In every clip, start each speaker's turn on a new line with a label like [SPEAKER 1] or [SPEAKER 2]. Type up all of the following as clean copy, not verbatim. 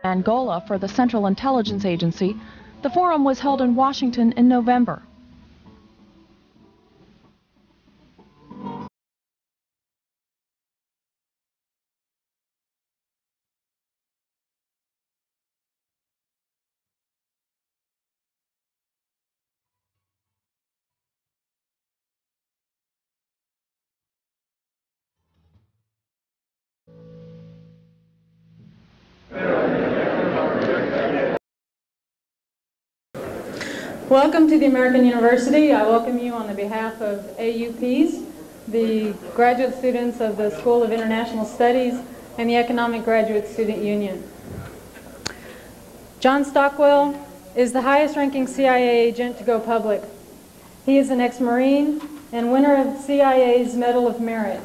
[SPEAKER 1] Angola for the Central Intelligence Agency, the forum was held in Washington in November.
[SPEAKER 2] Welcome to the American University. I welcome you on the behalf of AUPs, the graduate students of the School of International Studies, and the Economic Graduate Student Union. John Stockwell is the highest-ranking CIA agent to go public. He is an ex-Marine and winner of CIA's Medal of Merit.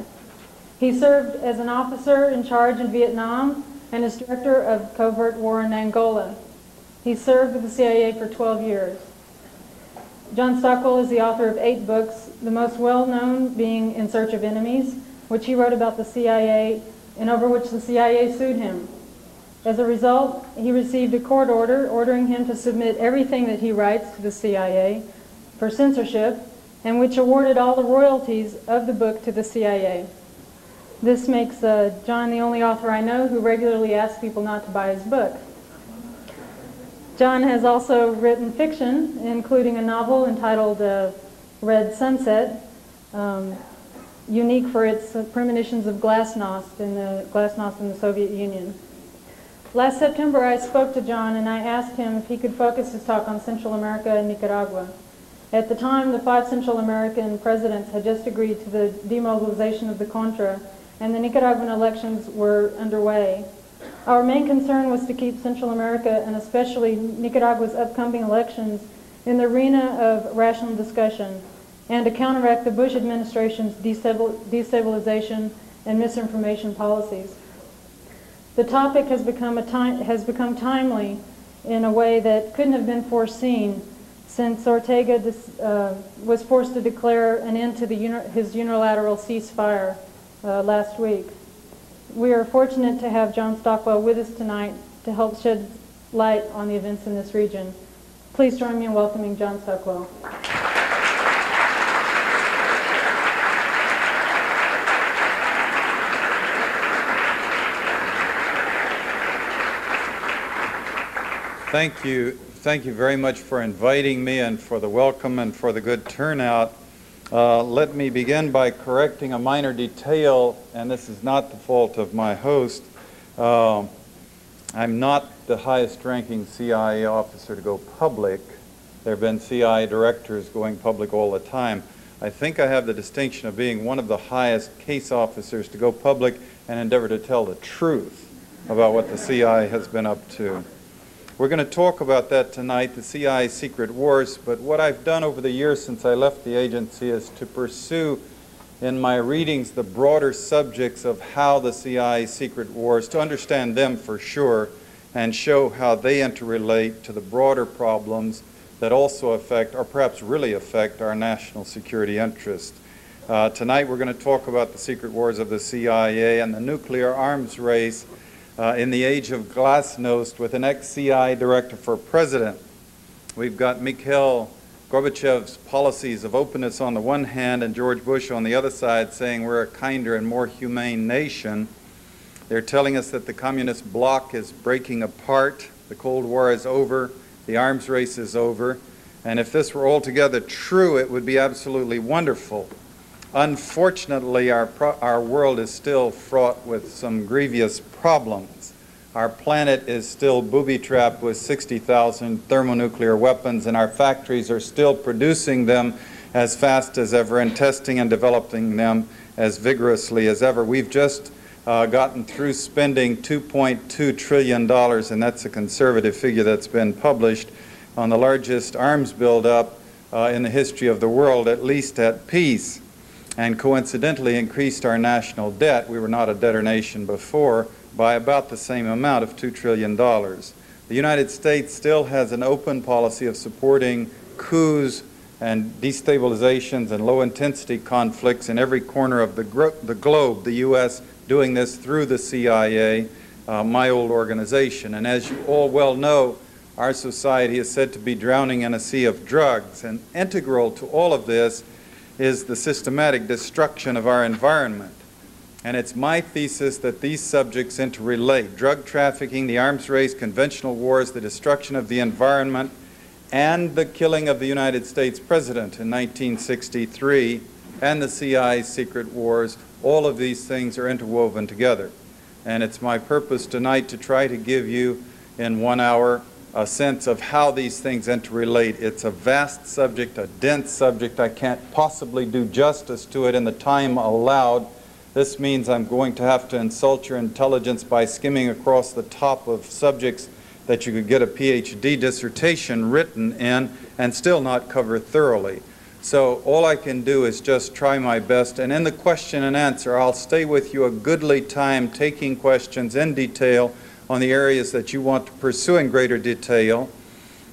[SPEAKER 2] He served as an officer in charge in Vietnam and as director of covert war in Angola. He served with the CIA for 12 years. John Stockwell is the author of 8 books, the most well-known being In Search of Enemies, which he wrote about the CIA and over which the CIA sued him. As a result, he received a court order ordering him to submit everything that he writes to the CIA for censorship, and which awarded all the royalties of the book to the CIA. This makes John the only author I know who regularly asks people not to buy his book. John has also written fiction, including a novel entitled Red Sunset, unique for its premonitions of glasnost in the Soviet Union. Last September, I spoke to John and I asked him if he could focus his talk on Central America and Nicaragua. At the time, the 5 Central American presidents had just agreed to the demobilization of the Contra, and the Nicaraguan elections were underway. Our main concern was to keep Central America, and especially Nicaragua's upcoming elections, in the arena of rational discussion, and to counteract the Bush administration's destabilization and misinformation policies. The topic has become timely in a way that couldn't have been foreseen, since Ortega was forced to declare an end to his unilateral ceasefire last week. We are fortunate to have John Stockwell with us tonight to help shed light on the events in this region. Please join me in welcoming John Stockwell.
[SPEAKER 3] Thank you. Thank you very much for inviting me and for the welcome and for the good turnout. Let me begin by correcting a minor detail, and this is not the fault of my host. I'm not the highest-ranking CIA officer to go public. There have been CIA directors going public all the time. I think I have the distinction of being one of the highest case officers to go public and endeavor to tell the truth about what the CIA has been up to. We're going to talk about that tonight, the CIA's secret wars, but what I've done over the years since I left the agency is to pursue in my readings the broader subjects of how the CIA's secret wars, to understand them for sure, and show how they interrelate to the broader problems that also affect, or perhaps really affect, our national security interest. Tonight we're going to talk about the secret wars of the CIA and the nuclear arms race in the age of glasnost with an ex-CIA director for president. We've got Mikhail Gorbachev's policies of openness on the one hand and George Bush on the other side saying we're a kinder and more humane nation. They're telling us that the communist bloc is breaking apart, the Cold War is over, the arms race is over, and if this were altogether true, it would be absolutely wonderful. Unfortunately, our world is still fraught with some grievous problems. Our planet is still booby-trapped with 60,000 thermonuclear weapons, and our factories are still producing them as fast as ever and testing and developing them as vigorously as ever. We've just gotten through spending $2.2 trillion, and that's a conservative figure that's been published, on the largest arms buildup in the history of the world, at least at peace, and coincidentally increased our national debt. We were not a debtor nation before, by about the same amount of $2 trillion. The United States still has an open policy of supporting coups and destabilizations and low-intensity conflicts in every corner of the globe, the U.S. doing this through the CIA, my old organization. And as you all well know, our society is said to be drowning in a sea of drugs, and integral to all of this is the systematic destruction of our environment. And it's my thesis that these subjects interrelate: drug trafficking, the arms race, conventional wars, the destruction of the environment, and the killing of the United States President in 1963, and the CIA's secret wars. All of these things are interwoven together. And it's my purpose tonight to try to give you, in 1 hour, a sense of how these things interrelate. It's a vast subject, a dense subject. I can't possibly do justice to it in the time allowed. This means I'm going to have to insult your intelligence by skimming across the top of subjects that you could get a PhD dissertation written in and still not cover thoroughly. So all I can do is just try my best, and in the question and answer, I'll stay with you a goodly time taking questions in detail on the areas that you want to pursue in greater detail.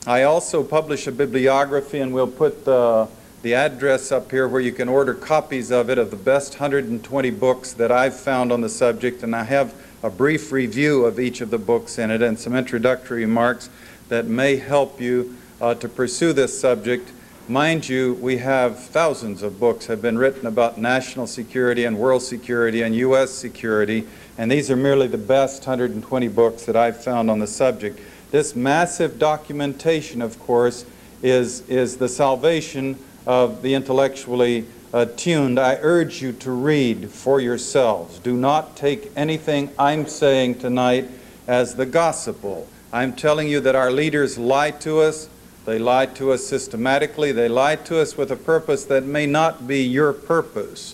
[SPEAKER 3] I also publish a bibliography, and we'll put the address up here where you can order copies of it, of the best 120 books that I've found on the subject, and I have a brief review of each of the books in it and some introductory remarks that may help you to pursue this subject. Mind you, we have thousands of books have been written about national security and world security and U.S. security, and these are merely the best 120 books that I've found on the subject. This massive documentation, of course, is the salvation of the intellectually attuned. I urge you to read for yourselves. Do not take anything I'm saying tonight as the gospel. I'm telling you that our leaders lie to us. They lie to us systematically. They lie to us with a purpose that may not be your purpose.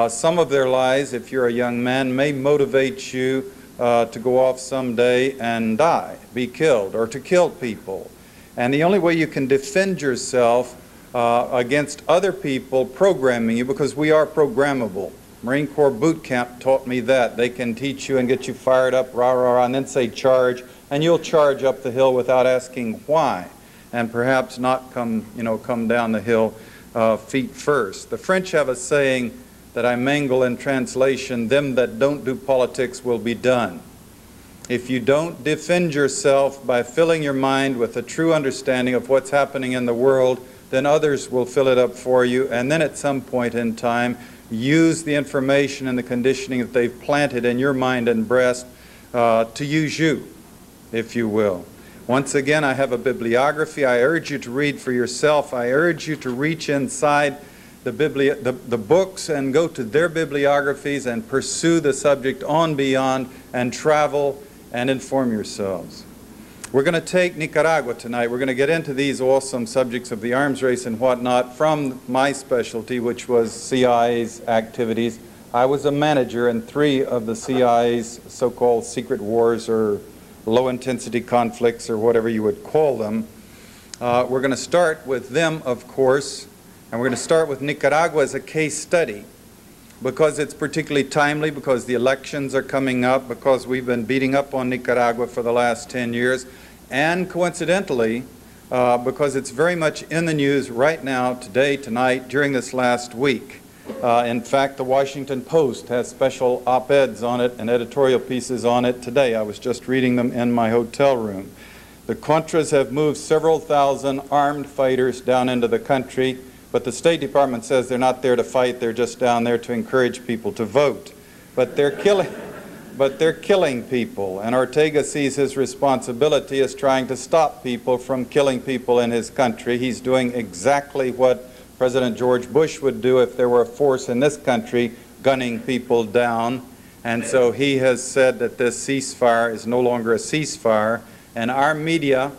[SPEAKER 3] Some of their lies, if you're a young man, may motivate you to go off someday and die, be killed, or to kill people. And the only way you can defend yourself against other people programming you, because we are programmable. Marine Corps boot camp taught me that. They can teach you and get you fired up, rah, rah, rah, and then say charge, and you'll charge up the hill without asking why, and perhaps not come down the hill feet first. The French have a saying that I mangle in translation: them that don't do politics will be done. If you don't defend yourself by filling your mind with a true understanding of what's happening in the world, then others will fill it up for you, and then at some point in time, use the information and the conditioning that they've planted in your mind and breast to use you, if you will. Once again, I have a bibliography. I urge you to read for yourself. I urge you to reach inside the books and go to their bibliographies and pursue the subject on beyond and travel and inform yourselves. We're going to take Nicaragua tonight. We're going to get into these awesome subjects of the arms race and whatnot from my specialty, which was CIA's activities. I was a manager in 3 of the CIA's so-called secret wars, or low-intensity conflicts, or whatever you would call them. We're going to start with them, of course, and we're going to start with Nicaragua as a case study, because it's particularly timely, because the elections are coming up, because we've been beating up on Nicaragua for the last 10 years, and coincidentally, because it's very much in the news right now, today, tonight, during this last week. In fact, the Washington Post has special op-eds on it and editorial pieces on it today. I was just reading them in my hotel room. The Contras have moved several thousand armed fighters down into the country, but the State Department says they're not there to fight, they're just down there to encourage people to vote. But they're killing people, and Ortega sees his responsibility as trying to stop people from killing people in his country. He's doing exactly what President George Bush would do if there were a force in this country gunning people down. And so he has said that this ceasefire is no longer a ceasefire. And our media,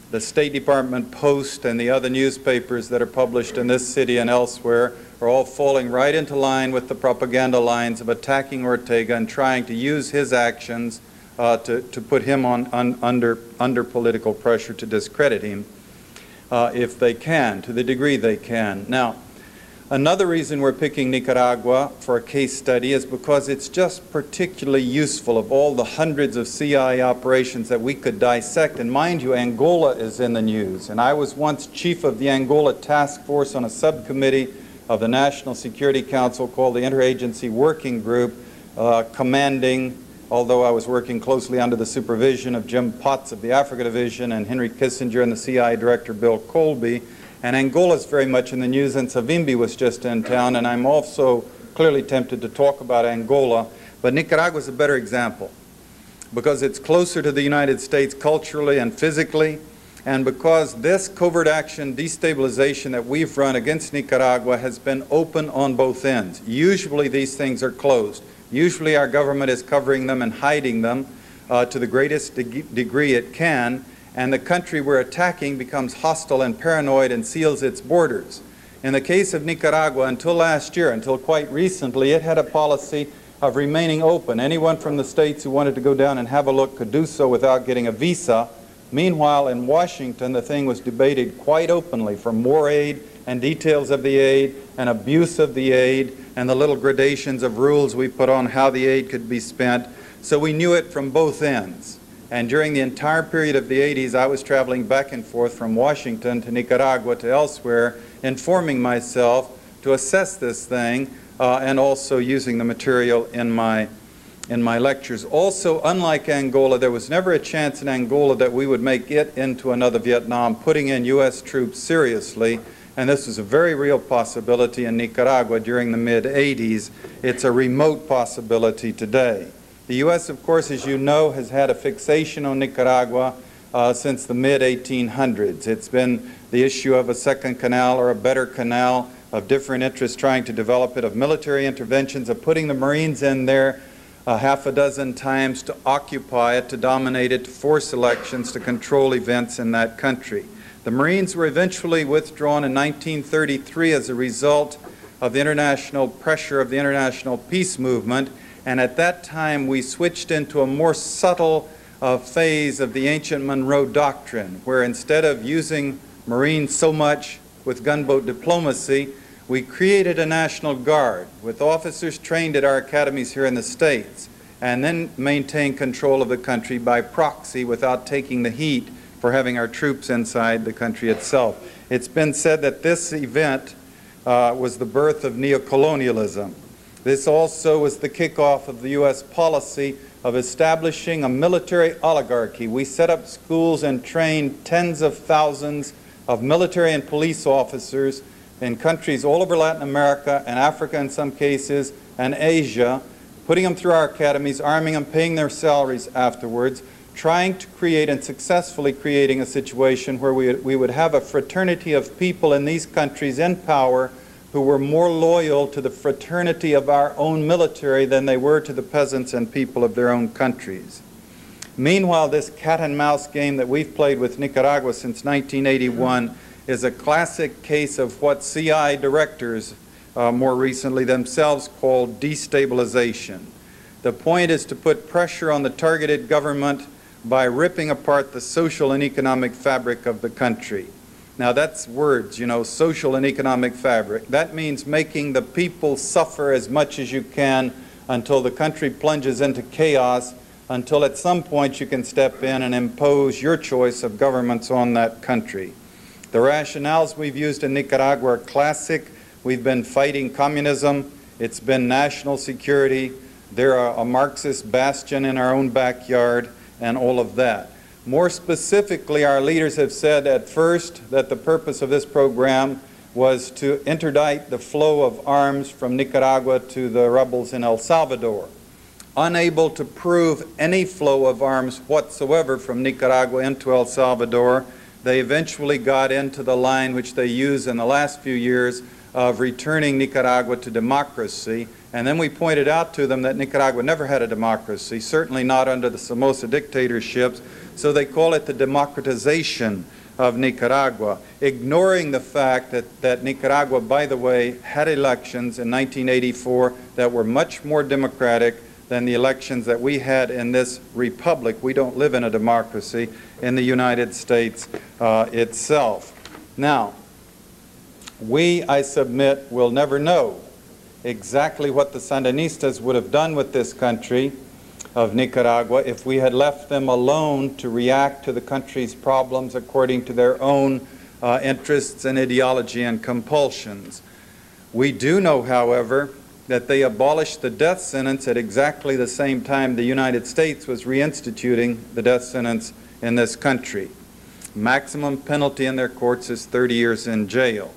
[SPEAKER 3] the State Department Post and the other newspapers that are published in this city and elsewhere, are all falling right into line with the propaganda lines of attacking Ortega and trying to use his actions to put him under political pressure to discredit him. If they can, to the degree they can. Now, another reason we're picking Nicaragua for a case study is because it's just particularly useful of all the hundreds of CIA operations that we could dissect. And mind you, Angola is in the news. And I was once chief of the Angola Task Force on a subcommittee of the National Security Council called the Interagency Working Group, commanding although I was working closely under the supervision of Jim Potts of the Africa Division and Henry Kissinger and the CIA Director Bill Colby. And Angola is very much in the news, and Savimbi was just in town, and I'm also clearly tempted to talk about Angola. But Nicaragua is a better example because it's closer to the United States culturally and physically, and because this covert action destabilization that we've run against Nicaragua has been open on both ends. Usually these things are closed. Usually our government is covering them and hiding them to the greatest degree it can, and the country we're attacking becomes hostile and paranoid and seals its borders. In the case of Nicaragua, until last year, until quite recently, it had a policy of remaining open. Anyone from the states who wanted to go down and have a look could do so without getting a visa. Meanwhile, in Washington, the thing was debated quite openly, for more aid and details of the aid and abuse of the aid and the little gradations of rules we put on how the aid could be spent. So we knew it from both ends. And during the entire period of the 80s, I was traveling back and forth from Washington to Nicaragua to elsewhere, informing myself to assess this thing and also using the material in my lectures. Also, unlike Angola, there was never a chance in Angola that we would make it into another Vietnam, putting in U.S. troops seriously, and this was a very real possibility in Nicaragua during the mid-80s. It's a remote possibility today. The U.S., of course, as you know, has had a fixation on Nicaragua since the mid-1800s. It's been the issue of a second canal or a better canal, of different interests trying to develop it, of military interventions, of putting the Marines in there half a dozen times to occupy it, to dominate it, to force elections, to control events in that country. The Marines were eventually withdrawn in 1933 as a result of the international pressure of the international peace movement, and at that time we switched into a more subtle phase of the ancient Monroe Doctrine, where instead of using Marines so much with gunboat diplomacy, we created a National Guard with officers trained at our academies here in the States, and then maintained control of the country by proxy without taking the heat for having our troops inside the country itself. It's been said that this event was the birth of neocolonialism. This also was the kickoff of the U.S. policy of establishing a military oligarchy. We set up schools and trained tens of thousands of military and police officers in countries all over Latin America and Africa in some cases and Asia, putting them through our academies, arming them, paying their salaries afterwards, trying to create and successfully creating a situation where we would have a fraternity of people in these countries in power who were more loyal to the fraternity of our own military than they were to the peasants and people of their own countries. Meanwhile, this cat and mouse game that we've played with Nicaragua since 1981 is a classic case of what CI directors more recently themselves called destabilization. The point is to put pressure on the targeted government by ripping apart the social and economic fabric of the country. Now that's words, you know, social and economic fabric. That means making the people suffer as much as you can until the country plunges into chaos, until at some point you can step in and impose your choice of governments on that country. The rationales we've used in Nicaragua are classic. We've been fighting communism. It's been national security. They're a Marxist bastion in our own backyard and all of that. More specifically, our leaders have said at first that the purpose of this program was to interdict the flow of arms from Nicaragua to the rebels in El Salvador. Unable to prove any flow of arms whatsoever from Nicaragua into El Salvador, they eventually got into the line which they used in the last few years of returning Nicaragua to democracy. And then we pointed out to them that Nicaragua never had a democracy, certainly not under the Somoza dictatorships, so they call it the democratization of Nicaragua, ignoring the fact that Nicaragua, by the way, had elections in 1984 that were much more democratic than the elections that we had in this republic. We don't live in a democracy in the United States itself. Now, we, I submit, will never know exactly what the Sandinistas would have done with this country of Nicaragua if we had left them alone to react to the country's problems according to their own interests and ideology and compulsions. We do know, however, that they abolished the death sentence at exactly the same time the United States was reinstituting the death sentence in this country. Maximum penalty in their courts is 30 years in jail.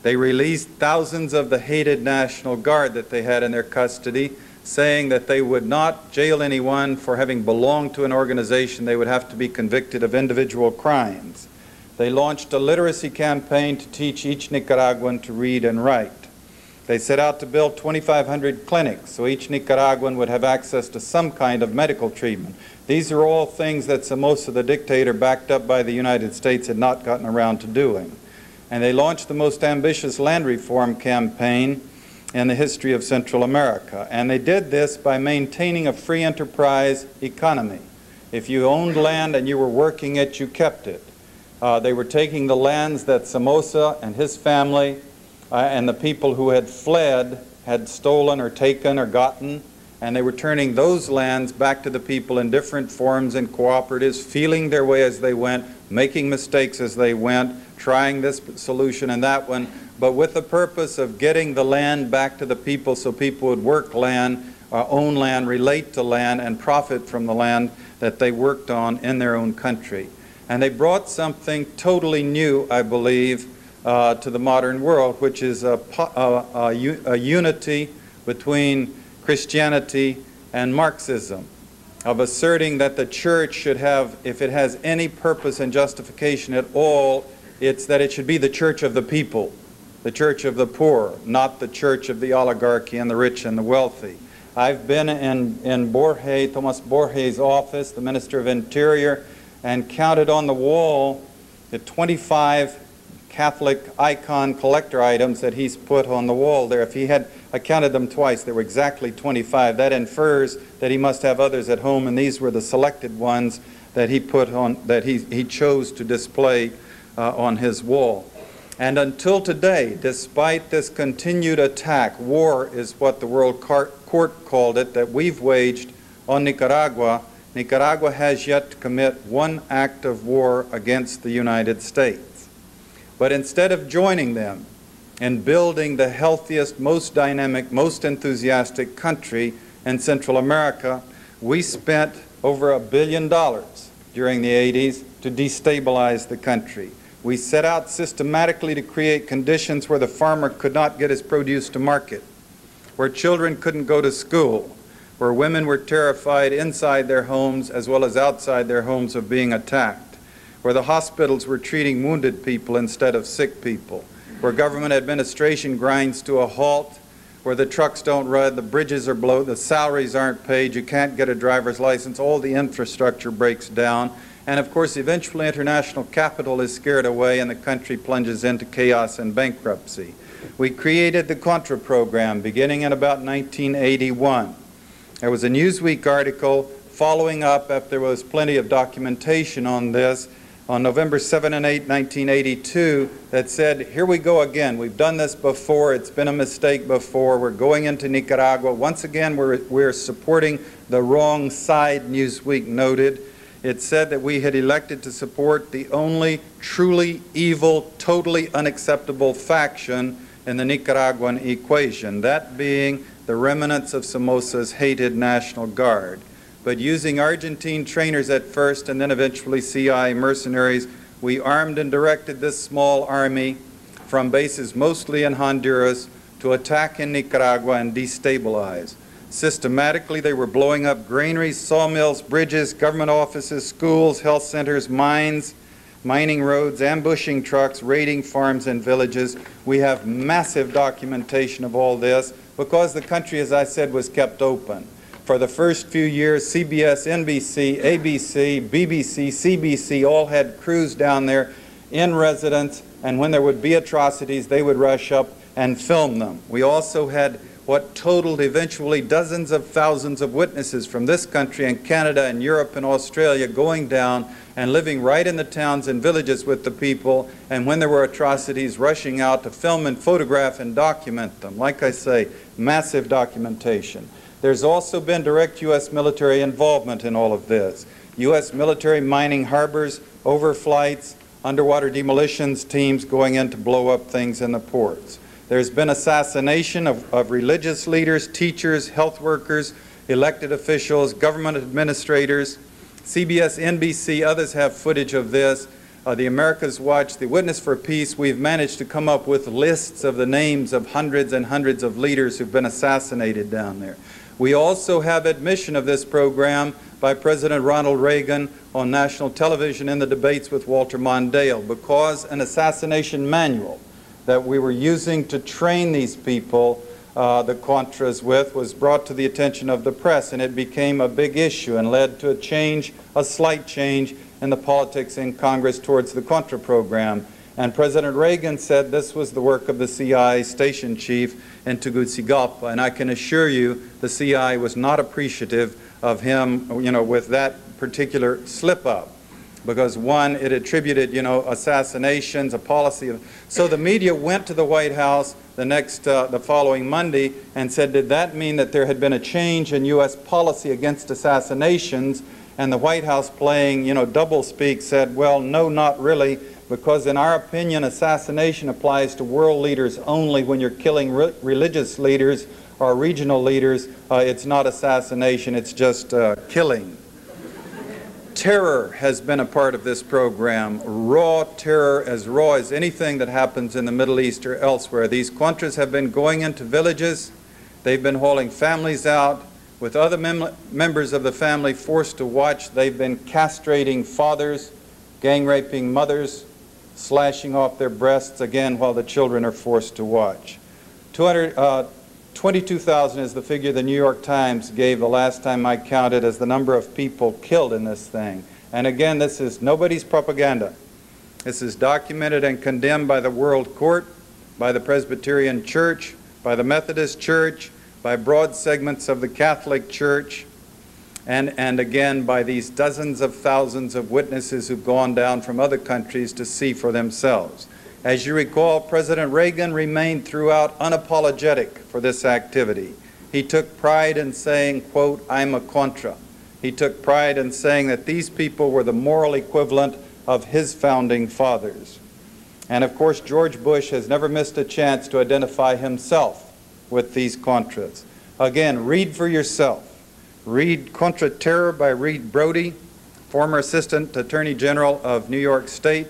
[SPEAKER 3] They released thousands of the hated National Guard that they had in their custody, saying that they would not jail anyone for having belonged to an organization. They would have to be convicted of individual crimes. They launched a literacy campaign to teach each Nicaraguan to read and write. They set out to build 2,500 clinics so each Nicaraguan would have access to some kind of medical treatment. These are all things that Somoza, the dictator, backed up by the United States, had not gotten around to doing. And they launched the most ambitious land reform campaign in the history of Central America. And they did this by maintaining a free enterprise economy. If you owned land and you were working it, you kept it. They were taking the lands that Somoza and his family and the people who had fled had stolen or taken or gotten, and they were turning those lands back to the people in different forms and cooperatives, feeling their way as they went, making mistakes as they went, trying this solution and that one, but with the purpose of getting the land back to the people so people would work land, own land, relate to land, and profit from the land that they worked on in their own country. And they brought something totally new, I believe, to the modern world, which is a unity between Christianity and Marxism, of asserting that the church should have, if it has any purpose and justification at all, it's that it should be the church of the people, the church of the poor, not the church of the oligarchy and the rich and the wealthy. I've been in Borges, Tomas Borges' office, the Minister of Interior, and counted on the wall the 25 Catholic icon collector items that he's put on the wall there. If he had, I counted them twice, there were exactly 25. That infers that he must have others at home, and these were the selected ones that he put on, that he chose to display on his wall. And until today, despite this continued attack, war is what the World Court called it, that we've waged on Nicaragua, Nicaragua has yet to commit one act of war against the United States. But instead of joining them in building the healthiest, most dynamic, most enthusiastic country in Central America, we spent over $1 billion during the 80s to destabilize the country. We set out systematically to create conditions where the farmer could not get his produce to market, where children couldn't go to school, where women were terrified inside their homes as well as outside their homes of being attacked, where the hospitals were treating wounded people instead of sick people, where government administration grinds to a halt, where the trucks don't run, the bridges are blown, the salaries aren't paid, you can't get a driver's license, all the infrastructure breaks down, and of course eventually international capital is scared away and the country plunges into chaos and bankruptcy. We created the Contra program beginning in about 1981. There was a Newsweek article following up after there was plenty of documentation on this on November 7 and 8, 1982, that said, here we go again. We've done this before. It's been a mistake before. We're going into Nicaragua. Once again, we're supporting the wrong side, Newsweek noted. It said that we had elected to support the only truly evil, totally unacceptable faction in the Nicaraguan equation, that being the remnants of Somoza's hated National Guard. But using Argentine trainers at first and then eventually CIA mercenaries, we armed and directed this small army from bases mostly in Honduras to attack in Nicaragua and destabilize. Systematically, they were blowing up granaries, sawmills, bridges, government offices, schools, health centers, mines, mining roads, ambushing trucks, raiding farms and villages. We have massive documentation of all this because the country, as I said, was kept open. For the first few years, CBS, NBC, ABC, BBC, CBC all had crews down there in residence, and when there would be atrocities, they would rush up and film them. We also had what totaled eventually dozens of thousands of witnesses from this country and Canada and Europe and Australia going down and living right in the towns and villages with the people, and when there were atrocities, rushing out to film and photograph and document them. Like I say, massive documentation. There's also been direct U.S. military involvement in all of this. U.S. military mining harbors, overflights, underwater demolitions teams going in to blow up things in the ports. There's been assassination of religious leaders, teachers, health workers, elected officials, government administrators. CBS, NBC, others have footage of this. The America's Watch, the Witness for Peace, we've managed to come up with lists of the names of hundreds and hundreds of leaders who've been assassinated down there. We also have admission of this program by President Ronald Reagan on national television in the debates with Walter Mondale, because an assassination manual that we were using to train these people, the Contras with, was brought to the attention of the press, and it became a big issue and led to a change, a slight change in the politics in Congress towards the Contra program. And President Reagan said this was the work of the CIA station chief in Tegucigalpa, and I can assure you the CIA was not appreciative of him, with that particular slip-up, because one, it attributed, assassinations, a policy of... So the media went to the White House the following Monday and said, did that mean that there had been a change in U.S. policy against assassinations? And the White House, playing, doublespeak, said, well, no, not really, because in our opinion, assassination applies to world leaders only. When you're killing religious leaders or regional leaders, it's not assassination, it's just killing. Terror has been a part of this program. Raw terror, as raw as anything that happens in the Middle East or elsewhere. These Contras have been going into villages. They've been hauling families out with other members of the family forced to watch. They've been castrating fathers, gang raping mothers, slashing off their breasts, again, while the children are forced to watch. 22,000 is the figure the New York Times gave the last time I counted as the number of people killed in this thing. And again, this is nobody's propaganda. This is documented and condemned by the World Court, by the Presbyterian Church, by the Methodist Church, by broad segments of the Catholic Church, and again by these dozens of thousands of witnesses who've gone down from other countries to see for themselves. As you recall, President Reagan remained throughout unapologetic for this activity. He took pride in saying, quote, I'm a Contra. He took pride in saying that these people were the moral equivalent of his founding fathers. And of course, George Bush has never missed a chance to identify himself with these Contras. Again, read for yourself. Read Contra Terror by Reed Brody, former Assistant Attorney General of New York State.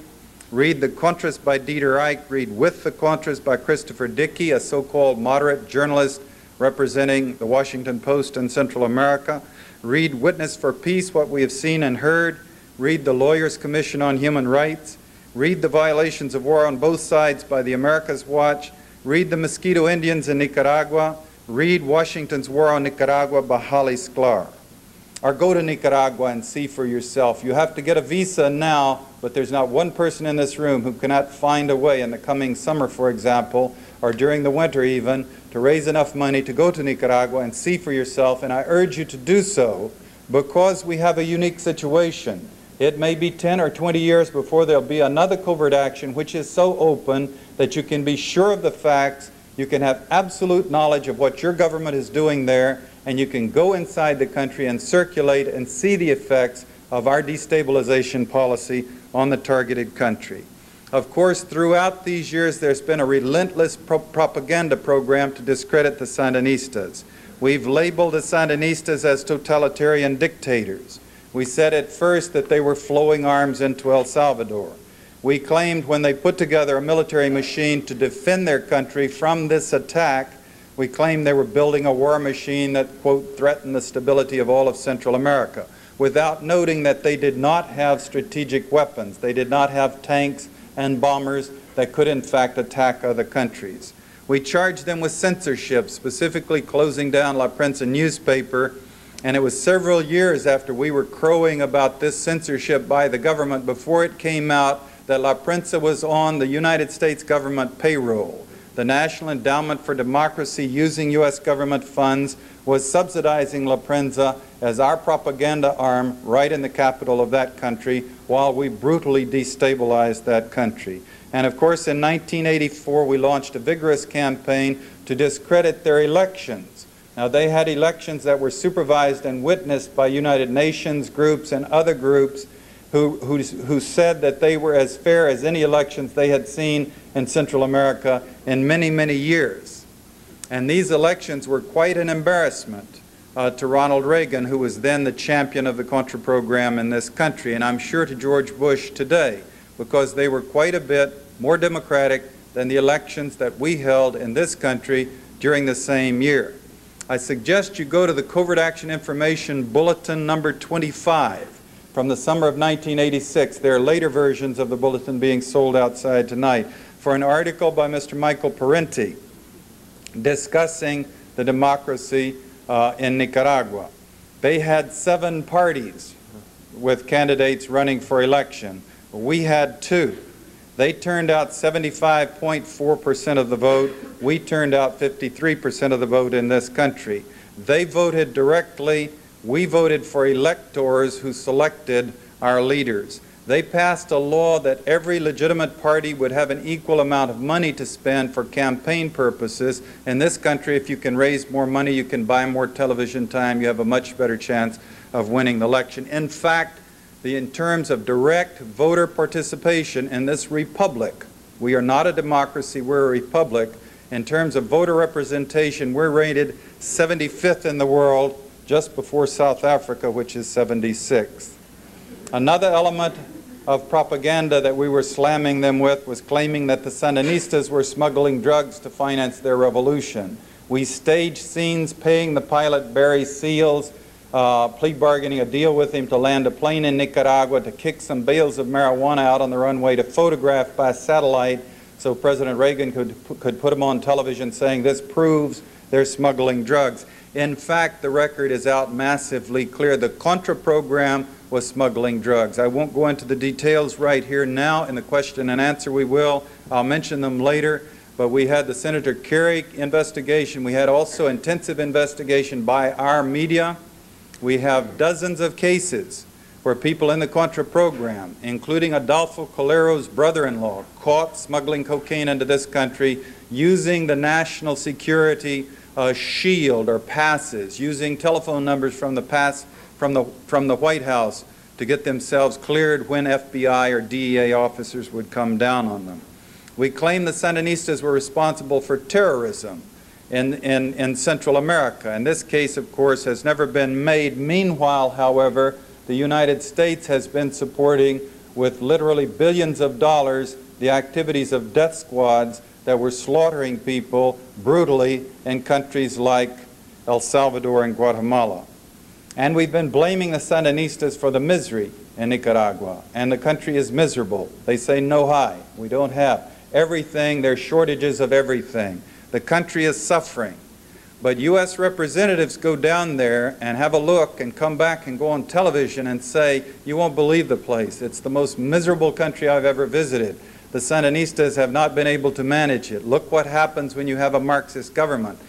[SPEAKER 3] Read The Contras by Dieter Ike. Read With the Contras by Christopher Dickey, a so-called moderate journalist representing the Washington Post in Central America. Read Witness for Peace, What We Have Seen and Heard. Read The Lawyers' Commission on Human Rights. Read The Violations of War on Both Sides by the America's Watch. Read The Mosquito Indians in Nicaragua. Read Washington's War on Nicaragua by Holly Sklar. Or go to Nicaragua and see for yourself. You have to get a visa now, but there's not one person in this room who cannot find a way in the coming summer, for example, or during the winter even, to raise enough money to go to Nicaragua and see for yourself. And I urge you to do so because we have a unique situation. It may be 10 or 20 years before there'll be another covert action which is so open that you can be sure of the facts, you can have absolute knowledge of what your government is doing there, and you can go inside the country and circulate and see the effects of our destabilization policy on the targeted country. Of course, throughout these years, there's been a relentless propaganda program to discredit the Sandinistas. We've labeled the Sandinistas as totalitarian dictators. We said at first that they were flowing arms into El Salvador. We claimed when they put together a military machine to defend their country from this attack, we claimed they were building a war machine that, quote, threatened the stability of all of Central America, without noting that they did not have strategic weapons. They did not have tanks and bombers that could, in fact, attack other countries. We charged them with censorship, specifically closing down La Prensa newspaper, and it was several years after we were crowing about this censorship by the government before it came out that La Prensa was on the United States government payroll. The National Endowment for Democracy, using U.S. government funds, was subsidizing La Prensa as our propaganda arm right in the capital of that country while we brutally destabilized that country. And of course, in 1984, we launched a vigorous campaign to discredit their elections. Now, they had elections that were supervised and witnessed by United Nations groups and other groups, who said that they were as fair as any elections they had seen in Central America in many, many years. And these elections were quite an embarrassment to Ronald Reagan, who was then the champion of the Contra program in this country, and I'm sure to George Bush today, because they were quite a bit more democratic than the elections that we held in this country during the same year. I suggest you go to the Covert Action Information Bulletin number 25 from the summer of 1986. There are later versions of the bulletin being sold outside tonight, for an article by Mr. Michael Parenti discussing the democracy in Nicaragua. They had 7 parties with candidates running for election. We had 2. They turned out 75.4% of the vote. We turned out 53% of the vote in this country. They voted directly. We voted for electors who selected our leaders. They passed a law that every legitimate party would have an equal amount of money to spend for campaign purposes. In this country, if you can raise more money, you can buy more television time, you have a much better chance of winning the election. In fact, in terms of direct voter participation in this republic, we are not a democracy, we're a republic. In terms of voter representation, we're rated 75th in the world, just before South Africa, which is 76th. Another element of propaganda that we were slamming them with was claiming that the Sandinistas were smuggling drugs to finance their revolution. We staged scenes paying the pilot Barry Seals, plea bargaining a deal with him to land a plane in Nicaragua to kick some bales of marijuana out on the runway to photograph by satellite so President Reagan could put them on television saying this proves they're smuggling drugs. In fact, the record is out massively clear. The Contra program was smuggling drugs. I won't go into the details right here now. In the question and answer we will. I'll mention them later. But we had the Senator Kerry investigation. We had also intensive investigation by our media. We have dozens of cases where people in the Contra program, including Adolfo Colero's brother-in-law, caught smuggling cocaine into this country using the national security shield or passes, using telephone numbers from the White House to get themselves cleared when FBI or DEA officers would come down on them. We claim the Sandinistas were responsible for terrorism in Central America. And this case, of course, has never been made. Meanwhile, however, the United States has been supporting with literally billions of dollars the activities of death squads that were slaughtering people brutally in countries like El Salvador and Guatemala. And we've been blaming the Sandinistas for the misery in Nicaragua. And the country is miserable. They say no high. We don't have everything. There are shortages of everything. The country is suffering. But U.S. representatives go down there and have a look and come back and go on television and say, you won't believe the place. It's the most miserable country I've ever visited. The Sandinistas have not been able to manage it. Look what happens when you have a Marxist government.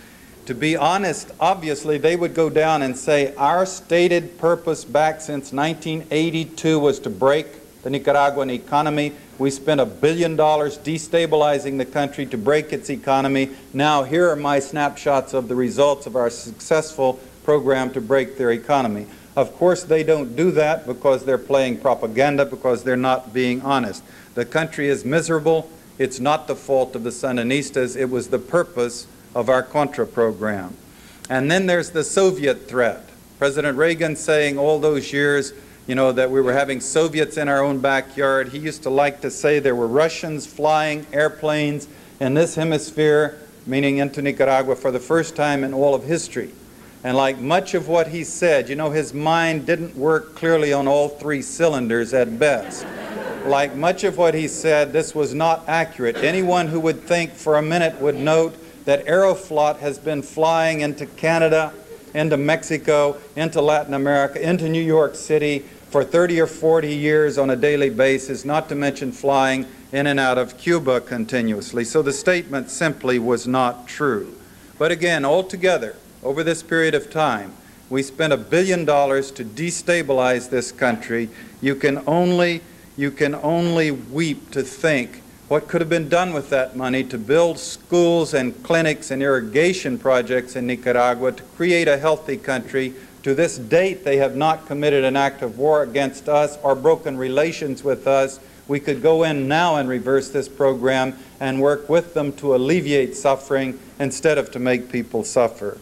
[SPEAKER 3] To be honest, obviously, they would go down and say, our stated purpose back since 1982 was to break the Nicaraguan economy. We spent $1 billion destabilizing the country to break its economy. Now, here are my snapshots of the results of our successful program to break their economy. Of course, they don't do that because they're playing propaganda, because they're not being honest. The country is miserable. It's not the fault of the Sandinistas. It was the purpose of our Contra program. And then there's the Soviet threat. President Reagan saying all those years, you know, that we were having Soviets in our own backyard. He used to like to say there were Russians flying airplanes in this hemisphere, meaning into Nicaragua, for the first time in all of history. And like much of what he said, you know, his mind didn't work clearly on all 3 cylinders at best. Like much of what he said, this was not accurate. Anyone who would think for a minute would note that Aeroflot has been flying into Canada, into Mexico, into Latin America, into New York City for 30 or 40 years on a daily basis, not to mention flying in and out of Cuba continuously. So the statement simply was not true. But again, altogether, over this period of time, we spent $1 billion to destabilize this country. You can only weep to think what could have been done with that money to build schools and clinics and irrigation projects in Nicaragua, to create a healthy country, To this date, they have not committed an act of war against us or broken relations with us. We could go in now and reverse this program and work with them to alleviate suffering instead of to make people suffer.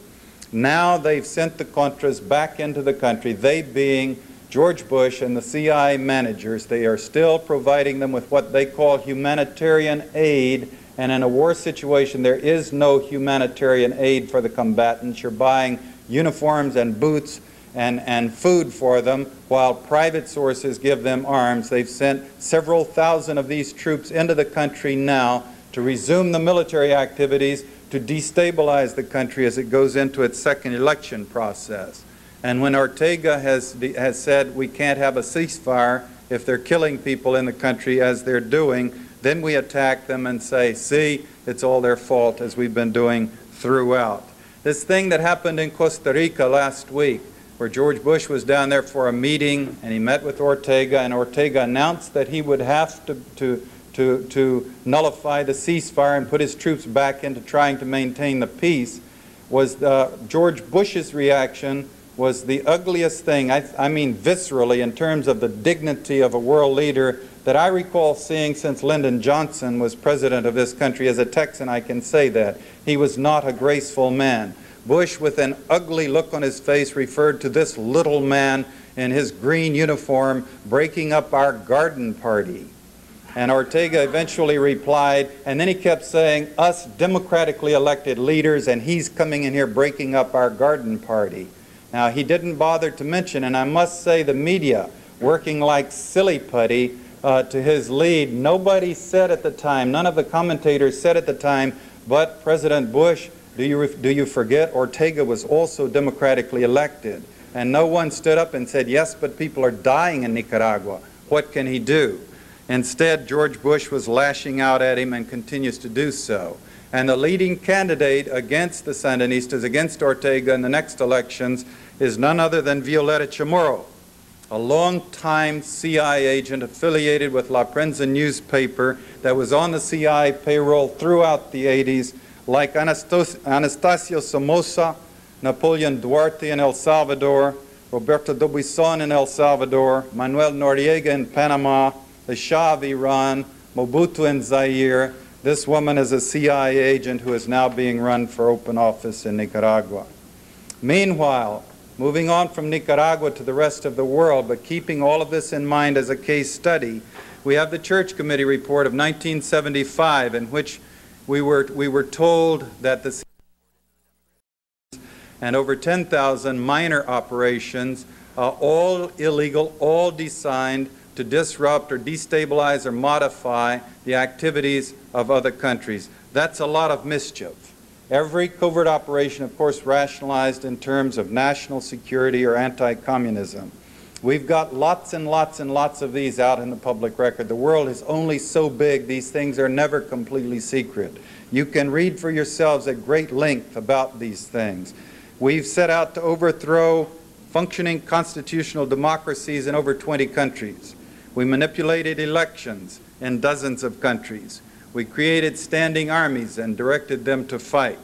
[SPEAKER 3] Now they've sent the Contras back into the country, they being George Bush and the CIA managers. They are still providing them with what they call humanitarian aid, and in a war situation there is no humanitarian aid for the combatants. You're buying uniforms and boots and food for them, while private sources give them arms. They've sent several thousand of these troops into the country now to resume the military activities, to destabilize the country as it goes into its second election process. And when Ortega has said we can't have a ceasefire if they're killing people in the country as they're doing, then we attack them and say, see, it's all their fault, as we've been doing throughout. This thing that happened in Costa Rica last week, where George Bush was down there for a meeting and he met with Ortega, and Ortega announced that he would have to nullify the ceasefire and put his troops back into trying to maintain the peace, was George Bush's reaction was the ugliest thing, I mean viscerally, in terms of the dignity of a world leader, that I recall seeing since Lyndon Johnson was president of this country. As a Texan, I can say that. He was not a graceful man. Bush, with an ugly look on his face, referred to this little man in his green uniform breaking up our garden party. And Ortega eventually replied, and then he kept saying, us democratically elected leaders, and he's coming in here breaking up our garden party. Now, he didn't bother to mention, and I must say the media, working like silly putty to his lead, nobody said at the time, none of the commentators said at the time, but President Bush, do you forget Ortega was also democratically elected? And no one stood up and said, yes, but people are dying in Nicaragua. What can he do? Instead, George Bush was lashing out at him and continues to do so. And the leading candidate against the Sandinistas, against Ortega in the next elections, is none other than Violeta Chamorro, a long-time CIA agent affiliated with La Prensa newspaper that was on the CIA payroll throughout the 80s, like Anastasio Somoza, Napoleon Duarte in El Salvador, Roberto Dubuisson in El Salvador, Manuel Noriega in Panama, the Shah of Iran, Mobutu in Zaire. This woman is a CIA agent who is now being run for open office in Nicaragua. Meanwhile, moving on from Nicaragua to the rest of the world, but keeping all of this in mind as a case study, we have the Church Committee report of 1975, in which we were told that the and over 10,000 minor operations, all illegal, all designed to disrupt or destabilize or modify the activities of other countries. That's a lot of mischief. Every covert operation, of course, rationalized in terms of national security or anti-communism. We've got lots and lots and lots of these out in the public record. The world is only so big, these things are never completely secret. You can read for yourselves at great length about these things. We've set out to overthrow functioning constitutional democracies in over 20 countries. We manipulated elections in dozens of countries. We created standing armies and directed them to fight.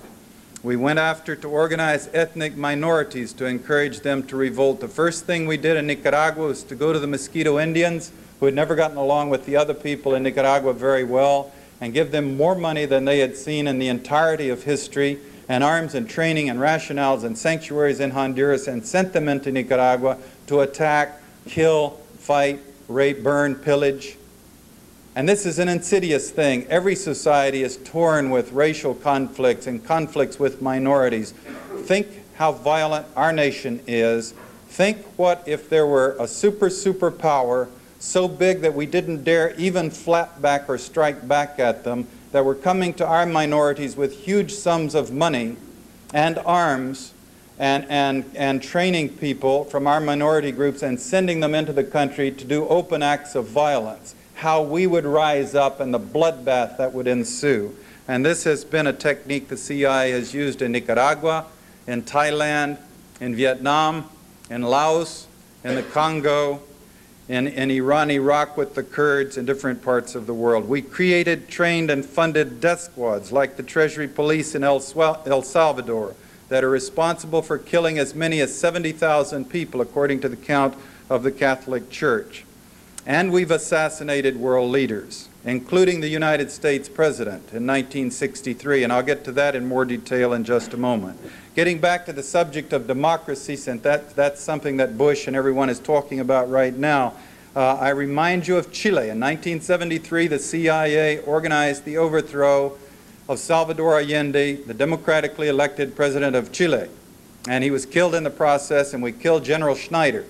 [SPEAKER 3] We went after to organize ethnic minorities to encourage them to revolt. The first thing we did in Nicaragua was to go to the Mosquito Indians, who had never gotten along with the other people in Nicaragua very well, and give them more money than they had seen in the entirety of history, and arms and training and rationales and sanctuaries in Honduras, and sent them into Nicaragua to attack, kill, fight, rape, burn, pillage. And this is an insidious thing. Every society is torn with racial conflicts and conflicts with minorities. Think how violent our nation is. Think what if there were a superpower so big that we didn't dare even flap back or strike back at them, that were coming to our minorities with huge sums of money and arms and training people from our minority groups and sending them into the country to do open acts of violence. How we would rise up and the bloodbath that would ensue. And this has been a technique the CIA has used in Nicaragua, in Thailand, in Vietnam, in Laos, in the Congo, in Iran, Iraq with the Kurds, in different parts of the world. We created, trained, and funded death squads like the Treasury Police in El Salvador, that are responsible for killing as many as 70,000 people, according to the count of the Catholic Church. And we've assassinated world leaders, including the United States President in 1963, and I'll get to that in more detail in just a moment. Getting back to the subject of democracy, since that's something that Bush and everyone is talking about right now, I remind you of Chile. In 1973, the CIA organized the overthrow of Salvador Allende, the democratically elected president of Chile. And he was killed in the process, and we killed General Schneider,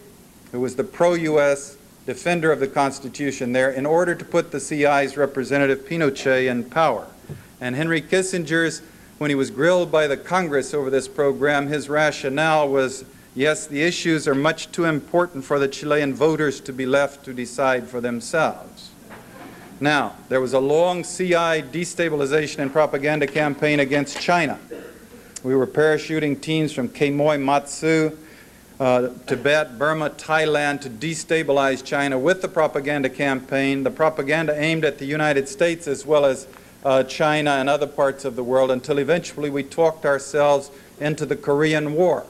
[SPEAKER 3] who was the pro-U.S. defender of the Constitution there, in order to put the CIA's representative Pinochet in power. And Henry Kissinger's, when he was grilled by the Congress over this program, his rationale was, yes, the issues are much too important for the Chilean voters to be left to decide for themselves. Now, there was a long CIA destabilization and propaganda campaign against China. We were parachuting teams from Quemoy, Matsu, Tibet, Burma, Thailand to destabilize China with the propaganda campaign. The propaganda aimed at the United States as well as China and other parts of the world, until eventually we talked ourselves into the Korean War,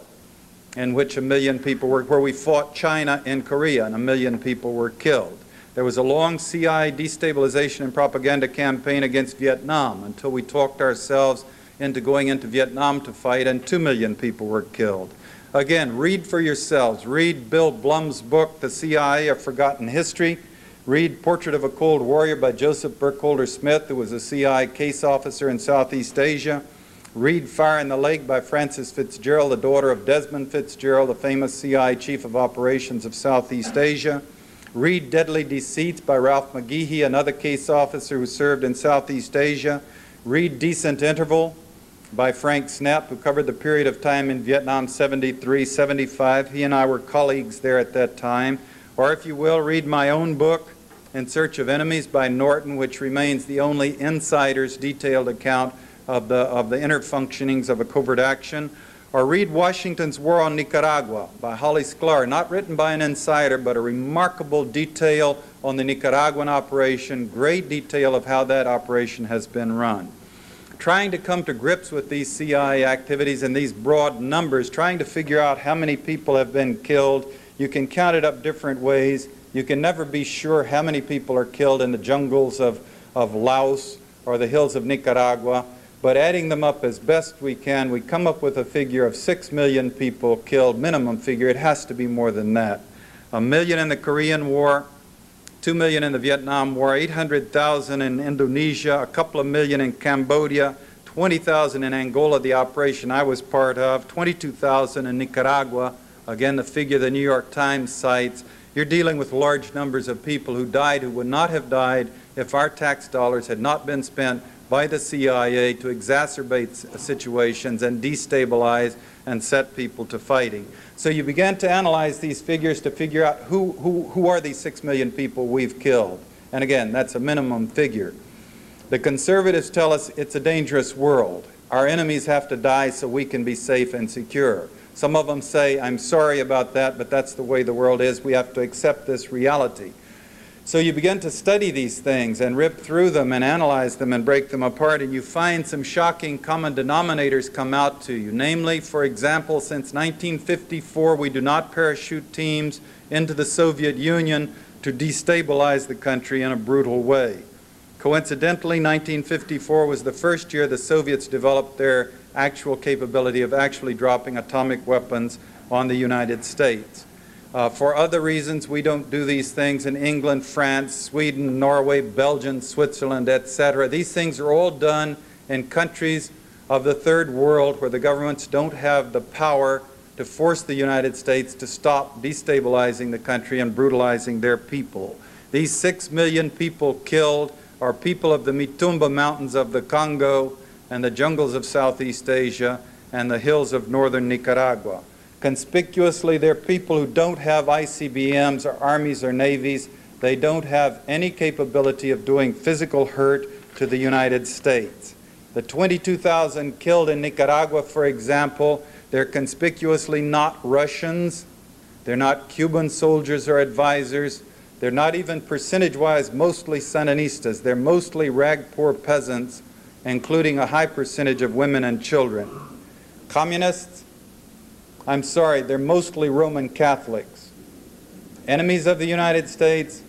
[SPEAKER 3] in which 1 million people were, where we fought China in Korea and 1 million people were killed. There was a long CIA destabilization and propaganda campaign against Vietnam until we talked ourselves into going into Vietnam to fight, and 2 million people were killed. Again, read for yourselves. Read Bill Blum's book, The CIA, A Forgotten History. Read Portrait of a Cold Warrior by Joseph Burkholder Smith, who was a CIA case officer in Southeast Asia. Read Fire in the Lake by Frances Fitzgerald, the daughter of Desmond Fitzgerald, the famous CIA Chief of Operations of Southeast Asia. Read Deadly Deceits by Ralph McGehee, another case officer who served in Southeast Asia. Read Decent Interval by Frank Snapp, who covered the period of time in Vietnam, 73, 75. He and I were colleagues there at that time. Or if you will, read my own book, In Search of Enemies by Norton, which remains the only insider's detailed account of the inner functionings of a covert action. Or read Washington's War on Nicaragua by Holly Sklar, not written by an insider, but a remarkable detail on the Nicaraguan operation, great detail of how that operation has been run. Trying to come to grips with these CIA activities and these broad numbers, trying to figure out how many people have been killed. You can count it up different ways. You can never be sure how many people are killed in the jungles of Laos or the hills of Nicaragua. But adding them up as best we can, we come up with a figure of 6 million people killed, minimum figure. It has to be more than that. 1 million in the Korean War, 2 million in the Vietnam War, 800,000 in Indonesia, a couple of million in Cambodia, 20,000 in Angola, the operation I was part of, 22,000 in Nicaragua, again the figure the New York Times cites. You're dealing with large numbers of people who died, who would not have died if our tax dollars had not been spent by the CIA to exacerbate situations and destabilize and set people to fighting. So you began to analyze these figures to figure out who are these 6 million people we've killed. And again, that's a minimum figure. The conservatives tell us it's a dangerous world. Our enemies have to die so we can be safe and secure. Some of them say, I'm sorry about that, but that's the way the world is. We have to accept this reality. So you begin to study these things and rip through them and analyze them and break them apart, and you find some shocking common denominators come out to you. Namely, for example, since 1954, we do not parachute teams into the Soviet Union to destabilize the country in a brutal way. Coincidentally, 1954 was the first year the Soviets developed their actual capability of actually dropping atomic weapons on the United States. For other reasons, we don't do these things in England, France, Sweden, Norway, Belgium, Switzerland, etc. These things are all done in countries of the third world where the governments don't have the power to force the United States to stop destabilizing the country and brutalizing their people. These 6 million people killed are people of the Mitumba Mountains of the Congo and the jungles of Southeast Asia and the hills of northern Nicaragua. Conspicuously, they're people who don't have ICBMs or armies or navies. They don't have any capability of doing physical hurt to the United States. The 22,000 killed in Nicaragua, for example, they're conspicuously not Russians. They're not Cuban soldiers or advisors. They're not even percentage-wise mostly Sandinistas. They're mostly rag-poor peasants, including a high percentage of women and children. Communists? I'm sorry, they're mostly Roman Catholics. Enemies of the United States?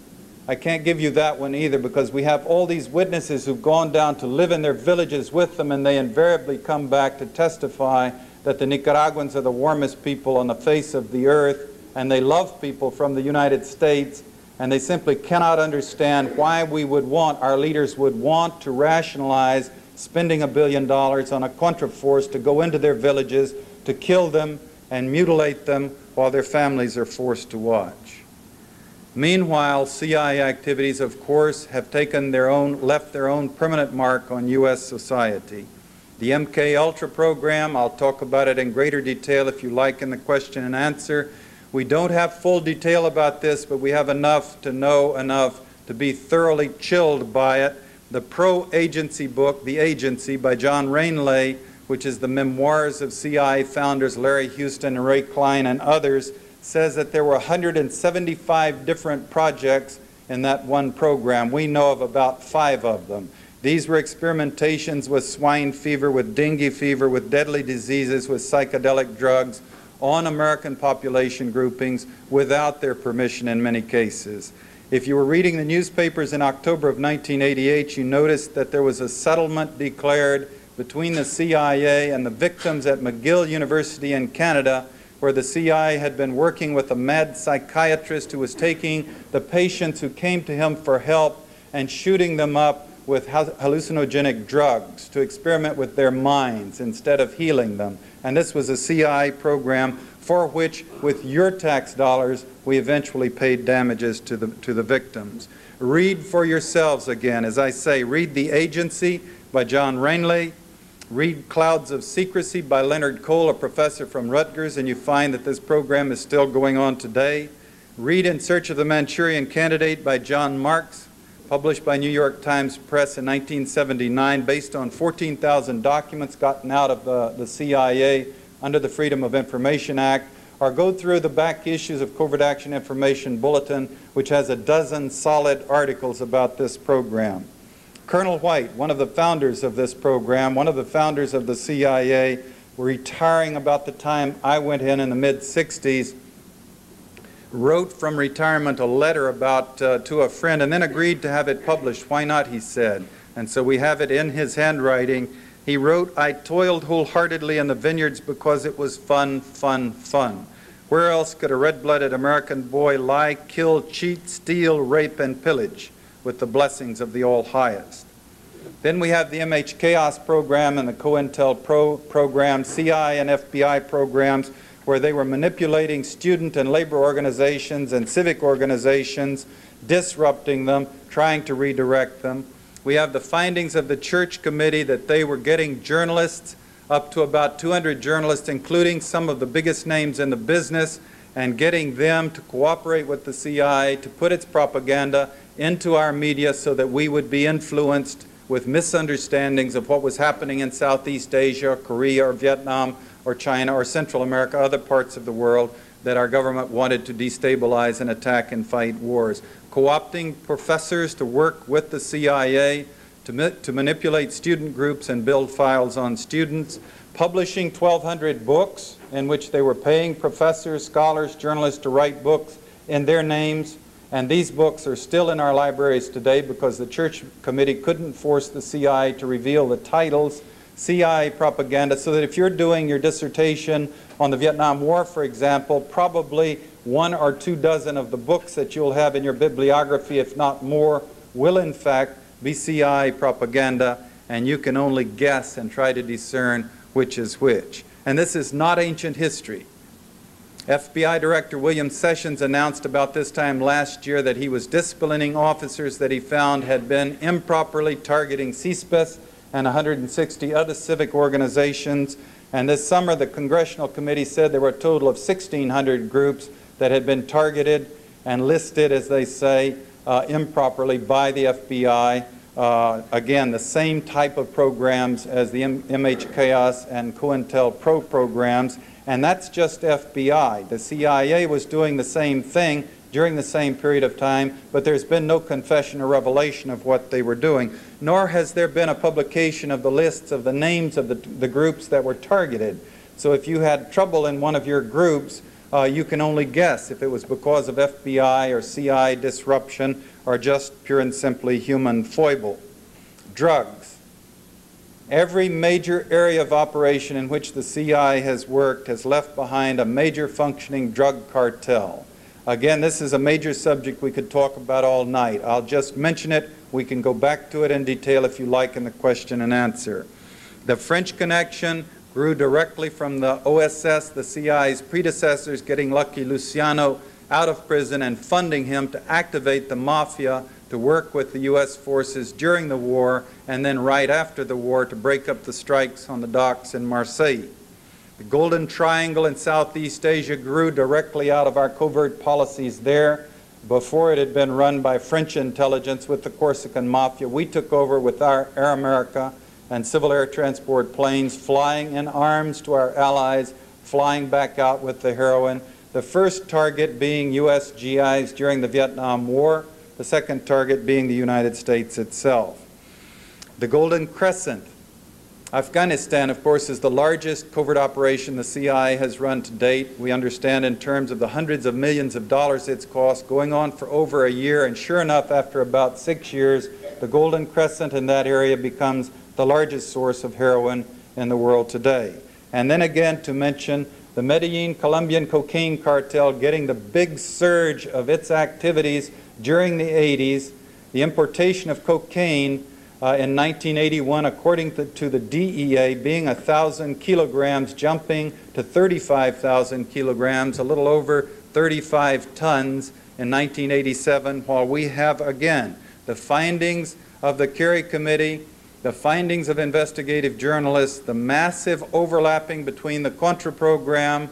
[SPEAKER 3] I can't give you that one either, because we have all these witnesses who've gone down to live in their villages with them, and they invariably come back to testify that the Nicaraguans are the warmest people on the face of the earth, and they love people from the United States, and they simply cannot understand why we would want, our leaders would want to rationalize spending $1 billion on a contraforce to go into their villages, to kill them and mutilate them while their families are forced to watch. Meanwhile, CIA activities, of course, have left their own permanent mark on U.S. society. The MK Ultra program, I'll talk about it in greater detail if you like in the question and answer. We don't have full detail about this, but we have enough to know enough to be thoroughly chilled by it. The pro-agency book, The Agency, by John Rainley, which is the memoirs of CIA founders Larry Houston and Ray Klein and others, says that there were 175 different projects in that one program. We know of about 5 of them. These were experimentations with swine fever, with dengue fever, with deadly diseases, with psychedelic drugs on American population groupings without their permission in many cases. If you were reading the newspapers in October of 1988, you noticed that there was a settlement declared between the CIA and the victims at McGill University in Canada, where the CIA had been working with a mad psychiatrist who was taking the patients who came to him for help and shooting them up with hallucinogenic drugs to experiment with their minds instead of healing them. And this was a CIA program for which, with your tax dollars, we eventually paid damages to the victims. Read for yourselves again. As I say, read The Agency by John Rainley. Read Clouds of Secrecy by Leonard Cole, a professor from Rutgers, and you find that this program is still going on today. Read In Search of the Manchurian Candidate by John Marks, published by New York Times Press in 1979, based on 14,000 documents gotten out of the CIA under the Freedom of Information Act. Or go through the back issues of Covert Action Information Bulletin, which has a dozen solid articles about this program. Colonel White, one of the founders of this program, one of the founders of the CIA, retiring about the time I went in the mid-60s, wrote from retirement a letter about to a friend and then agreed to have it published. Why not, he said. And so we have it in his handwriting. He wrote, "I toiled wholeheartedly in the vineyards because it was fun, fun, fun. Where else could a red-blooded American boy lie, kill, cheat, steal, rape, and pillage with the blessings of the All-Highest?" Then we have the MH Chaos program and the COINTELPRO program, CIA and FBI programs, where they were manipulating student and labor organizations and civic organizations, disrupting them, trying to redirect them. We have the findings of the Church Committee that they were getting journalists, up to about 200 journalists, including some of the biggest names in the business, and getting them to cooperate with the CIA to put its propaganda into our media so that we would be influenced with misunderstandings of what was happening in Southeast Asia, Korea, or Vietnam, or China, or Central America, other parts of the world that our government wanted to destabilize and attack and fight wars. Co-opting professors to work with the CIA to manipulate student groups and build files on students, publishing 1,200 books in which they were paying professors, scholars, journalists to write books in their names. And these books are still in our libraries today because the Church Committee couldn't force the CIA to reveal the titles. CIA propaganda, so that if you're doing your dissertation on the Vietnam War, for example, probably 1 or 2 dozen of the books that you'll have in your bibliography, if not more, will in fact be CIA propaganda, and you can only guess and try to discern which is which. And this is not ancient history. FBI Director William Sessions announced about this time last year that he was disciplining officers that he found had been improperly targeting CSPAN and 160 other civic organizations. And this summer, the Congressional Committee said there were a total of 1,600 groups that had been targeted and listed, as they say, improperly by the FBI. Again, the same type of programs as the MH Chaos and COINTELPRO programs, and that's just FBI. The CIA was doing the same thing during the same period of time, but there's been no confession or revelation of what they were doing, nor has there been a publication of the lists of the names of the groups that were targeted. So if you had trouble in one of your groups, you can only guess if it was because of FBI or CI disruption or just pure and simply human foible. Drugs. Every major area of operation in which the CI has worked has left behind a major functioning drug cartel. Again, this is a major subject we could talk about all night. I'll just mention it. We can go back to it in detail if you like in the question and answer. The French connection grew directly from the OSS, the CI's predecessors, getting Lucky Luciano out of prison and funding him to activate the mafia to work with the U.S. forces during the war and then right after the war to break up the strikes on the docks in Marseille. The Golden Triangle in Southeast Asia grew directly out of our covert policies there. Before it had been run by French intelligence with the Corsican Mafia. We took over with our Air America and civil air transport planes, flying in arms to our allies, flying back out with the heroin. The first target being U.S. GIs during the Vietnam War, the second target being the United States itself. The Golden Crescent. Afghanistan, of course, is the largest covert operation the CI has run to date. We understand in terms of the hundreds of millions of dollars it's cost, going on for over a year, and sure enough, after about 6 years, the Golden Crescent in that area becomes the largest source of heroin in the world today. And then again, to mention the Medellin Colombian cocaine cartel getting the big surge of its activities during the 80s, the importation of cocaine in 1981, according to the DEA, being 1,000 kilograms, jumping to 35,000 kilograms, a little over 35 tons in 1987, while we have, again, the findings of the Kerry Committee, the findings of investigative journalists, the massive overlapping between the Contra program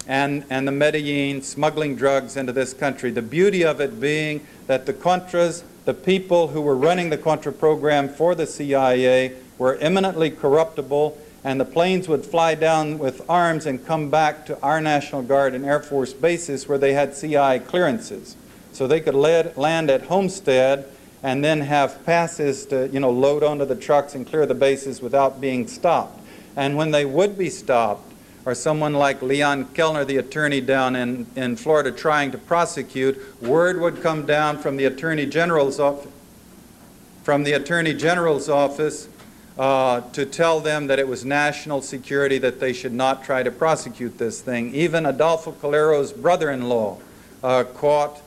[SPEAKER 3] and the Medellin smuggling drugs into this country. The beauty of it being that the Contras, the people who were running the Contra program for the CIA, were eminently corruptible, and the planes would fly down with arms and come back to our National Guard and Air Force bases where they had CI clearances. So they could land at Homestead and then have passes to, load onto the trucks and clear the bases without being stopped. And when they would be stopped, or someone like Leon Kellner, the attorney down in Florida trying to prosecute, word would come down from the Attorney General's office, to tell them that it was national security, that they should not try to prosecute this thing. Even Adolfo Calero's brother-in-law caught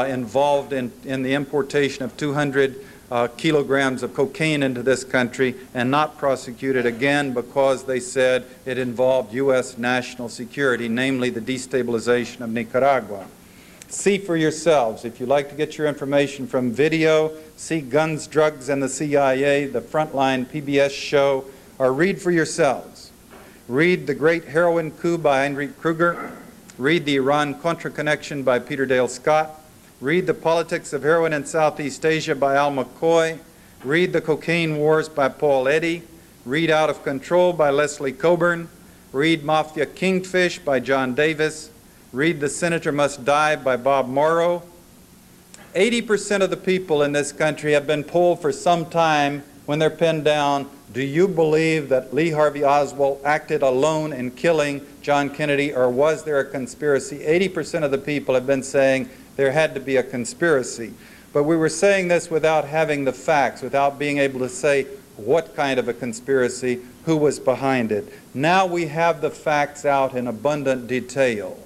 [SPEAKER 3] involved in the importation of 200 kilograms of cocaine into this country and not prosecuted again because they said it involved U.S. national security, namely the destabilization of Nicaragua. See for yourselves. If you like to get your information from video, see Guns, Drugs, and the CIA, the Frontline PBS show, or read for yourselves. Read The Great Heroin Coup by Heinrich Kruger. Read The Iran-Contra Connection by Peter Dale Scott. Read The Politics of Heroin in Southeast Asia by Al McCoy. Read The Cocaine Wars by Paul Eddy. Read Out of Control by Leslie Coburn. Read Mafia Kingfish by John Davis. Read The Senator Must Die by Bob Morrow. 80% of the people in this country have been polled for some time when they're pinned down. Do you believe that Lee Harvey Oswald acted alone in killing John Kennedy, or was there a conspiracy? 80% of the people have been saying there had to be a conspiracy. But we were saying this without having the facts, without being able to say what kind of a conspiracy, who was behind it. Now we have the facts out in abundant detail.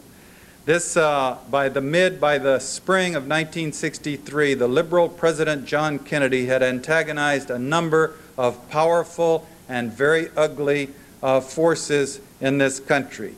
[SPEAKER 3] This, by the spring of 1963, the liberal President John Kennedy had antagonized a number of powerful and very ugly forces in this country.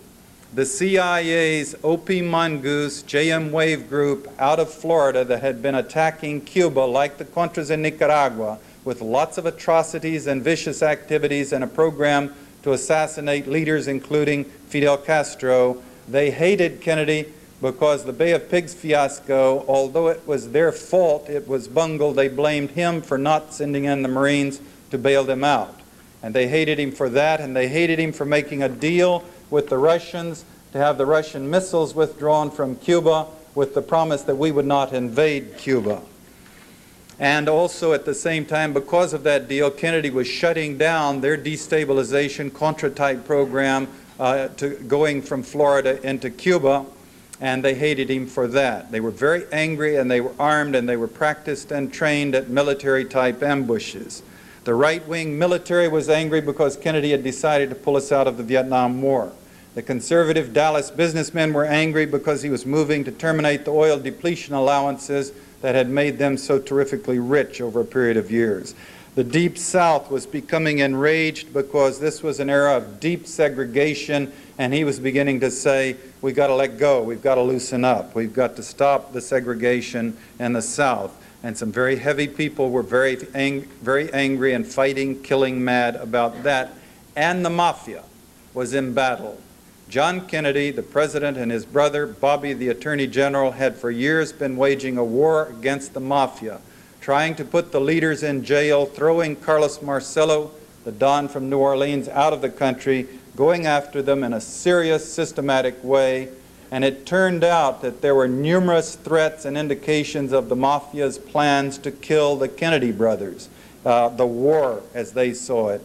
[SPEAKER 3] The CIA's O.P. Mongoose JM Wave group out of Florida that had been attacking Cuba like the Contras in Nicaragua with lots of atrocities and vicious activities and a program to assassinate leaders including Fidel Castro. They hated Kennedy because the Bay of Pigs fiasco, although it was their fault, it was bungled. They blamed him for not sending in the Marines to bail them out. And they hated him for that, and they hated him for making a deal with the Russians to have the Russian missiles withdrawn from Cuba with the promise that we would not invade Cuba. And also at the same time, because of that deal, Kennedy was shutting down their destabilization Contra-type program going from Florida into Cuba, and they hated him for that. They were very angry, and they were armed, and they were practiced and trained at military-type ambushes. The right-wing military was angry because Kennedy had decided to pull us out of the Vietnam War. The conservative Dallas businessmen were angry because he was moving to terminate the oil depletion allowances that had made them so terrifically rich over a period of years. The Deep South was becoming enraged because this was an era of deep segregation, and he was beginning to say, we've got to let go, we've got to loosen up, we've got to stop the segregation in the South. And some very heavy people were very angry and fighting, killing mad about that. And the mafia was in battle. John Kennedy, the president, and his brother, Bobby, the attorney general, had for years been waging a war against the mafia, trying to put the leaders in jail, throwing Carlos Marcello, the Don from New Orleans, out of the country, going after them in a serious, systematic way. And it turned out that there were numerous threats and indications of the mafia's plans to kill the Kennedy brothers, the war, as they saw it,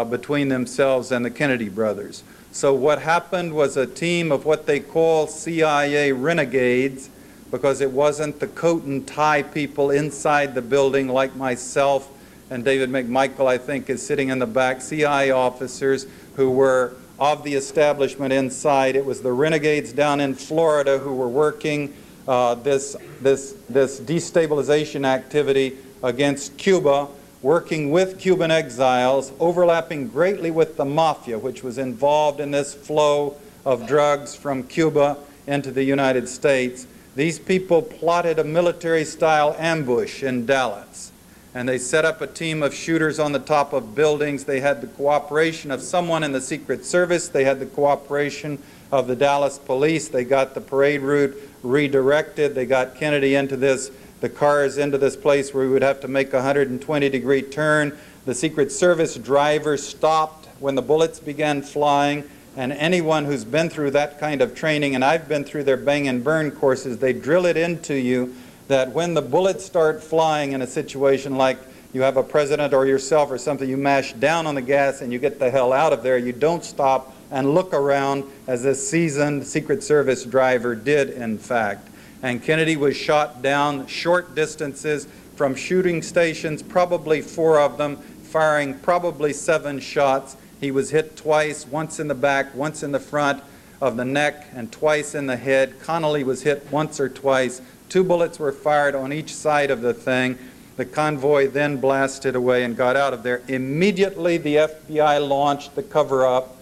[SPEAKER 3] between themselves and the Kennedy brothers. So what happened was a team of what they call CIA renegades, because it wasn't the coat and tie people inside the building like myself and David McMichael, I think, is sitting in the back, CIA officers who were of the establishment inside. It was the renegades down in Florida who were working this destabilization activity against Cuba, working with Cuban exiles, overlapping greatly with the mafia, which was involved in this flow of drugs from Cuba into the United States. These people plotted a military-style ambush in Dallas, and they set up a team of shooters on the top of buildings. They had the cooperation of someone in the Secret Service. They had the cooperation of the Dallas police. They got the parade route redirected. They got Kennedy into the cars into this place where we would have to make a 120-degree turn. The Secret Service driver stopped when the bullets began flying, and anyone who's been through that kind of training, and I've been through their bang and burn courses, they drill it into you that when the bullets start flying in a situation like you have a president or yourself or something, you mash down on the gas and you get the hell out of there. You don't stop and look around, as this seasoned Secret Service driver did, in fact. And Kennedy was shot down short distances from shooting stations, probably 4 of them, firing probably 7 shots. He was hit twice, once in the back, once in the front of the neck, and twice in the head. Connolly was hit once or twice. 2 bullets were fired on each side of the thing. The convoy then blasted away and got out of there. Immediately, the FBI launched the cover-up,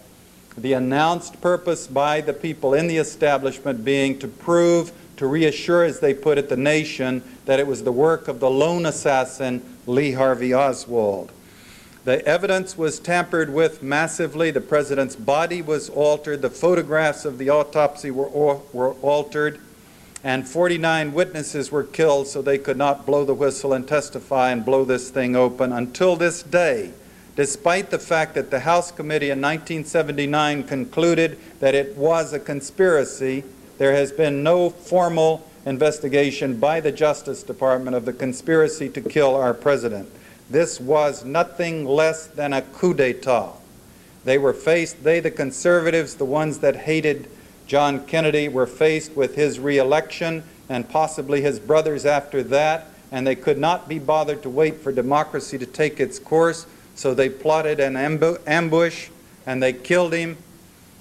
[SPEAKER 3] the announced purpose by the people in the establishment being to prove, to reassure, as they put it, the nation that it was the work of the lone assassin, Lee Harvey Oswald. The evidence was tampered with massively. The president's body was altered. The photographs of the autopsy were altered. And 49 witnesses were killed so they could not blow the whistle and testify and blow this thing open until this day, despite the fact that the House Committee in 1979 concluded that it was a conspiracy. There has been no formal investigation by the Justice Department of the conspiracy to kill our president. This was nothing less than a coup d'etat. They, the conservatives, the ones that hated John Kennedy, were faced with his re-election and possibly his brothers after that, and they could not be bothered to wait for democracy to take its course, so they plotted an ambush and they killed him.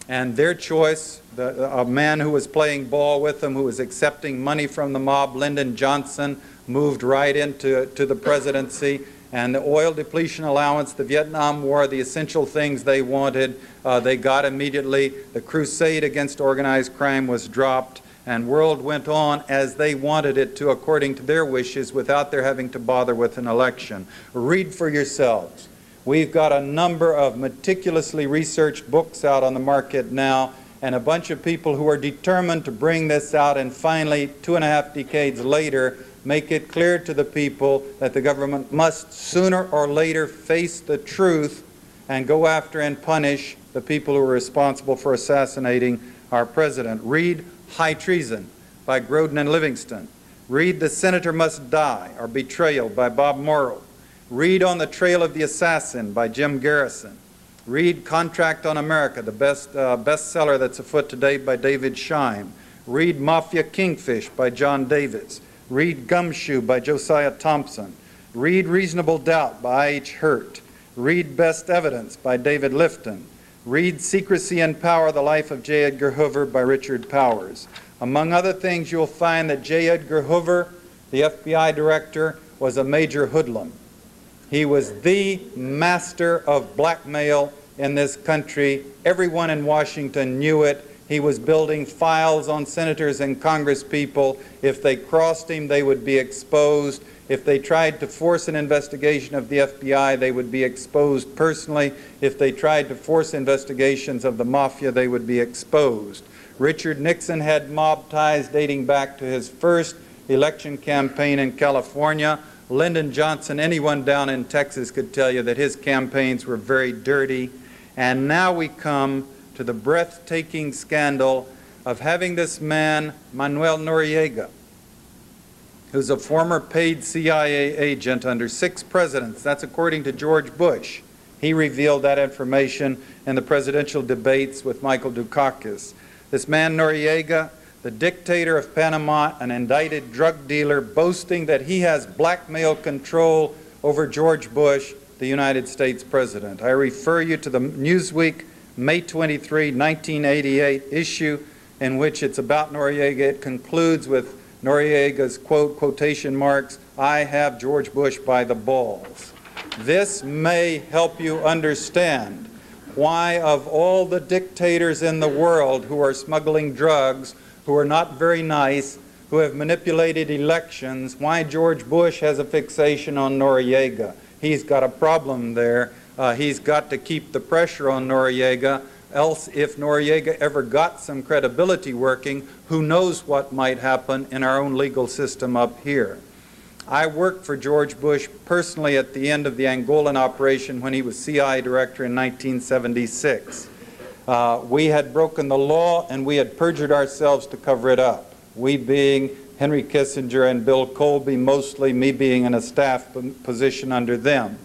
[SPEAKER 3] And their choice, a man who was playing ball with them, who was accepting money from the mob, Lyndon Johnson, moved right into the presidency. And the oil depletion allowance, the Vietnam War, the essential things they wanted, they got immediately. The crusade against organized crime was dropped, and world went on as they wanted it to, according to their wishes, without their having to bother with an election. Read for yourselves. We've got a number of meticulously researched books out on the market now, and a bunch of people who are determined to bring this out, and finally, 2.5 decades later, make it clear to the people that the government must sooner or later face the truth and go after and punish the people who are responsible for assassinating our president. Read High Treason by Grodin and Livingston. Read The Senator Must Die, or Betrayal by Bob Morrow. Read On the Trail of the Assassin by Jim Garrison. Read Contract on America, the bestseller that's afoot today by David Scheim. Read Mafia Kingfish by John Davis. Read Gumshoe by Josiah Thompson. Read Reasonable Doubt by I.H. Hurt. Read Best Evidence by David Lifton. Read Secrecy and Power, The Life of J. Edgar Hoover by Richard Powers. Among other things, you'll find that J. Edgar Hoover, the FBI director, was a major hoodlum. He was the master of blackmail in this country. Everyone in Washington knew it. He was building files on senators and congresspeople. If they crossed him, they would be exposed. If they tried to force an investigation of the FBI, they would be exposed personally. If they tried to force investigations of the mafia, they would be exposed. Richard Nixon had mob ties dating back to his first election campaign in California. Lyndon Johnson, anyone down in Texas could tell you that his campaigns were very dirty. And now we come to the breathtaking scandal of having this man, Manuel Noriega, who's a former paid CIA agent under 6 presidents. That's according to George Bush. He revealed that information in the presidential debates with Michael Dukakis. This man Noriega, the dictator of Panama, an indicted drug dealer, boasting that he has blackmail control over George Bush, the United States president. I refer you to the Newsweek May 23, 1988 issue in which it's about Noriega. It concludes with Noriega's quote, quotation marks, "I have George Bush by the balls." This may help you understand why, of all the dictators in the world who are smuggling drugs, who are not very nice, who have manipulated elections, why George Bush has a fixation on Noriega. He's got a problem there. He's got to keep the pressure on Noriega, else if Noriega ever got some credibility working, who knows what might happen in our own legal system up here. I worked for George Bush personally at the end of the Angolan operation when he was CIA director in 1976. We had broken the law and we had perjured ourselves to cover it up. We being Henry Kissinger and Bill Colby, mostly, me being in a staff position under them.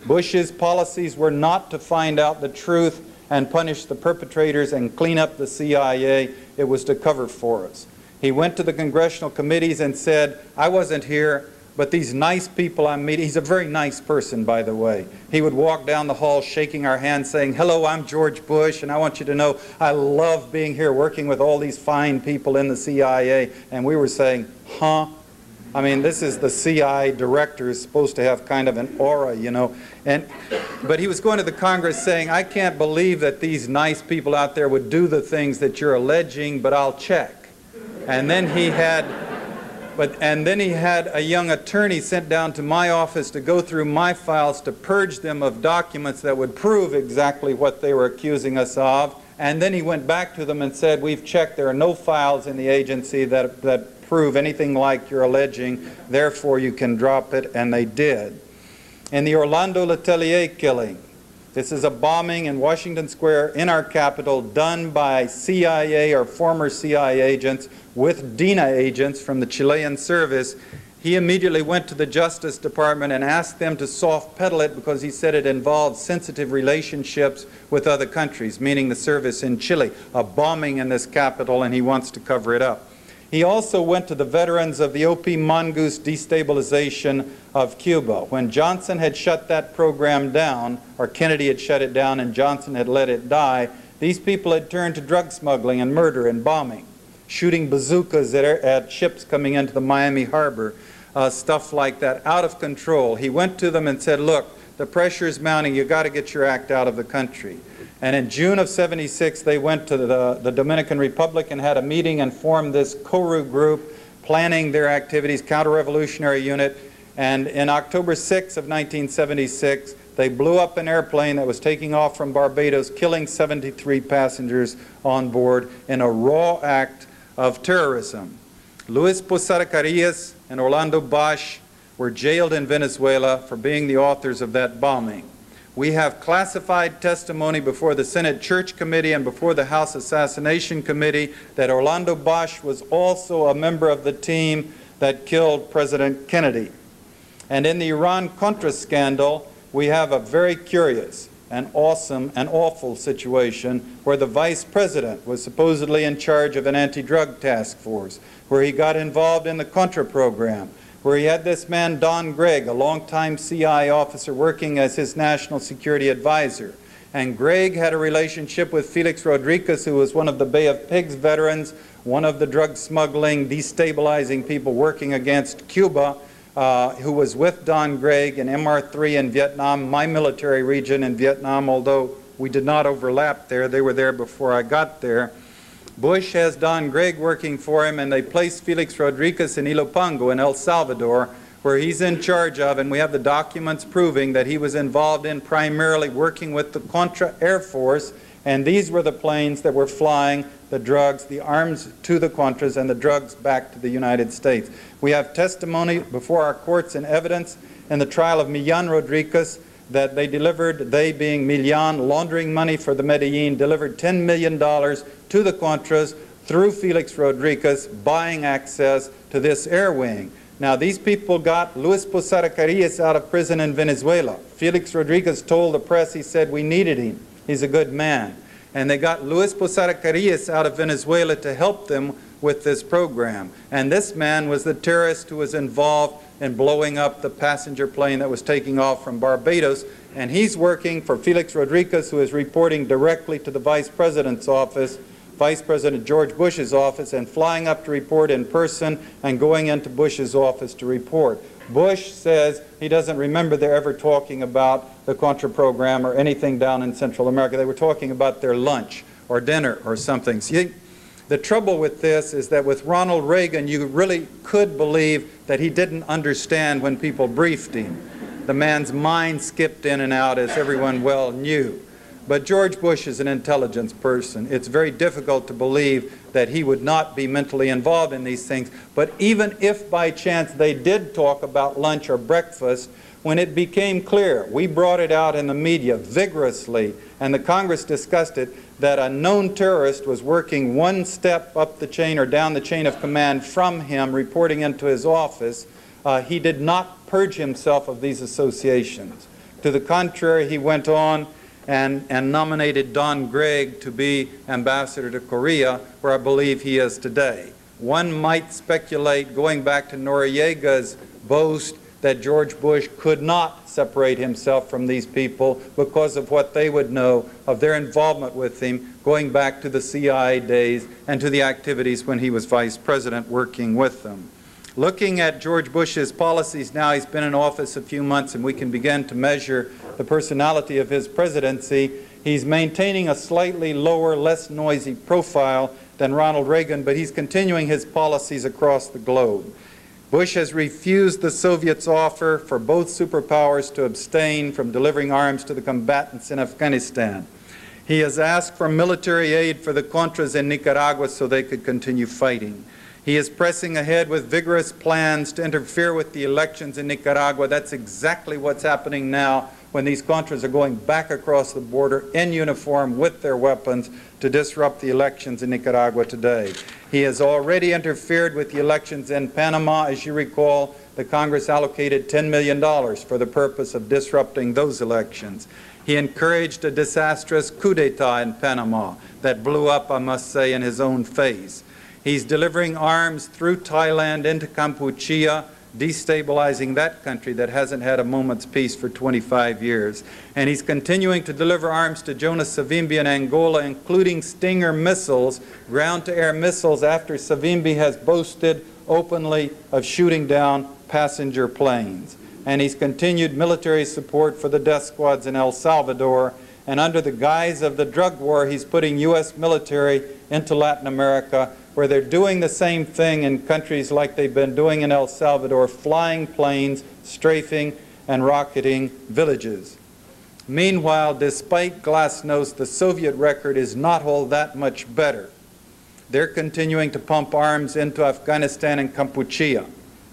[SPEAKER 3] Bush's policies were not to find out the truth and punish the perpetrators and clean up the CIA. It was to cover for us. He went to the congressional committees and said, I wasn't here, but these nice people I'm meeting, he's a very nice person, by the way. He would walk down the hall shaking our hands saying, hello, I'm George Bush, and I want you to know I love being here working with all these fine people in the CIA. And we were saying, huh? I mean, this is the CIA director, is supposed to have kind of an aura, you know. But he was going to the Congress saying, I can't believe that these nice people out there would do the things that you're alleging, but I'll check. And then he had a young attorney sent down to my office to go through my files to purge them of documents that would prove exactly what they were accusing us of. And then he went back to them and said, we've checked, there are no files in the agency that prove anything like you're alleging, therefore you can drop it, and they did. In the Orlando Letelier killing, this is a bombing in Washington Square in our capital done by CIA or former CIA agents with DINA agents from the Chilean service. He immediately went to the Justice Department and asked them to soft pedal it because he said it involved sensitive relationships with other countries, meaning the service in Chile, a bombing in this capital, and he wants to cover it up. He also went to the veterans of the OP Mongoose destabilization of Cuba. When Johnson had shut that program down, or Kennedy had shut it down and Johnson had let it die, these people had turned to drug smuggling and murder and bombing, shooting bazookas at ships coming into the Miami harbor, stuff like that, out of control. He went to them and said, look, the pressure is mounting, you've got to get your act out of the country. And in June of '76, they went to the Dominican Republic and had a meeting and formed this CORU group, planning their activities, counter-revolutionary unit. And in October 6 of 1976, they blew up an airplane that was taking off from Barbados, killing 73 passengers on board in a raw act of terrorism. Luis Posada Carillas and Orlando Bosch were jailed in Venezuela for being the authors of that bombing. We have classified testimony before the Senate Church Committee and before the House Assassination Committee that Orlando Bosch was also a member of the team that killed President Kennedy. And in the Iran-Contra scandal, we have a very curious, an awesome and awful situation where the vice president was supposedly in charge of an anti-drug task force, where he got involved in the Contra program, where he had this man, Don Gregg, a longtime CIA officer working as his national security advisor. And Gregg had a relationship with Felix Rodriguez, who was one of the Bay of Pigs veterans, one of the drug smuggling, destabilizing people working against Cuba, who was with Don Gregg in MR3 in Vietnam, my military region in Vietnam, although we did not overlap there. They were there before I got there. Bush has Don Gregg working for him, and they placed Felix Rodriguez in Ilopango in El Salvador, where he's in charge of, and we have the documents proving that he was involved in primarily working with the Contra Air Force, and these were the planes that were flying the drugs, the arms to the Contras and the drugs back to the United States. We have testimony before our courts and evidence in the trial of Millan Rodriguez that they being Millan, laundering money for the Medellin, delivered $10 million to the Contras through Felix Rodriguez, buying access to this air wing. Now, these people got Luis Posada Carillas out of prison in Venezuela. Felix Rodriguez told the press, he said, we needed him. He's a good man. And they got Luis Posada Carillas out of Venezuela to help them with this program. And this man was the terrorist who was involved in blowing up the passenger plane that was taking off from Barbados. And he's working for Felix Rodriguez, who is reporting directly to the Vice President's office, Vice President George Bush's office, and flying up to report in person and going into Bush's office to report. Bush says he doesn't remember they're ever talking about the Contra program or anything down in Central America. They were talking about their lunch or dinner or something. See, the trouble with this is that with Ronald Reagan, you really could believe that he didn't understand when people briefed him. The man's mind skipped in and out, as everyone well knew. But George Bush is an intelligence person. It's very difficult to believe that he would not be mentally involved in these things. But even if by chance they did talk about lunch or breakfast, when it became clear, we brought it out in the media vigorously, and the Congress discussed it, that a known terrorist was working one step up the chain or down the chain of command from him, reporting into his office, he did not purge himself of these associations. To the contrary, he went on and nominated Don Gregg to be ambassador to Korea, where I believe he is today. One might speculate, going back to Noriega's boast, that George Bush could not separate himself from these people because of what they would know of their involvement with him, going back to the CIA days and to the activities when he was vice president working with them. Looking at George Bush's policies now, he's been in office a few months, and we can begin to measure the personality of his presidency. He's maintaining a slightly lower, less noisy profile than Ronald Reagan, but he's continuing his policies across the globe. Bush has refused the Soviets' offer for both superpowers to abstain from delivering arms to the combatants in Afghanistan. He has asked for military aid for the Contras in Nicaragua so they could continue fighting. He is pressing ahead with vigorous plans to interfere with the elections in Nicaragua. That's exactly what's happening now when these Contras are going back across the border in uniform with their weapons to disrupt the elections in Nicaragua today. He has already interfered with the elections in Panama. As you recall, the Congress allocated $10 million for the purpose of disrupting those elections. He encouraged a disastrous coup d'etat in Panama that blew up, I must say, in his own face. He's delivering arms through Thailand into Kampuchea, destabilizing that country that hasn't had a moment's peace for 25 years. And he's continuing to deliver arms to Jonas Savimbi in Angola, including Stinger missiles, ground-to-air missiles, after Savimbi has boasted openly of shooting down passenger planes. And he's continued military support for the death squads in El Salvador. And under the guise of the drug war, he's putting U.S. military into Latin America, where they're doing the same thing in countries like they've been doing in El Salvador, flying planes, strafing, and rocketing villages. Meanwhile, despite Glasnost, the Soviet record is not all that much better. They're continuing to pump arms into Afghanistan and Kampuchea.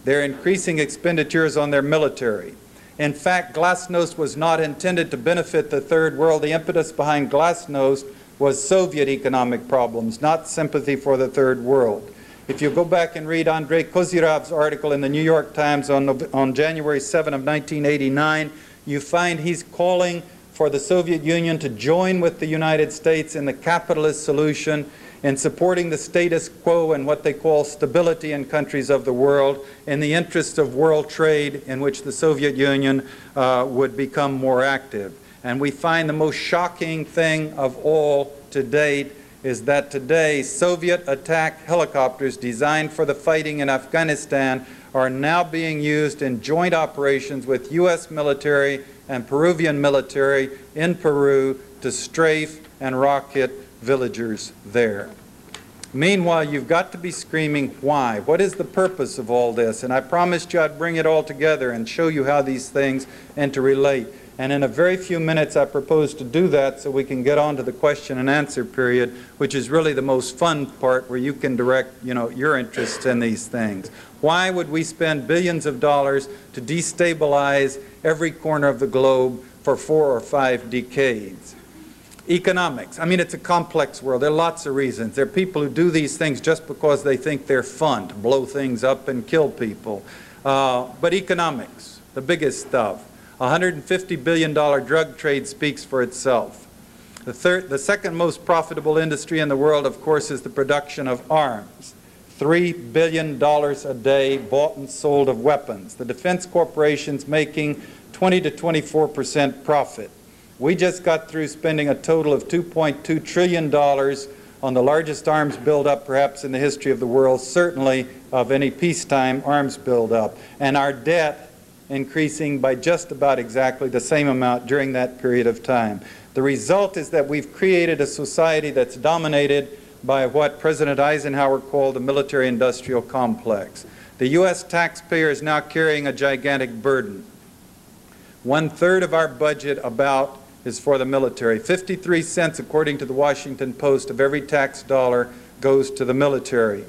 [SPEAKER 3] They're increasing expenditures on their military. In fact, Glasnost was not intended to benefit the Third World. The impetus behind Glasnost was Soviet economic problems, not sympathy for the Third World. If you go back and read Andrei Kozyrov's article in the New York Times on January 7 of 1989, you find he's calling for the Soviet Union to join with the United States in the capitalist solution, in supporting the status quo and what they call stability in countries of the world, in the interest of world trade in which the Soviet Union would become more active. And we find the most shocking thing of all to date is that today Soviet attack helicopters designed for the fighting in Afghanistan are now being used in joint operations with U.S. military and Peruvian military in Peru to strafe and rocket villagers there. Meanwhile, you've got to be screaming, why? What is the purpose of all this? And I promised you I'd bring it all together and show you how these things interrelate. And in a very few minutes, I propose to do that so we can get on to the question and answer period, which is really the most fun part where you can direct, your interests in these things. Why would we spend billions of dollars to destabilize every corner of the globe for 4 or 5 decades? Economics. I mean, it's a complex world. There are lots of reasons. There are people who do these things just because they think they're fun, to blow things up and kill people. But economics, the biggest stuff. $150 billion drug trade speaks for itself. The second most profitable industry in the world, of course, is the production of arms. $3 billion a day bought and sold of weapons. The defense corporations making 20 to 24% profit. We just got through spending a total of $2.2 trillion on the largest arms buildup perhaps in the history of the world, certainly of any peacetime arms buildup. And our debt increasing by just about exactly the same amount during that period of time. The result is that we've created a society that's dominated by what President Eisenhower called the military-industrial complex. The U.S. taxpayer is now carrying a gigantic burden. 1/3 of our budget about is for the military. 53 cents, according to the Washington Post, of every tax dollar goes to the military.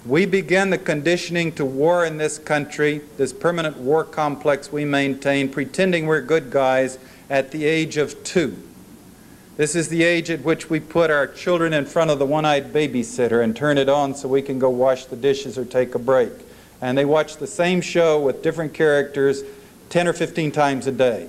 [SPEAKER 3] We began the conditioning to war in this country, this permanent war complex we maintain, pretending we're good guys, at the age of 2. This is the age at which we put our children in front of the one-eyed babysitter and turn it on so we can go wash the dishes or take a break. And they watch the same show with different characters 10 or 15 times a day.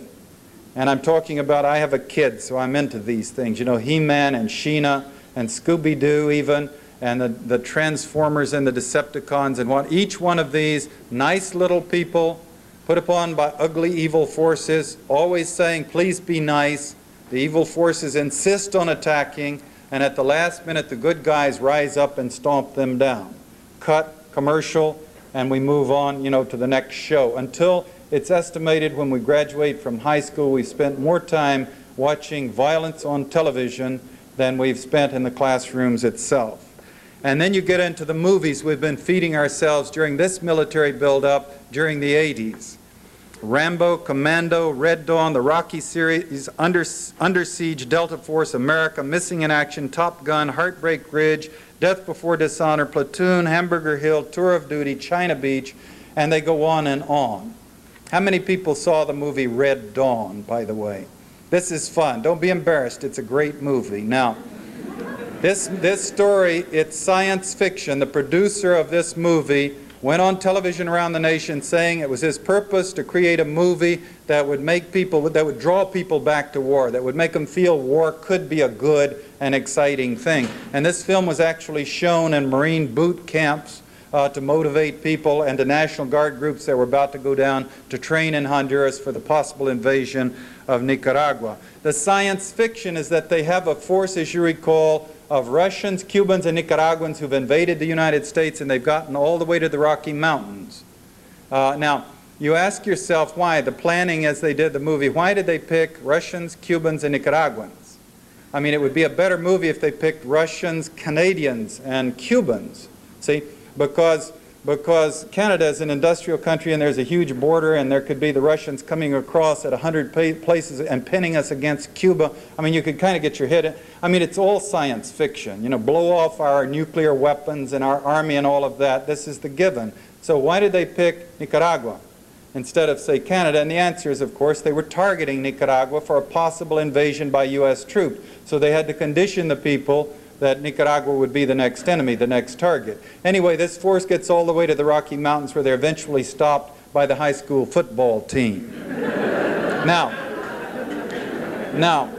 [SPEAKER 3] And I'm talking about, I have a kid, so I'm into these things. He-Man and Sheena and Scooby-Doo even, and the Transformers and the Decepticons, and what each one of these nice little people put upon by ugly evil forces, always saying, please be nice. The evil forces insist on attacking, and at the last minute the good guys rise up and stomp them down. Cut, commercial, and we move on, to the next show. Until it's estimated when we graduate from high school, we've spent more time watching violence on television than we've spent in the classrooms itself. And then you get into the movies we've been feeding ourselves during this military buildup during the 80s. Rambo, Commando, Red Dawn, the Rocky series, Under Siege, Delta Force, America, Missing in Action, Top Gun, Heartbreak Ridge, Death Before Dishonor, Platoon, Hamburger Hill, Tour of Duty, China Beach, and they go on and on. How many people saw the movie Red Dawn, by the way? This is fun. Don't be embarrassed. It's a great movie. Now, this story, it's science fiction. The producer of this movie went on television around the nation saying it was his purpose to create a movie that would make people, that would draw people back to war, that would make them feel war could be a good and exciting thing. And this film was actually shown in Marine boot camps to motivate people, and to National Guard groups that were about to go down to train in Honduras for the possible invasion of Nicaragua. The science fiction is that they have a force, as you recall, of Russians, Cubans, and Nicaraguans who've invaded the United States, and they've gotten all the way to the Rocky Mountains. Now, you ask yourself why, the planning as they did the movie, why did they pick Russians, Cubans, and Nicaraguans? I mean, it would be a better movie if they picked Russians, Canadians, and Cubans. See, because Canada is an industrial country and there's a huge border, and there could be the Russians coming across at 100 places and pinning us against Cuba. I mean, you could kind of get your head in. I mean, it's all science fiction. Blow off our nuclear weapons and our army and all of that. This is the given. So why did they pick Nicaragua instead of, say, Canada? And the answer is, of course, they were targeting Nicaragua for a possible invasion by U.S. troops. So they had to condition the people that Nicaragua would be the next enemy, the next target. Anyway, this force gets all the way to the Rocky Mountains, where they're eventually stopped by the high school football team. Now, Now,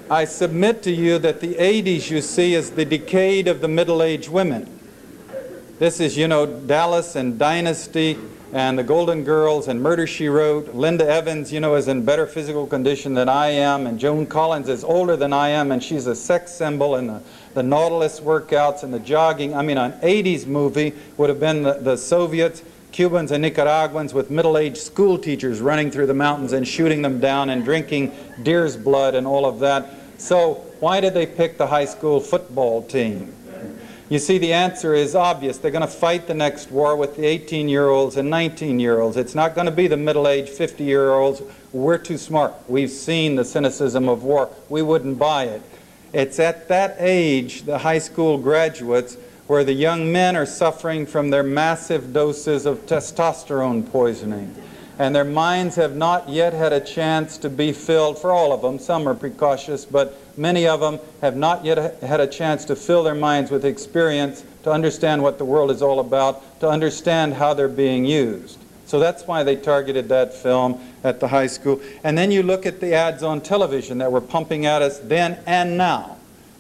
[SPEAKER 3] I submit to you that the 80s, you see, is the decade of the middle-aged women. This is, you know, Dallas and Dynasty and the Golden Girls and Murder, She Wrote. Linda Evans, you know, is in better physical condition than I am, and Joan Collins is older than I am, and she's a sex symbol, and the Nautilus workouts and the jogging. I mean, an 80s movie would have been the Soviets, Cubans and Nicaraguans with middle-aged school teachers running through the mountains and shooting them down and drinking deer's blood and all of that. So why did they pick the high school football team? You see, the answer is obvious. They're going to fight the next war with the 18-year-olds and 19-year-olds. It's not going to be the middle-aged 50-year-olds. We're too smart. We've seen the cynicism of war. We wouldn't buy it. It's at that age, the high school graduates, where the young men are suffering from their massive doses of testosterone poisoning. And their minds have not yet had a chance to be filled, for all of them. Some are precautious, but many of them have not yet had a chance to fill their minds with experience, to understand what the world is all about, to understand how they're being used. So that's why they targeted that film at the high school. And then you look at the ads on television that were pumping at us then and now.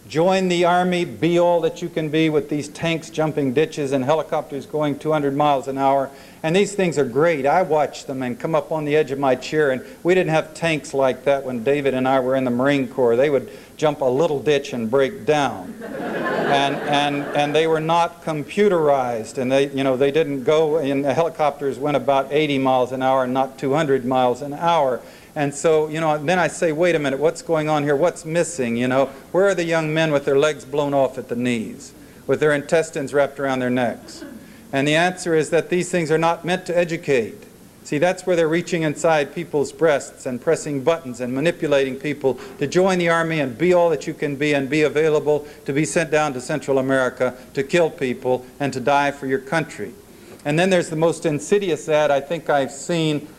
[SPEAKER 3] Join the Army, be all that you can be, with these tanks jumping ditches and helicopters going 200 miles an hour. And these things are great. I watched them and come up on the edge of my chair, and we didn't have tanks like that when David and I were in the Marine Corps. They would jump a little ditch and break down. And they were not computerized, and they didn't go, and the helicopters went about 80 miles an hour and not 200 miles an hour. And so, then I say, wait a minute, what's going on here? What's missing, Where are the young men with their legs blown off at the knees, with their intestines wrapped around their necks? And the answer is that these things are not meant to educate. See, that's where they're reaching inside people's breasts and pressing buttons and manipulating people to join the Army and be all that you can be and be available to be sent down to Central America to kill people and to die for your country. And then there's the most insidious ad I think I've seen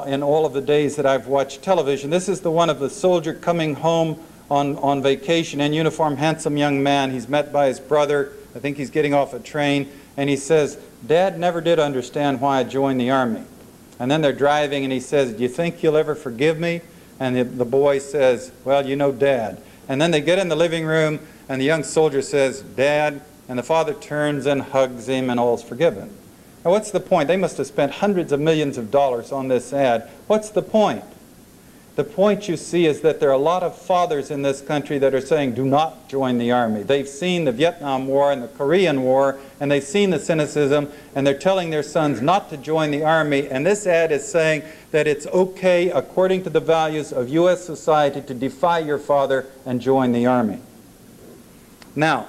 [SPEAKER 3] in all of the days that I've watched television. This is the one of the soldier coming home on vacation in uniform, handsome young man. He's met by his brother. I think he's getting off a train. And he says, "Dad never did understand why I joined the Army." And then they're driving and he says, "Do you think you'll ever forgive me?" And the boy says, "Well, you know, Dad." And then they get in the living room and the young soldier says, "Dad," and the father turns and hugs him and all's forgiven. Now, what's the point? They must have spent hundreds of millions of dollars on this ad. What's the point? The point, you see, is that there are a lot of fathers in this country that are saying, do not join the Army. They've seen the Vietnam War and the Korean War, and they've seen the cynicism, and they're telling their sons not to join the Army. And this ad is saying that it's okay, according to the values of U.S. society, to defy your father and join the Army. Now,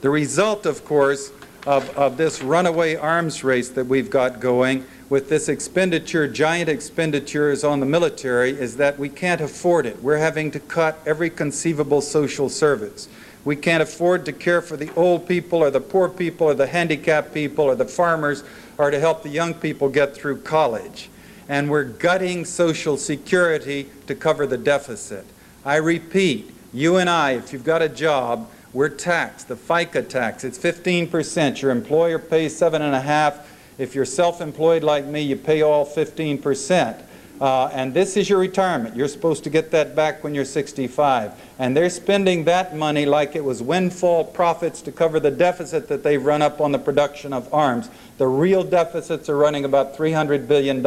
[SPEAKER 3] the result, of course, of this runaway arms race that we've got going with this expenditure, giant expenditures on the military, is that we can't afford it. We're having to cut every conceivable social service. We can't afford to care for the old people or the poor people or the handicapped people or the farmers or to help the young people get through college. And we're gutting Social Security to cover the deficit. I repeat, you and I, if you've got a job, we're taxed, the FICA tax. It's 15%. Your employer pays 7.5%. If you're self-employed like me, you pay all 15%. And this is your retirement. You're supposed to get that back when you're 65. And they're spending that money like it was windfall profits to cover the deficit that they've run up on the production of arms. The real deficits are running about $300 billion.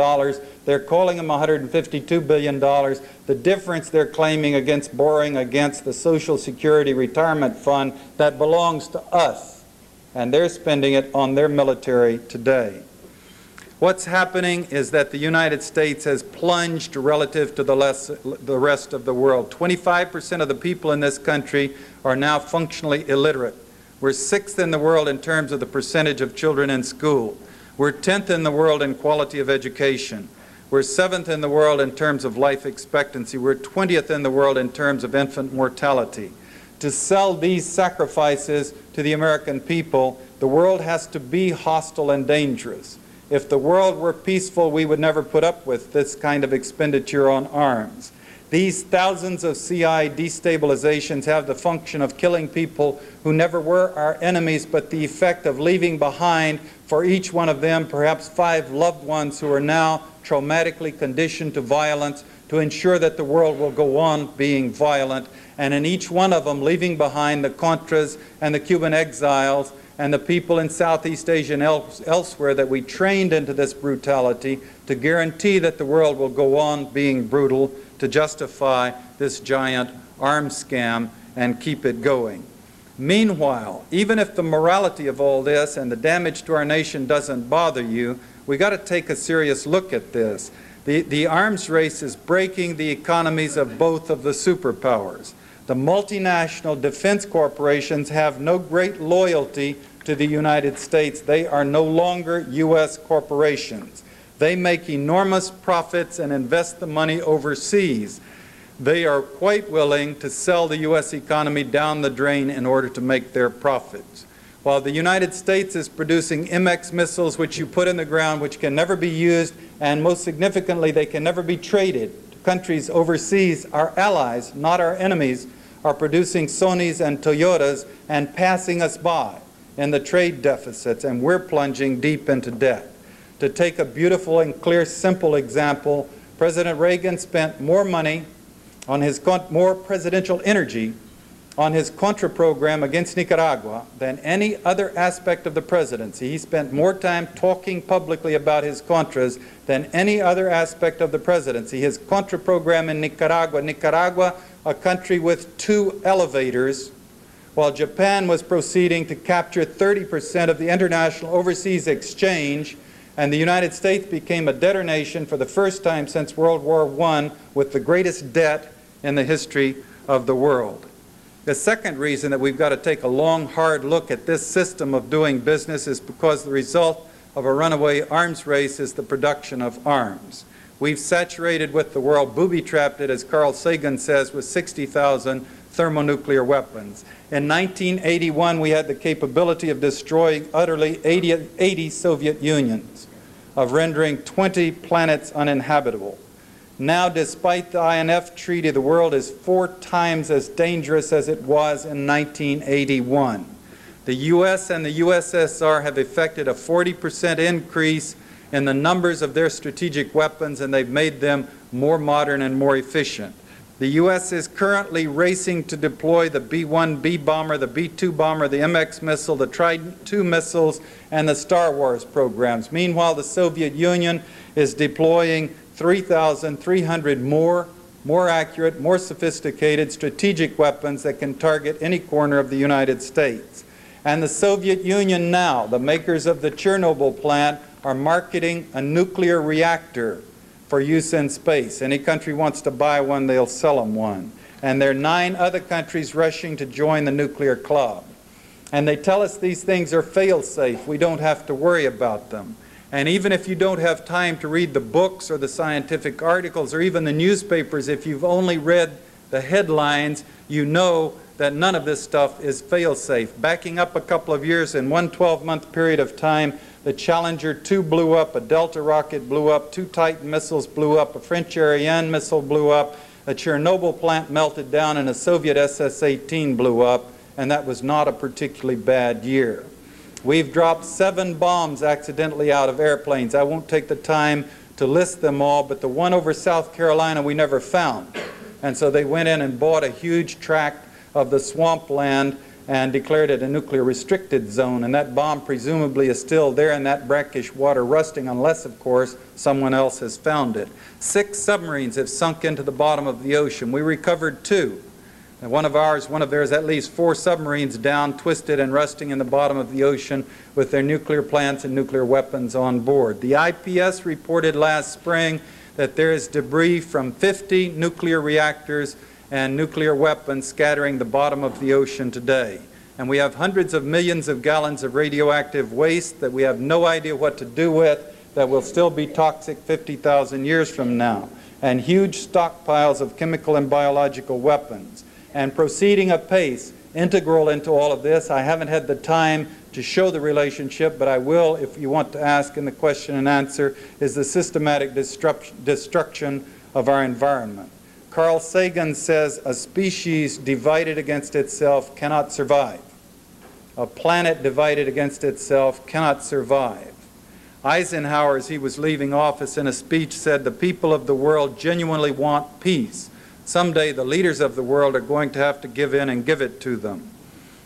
[SPEAKER 3] They're calling them $152 billion. The difference they're claiming against borrowing against the Social Security retirement fund that belongs to us. And they're spending it on their military today. What's happening is that the United States has plunged relative to the rest of the world. 25% of the people in this country are now functionally illiterate. We're 6th in the world in terms of the percentage of children in school. We're 10th in the world in quality of education. We're 7th in the world in terms of life expectancy. We're 20th in the world in terms of infant mortality. To sell these sacrifices to the American people, the world has to be hostile and dangerous. If the world were peaceful, we would never put up with this kind of expenditure on arms. These thousands of CI destabilizations have the function of killing people who never were our enemies, but the effect of leaving behind for each one of them perhaps 5 loved ones who are now traumatically conditioned to violence, to ensure that the world will go on being violent, and in each one of them leaving behind the Contras and the Cuban exiles and the people in Southeast Asia and elsewhere that we trained into this brutality to guarantee that the world will go on being brutal to justify this giant arms scam and keep it going. Meanwhile, even if the morality of all this and the damage to our nation doesn't bother you, we got to take a serious look at this. The arms race is breaking the economies of both of the superpowers. The multinational defense corporations have no great loyalty to the United States. They are no longer U.S. corporations. They make enormous profits and invest the money overseas. They are quite willing to sell the U.S. economy down the drain in order to make their profits. While the United States is producing MX missiles which you put in the ground, which can never be used, and most significantly, they can never be traded. Countries overseas, our allies, not our enemies, are producing Sonys and Toyotas and passing us by in the trade deficits, and we're plunging deep into debt. To take a beautiful and clear, simple example, President Reagan spent more money on his more presidential energy on his Contra program against Nicaragua than any other aspect of the presidency. He spent more time talking publicly about his Contras than any other aspect of the presidency. His Contra program in Nicaragua, a country with 2 elevators, while Japan was proceeding to capture 30% of the international overseas exchange, and the United States became a debtor nation for the first time since World War I, with the greatest debt in the history of the world. The second reason that we've got to take a long, hard look at this system of doing business is because the result of a runaway arms race is the production of arms. We've saturated with the world, booby-trapped it, as Carl Sagan says, with 60,000 thermonuclear weapons. In 1981, we had the capability of destroying utterly 80 Soviet Unions, of rendering 20 planets uninhabitable. Now, despite the INF Treaty, the world is 4 times as dangerous as it was in 1981. The U.S. and the USSR have effected a 40% increase in the numbers of their strategic weapons, and they've made them more modern and more efficient. The U.S. is currently racing to deploy the B-1B bomber, the B-2 bomber, the MX missile, the Trident II missiles, and the Star Wars programs. Meanwhile, the Soviet Union is deploying 3,300 more accurate, more sophisticated strategic weapons that can target any corner of the United States. And the Soviet Union now, the makers of the Chernobyl plant, are marketing a nuclear reactor for use in space. Any country wants to buy one, they'll sell them one. And there are 9 other countries rushing to join the nuclear club. And they tell us these things are fail-safe. We don't have to worry about them. And even if you don't have time to read the books or the scientific articles or even the newspapers, if you've only read the headlines, you know that none of this stuff is fail-safe. Backing up a couple of years, in one 12-month period of time, the Challenger 2 blew up, a Delta rocket blew up, 2 Titan missiles blew up, a French Ariane missile blew up, a Chernobyl plant melted down, and a Soviet SS-18 blew up, and that was not a particularly bad year. We've dropped 7 bombs accidentally out of airplanes. I won't take the time to list them all, but the one over South Carolina we never found. And so they went in and bought a huge tract of the swampland and declared it a nuclear restricted zone. And that bomb presumably is still there in that brackish water rusting, unless, of course, someone else has found it. 6 submarines have sunk into the bottom of the ocean. We recovered 2. And one of theirs, at least 4 submarines down, twisted and rusting in the bottom of the ocean with their nuclear plants and nuclear weapons on board. The IPS reported last spring that there is debris from 50 nuclear reactors and nuclear weapons scattering the bottom of the ocean today. And we have hundreds of millions of gallons of radioactive waste that we have no idea what to do with, that will still be toxic 50,000 years from now, and huge stockpiles of chemical and biological weapons. And proceeding apace, integral into all of this, I haven't had the time to show the relationship, but I will if you want to ask in the question and answer, is the systematic destruction of our environment. Carl Sagan says a species divided against itself cannot survive. A planet divided against itself cannot survive. Eisenhower, as he was leaving office, in a speech said, "The people of the world genuinely want peace. Someday the leaders of the world are going to have to give in and give it to them."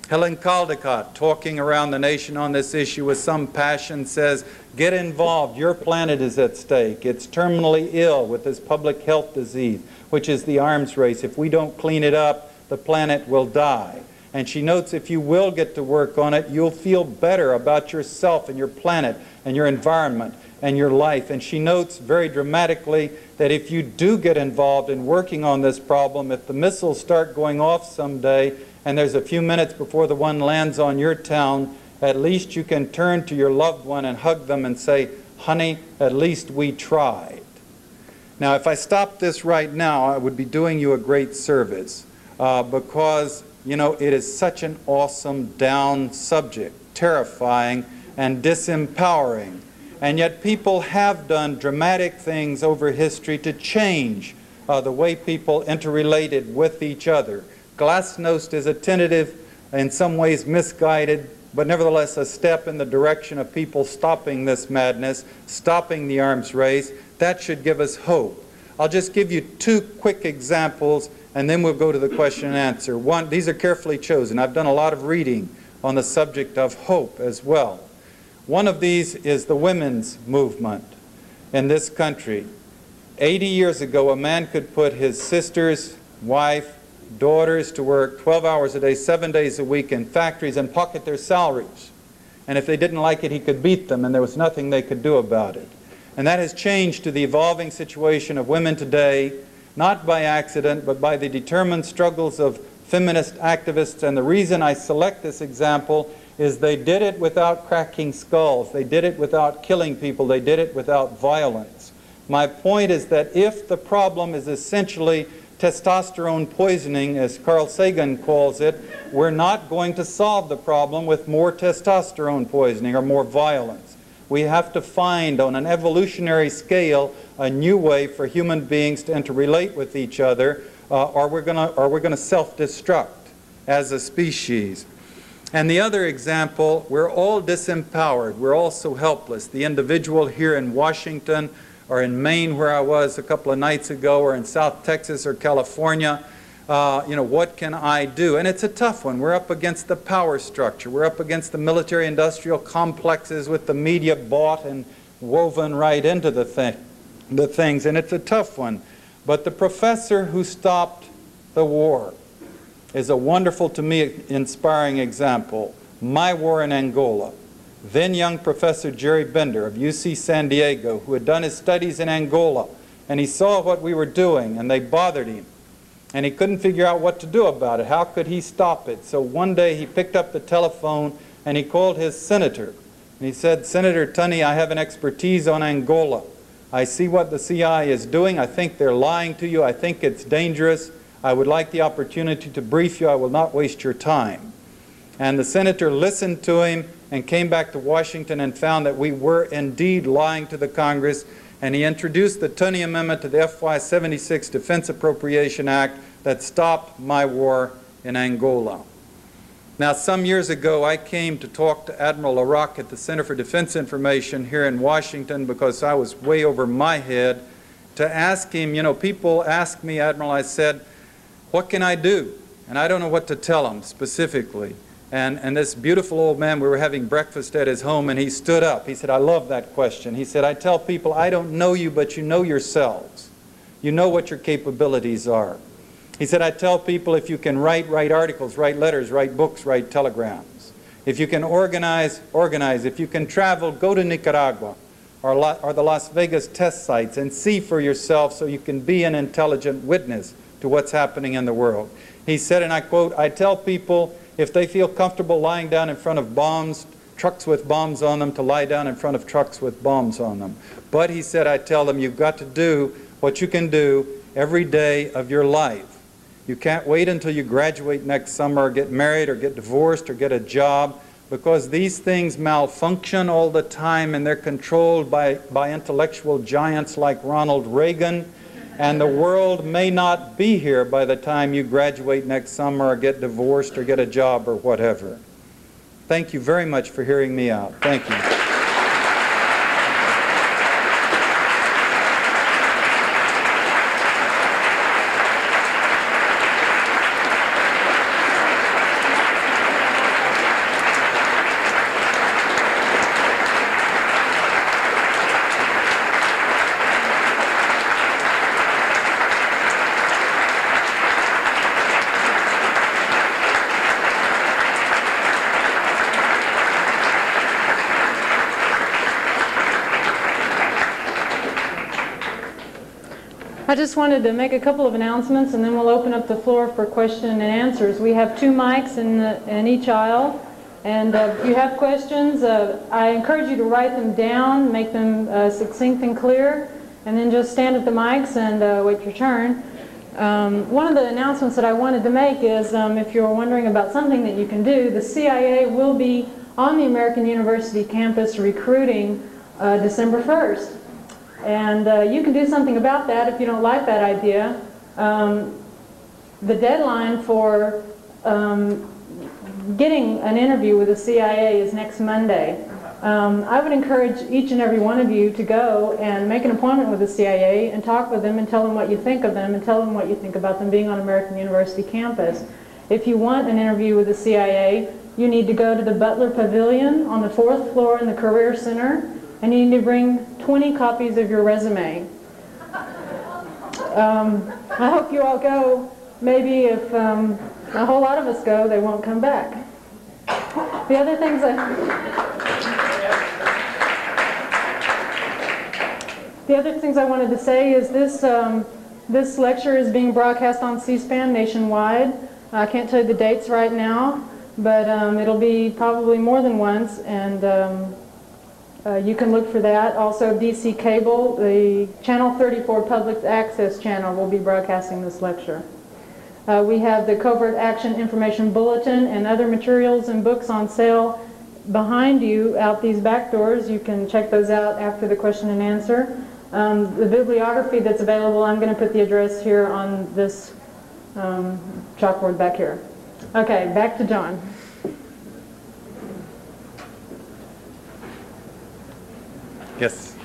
[SPEAKER 3] Helen Caldecott, talking around the nation on this issue with some passion, says, "Get involved. Your planet is at stake. It's terminally ill with this public health disease, which is the arms race. If we don't clean it up, the planet will die." And she notes, if you will get to work on it, you'll feel better about yourself and your planet and your environment and your life. And she notes very dramatically that if you do get involved in working on this problem, if the missiles start going off someday and there's a few minutes before the one lands on your town, at least you can turn to your loved one and hug them and say, "Honey, at least we tried." Now, if I stopped this right now, I would be doing you a great service because, you know, it is such an awesome down subject, terrifying and disempowering. And yet people have done dramatic things over history to change the way people interrelated with each other. Glasnost is a tentative, in some ways misguided, but nevertheless a step in the direction of people stopping this madness, stopping the arms race. That should give us hope. I'll just give you two quick examples, and then we'll go to the question and answer. One, these are carefully chosen. I've done a lot of reading on the subject of hope as well. One of these is the women's movement in this country. 80 years ago, a man could put his sisters, wife, daughters to work 12 hours a day, 7 days a week in factories and pocket their salaries. And if they didn't like it, he could beat them, and there was nothing they could do about it. And that has changed to the evolving situation of women today, not by accident, but by the determined struggles of feminist activists. And the reason I select this example is they did it without cracking skulls. They did it without killing people. They did it without violence. My point is that if the problem is essentially testosterone poisoning, as Carl Sagan calls it, we're not going to solve the problem with more testosterone poisoning or more violence. We have to find, on an evolutionary scale, a new way for human beings to interrelate with each other, or we're going to self-destruct as a species. And the other example, we're all disempowered. We're all so helpless. The individual here in Washington, or in Maine, where I was a couple of nights ago, or in South Texas or California, you know, what can I do? And it's a tough one. We're up against the power structure. We're up against the military-industrial complexes with the media bought and woven right into the things, and it's a tough one. But the professor who stopped the war is a wonderful, to me, inspiring example. My war in Angola. Then young Professor Jerry Bender of UC San Diego, who had done his studies in Angola, and he saw what we were doing, and they bothered him. And he couldn't figure out what to do about it. How could he stop it? So one day he picked up the telephone and he called his senator. And he said, "Senator Tunney, I have an expertise on Angola. I see what the CIA is doing. I think they're lying to you. I think it's dangerous. I would like the opportunity to brief you. I will not waste your time." And the senator listened to him and came back to Washington and found that we were indeed lying to the Congress. And he introduced the Tunney Amendment to the FY 76 Defense Appropriation Act that stopped my war in Angola. Now, some years ago, I came to talk to Admiral LaRocque at the Center for Defense Information here in Washington because I was way over my head, to ask him, you know, people ask me, Admiral, I said, what can I do? And I don't know what to tell them specifically. And this beautiful old man, we were having breakfast at his home, and he stood up. He said, I love that question. He said, I tell people, I don't know you, but you know yourselves. You know what your capabilities are. He said, I tell people, if you can write articles, write letters, write books, write telegrams. If you can organize, organize. If you can travel, go to Nicaragua or the Las Vegas test sites and see for yourself so you can be an intelligent witness to what's happening in the world. He said, and I quote, I tell people, if they feel comfortable lying down in front of bombs, trucks with bombs on them, to lie down in front of trucks with bombs on them. But he said, I tell them, you've got to do what you can do every day of your life. You can't wait until you graduate next summer or get married or get divorced or get a job, because these things malfunction all the time, and they're controlled by intellectual giants like Ronald Reagan. And the world may not be here by the time you graduate next summer or get divorced or get a job or whatever. Thank you very much for hearing me out. Thank you.
[SPEAKER 2] I just wanted to make a couple of announcements, and then we'll open up the floor for question and answers. We have 2 mics in each aisle, and if you have questions, I encourage you to write them down, make them succinct and clear, and then just stand at the mics and wait your turn. One of the announcements that I wanted to make is, if you're wondering about something that you can do, the CIA will be on the American University campus recruiting December 1st. And you can do something about that if you don't like that idea. The deadline for getting an interview with the CIA is next Monday. I would encourage each and every one of you to go and make an appointment with the CIA and talk with them and tell them what you think of them and tell them what you think about them being on American University campus. If you want an interview with the CIA, you need to go to the Butler Pavilion on the 4th floor in the Career Center, and you need to bring 20 copies of your resume. I hope you all go. Maybe if a whole lot of us go, they won't come back. The other things I wanted to say is this lecture is being broadcast on C-SPAN nationwide. I can't tell you the dates right now, but it'll be probably more than once, and you can look for that. Also, DC Cable, the Channel 34 Public Access channel, will be broadcasting this lecture. We have the Covert Action Information Bulletin and other materials and books on sale behind you out these back doors. You can check those out after the question and answer. The bibliography that's available, I'm going to put the address here on this chalkboard back here. Okay, back to John.
[SPEAKER 3] Yes.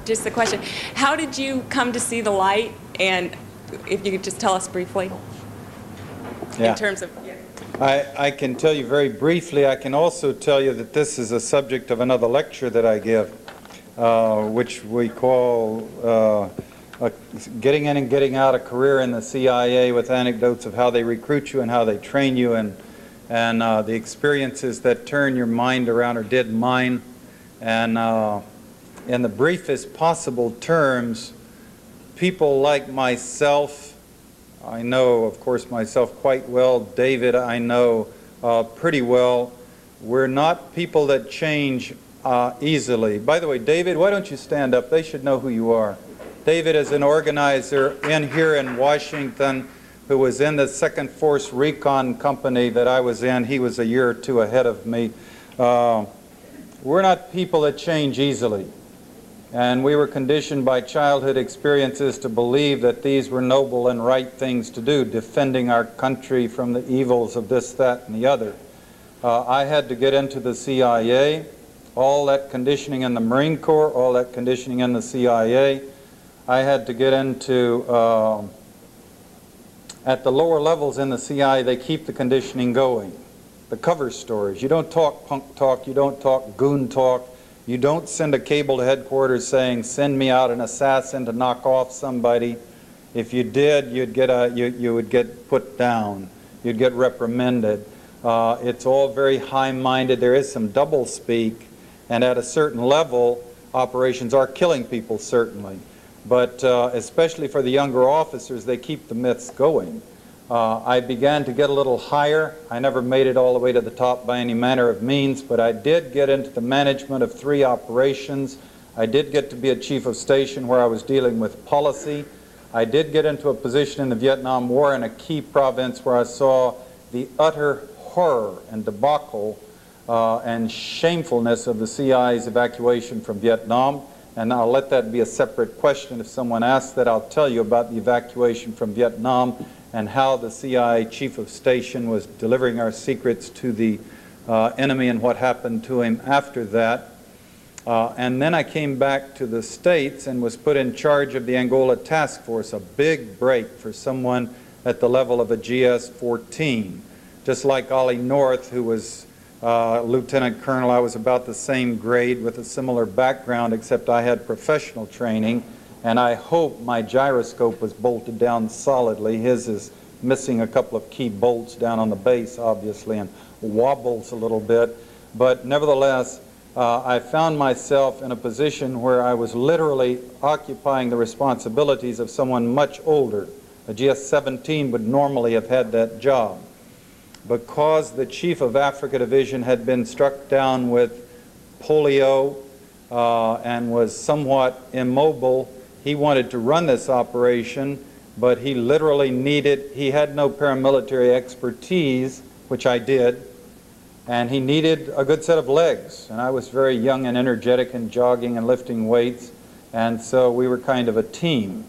[SPEAKER 4] Just a question. How did you come to see the light? And if you could just tell us briefly.
[SPEAKER 3] Yeah.
[SPEAKER 4] In terms of... Yeah.
[SPEAKER 3] I can tell you very briefly. I can also tell you that this is a subject of another lecture that I give, which we call Getting In and Getting Out, a Career in the CIA, with anecdotes of how they recruit you and how they train you, and the experiences that turn your mind around, or did mine. And in the briefest possible terms, people like myself, I know, of course, myself quite well. David, I know pretty well. We're not people that change easily. By the way, David, why don't you stand up? They should know who you are. David is an organizer here in Washington who was in the 2nd Force Recon Company that I was in. He was a year or 2 ahead of me. We're not people that change easily. And we were conditioned by childhood experiences to believe that these were noble and right things to do, defending our country from the evils of this, that, and the other. I had to get into the CIA, all that conditioning in the Marine Corps, all that conditioning in the CIA. I had to get into, at the lower levels in the CIA, they keep the conditioning going. The cover stories. You don't talk punk talk, you don't talk goon talk. You don't send a cable to headquarters saying, send me out an assassin to knock off somebody. If you did, you would get put down. You'd get reprimanded. It's all very high-minded. There is some doublespeak, and at a certain level, operations are killing people, certainly. But especially for the younger officers, they keep the myths going. I began to get a little higher. I never made it all the way to the top by any manner of means, but I did get into the management of 3 operations. I did get to be a chief of station where I was dealing with policy. I did get into a position in the Vietnam War in a key province where I saw the utter horror and debacle and shamefulness of the CIA's evacuation from Vietnam. And I'll let that be a separate question. If someone asks that, I'll tell you about the evacuation from Vietnam and how the CIA chief of station was delivering our secrets to the enemy and what happened to him after that. And then I came back to the States and was put in charge of the Angola Task Force, a big break for someone at the level of a GS-14. Just like Ollie North, who was Lieutenant Colonel, I was about the same grade with a similar background, except I had professional training. And I hope my gyroscope was bolted down solidly. His is missing a couple of key bolts down on the base, obviously, and wobbles a little bit. But nevertheless, I found myself in a position where I was literally occupying the responsibilities of someone much older. A GS-17 would normally have had that job. Because the Chief of Africa Division had been struck down with polio and was somewhat immobile, he wanted to run this operation, but he literally he had no paramilitary expertise, which I did, and he needed a good set of legs. And I was very young and energetic and jogging and lifting weights, and so we were kind of a team.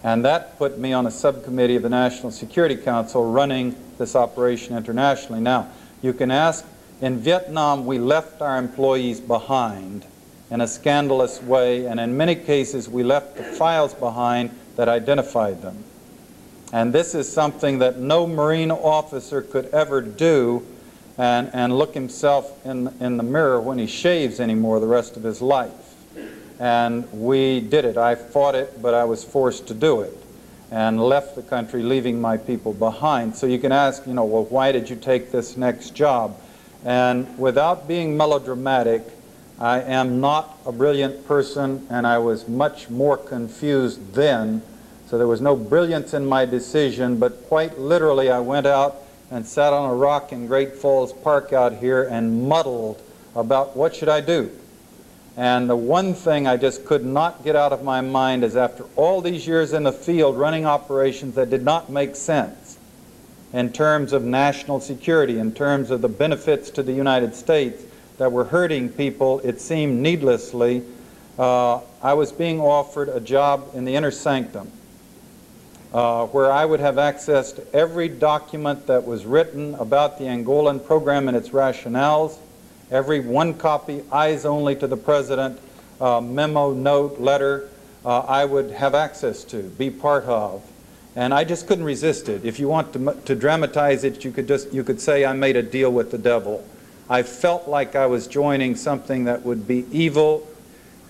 [SPEAKER 3] And that put me on a subcommittee of the National Security Council running this operation internationally. Now, you can ask, in Vietnam we left our employees behind in a scandalous way, and in many cases we left the files behind that identified them. And this is something that no Marine officer could ever do and look himself in the mirror when he shaves anymore the rest of his life. And we did it. I fought it, but I was forced to do it and left the country leaving my people behind. So you can ask, well, why did you take this next job? And without being melodramatic, I am not a brilliant person, and I was much more confused then. So there was no brilliance in my decision, but quite literally I went out and sat on a rock in Great Falls Park out here and muddled about what should I do. And the one thing I just could not get out of my mind is, after all these years in the field running operations that did not make sense in terms of national security, in terms of the benefits to the United States that were hurting people, it seemed needlessly, I was being offered a job in the inner sanctum where I would have access to every document that was written about the Angolan program and its rationales, every one copy, eyes only to the president, memo, note, letter, I would have access to, be part of. And I just couldn't resist it. If you want to dramatize it, you could say I made a deal with the devil. I felt like I was joining something that would be evil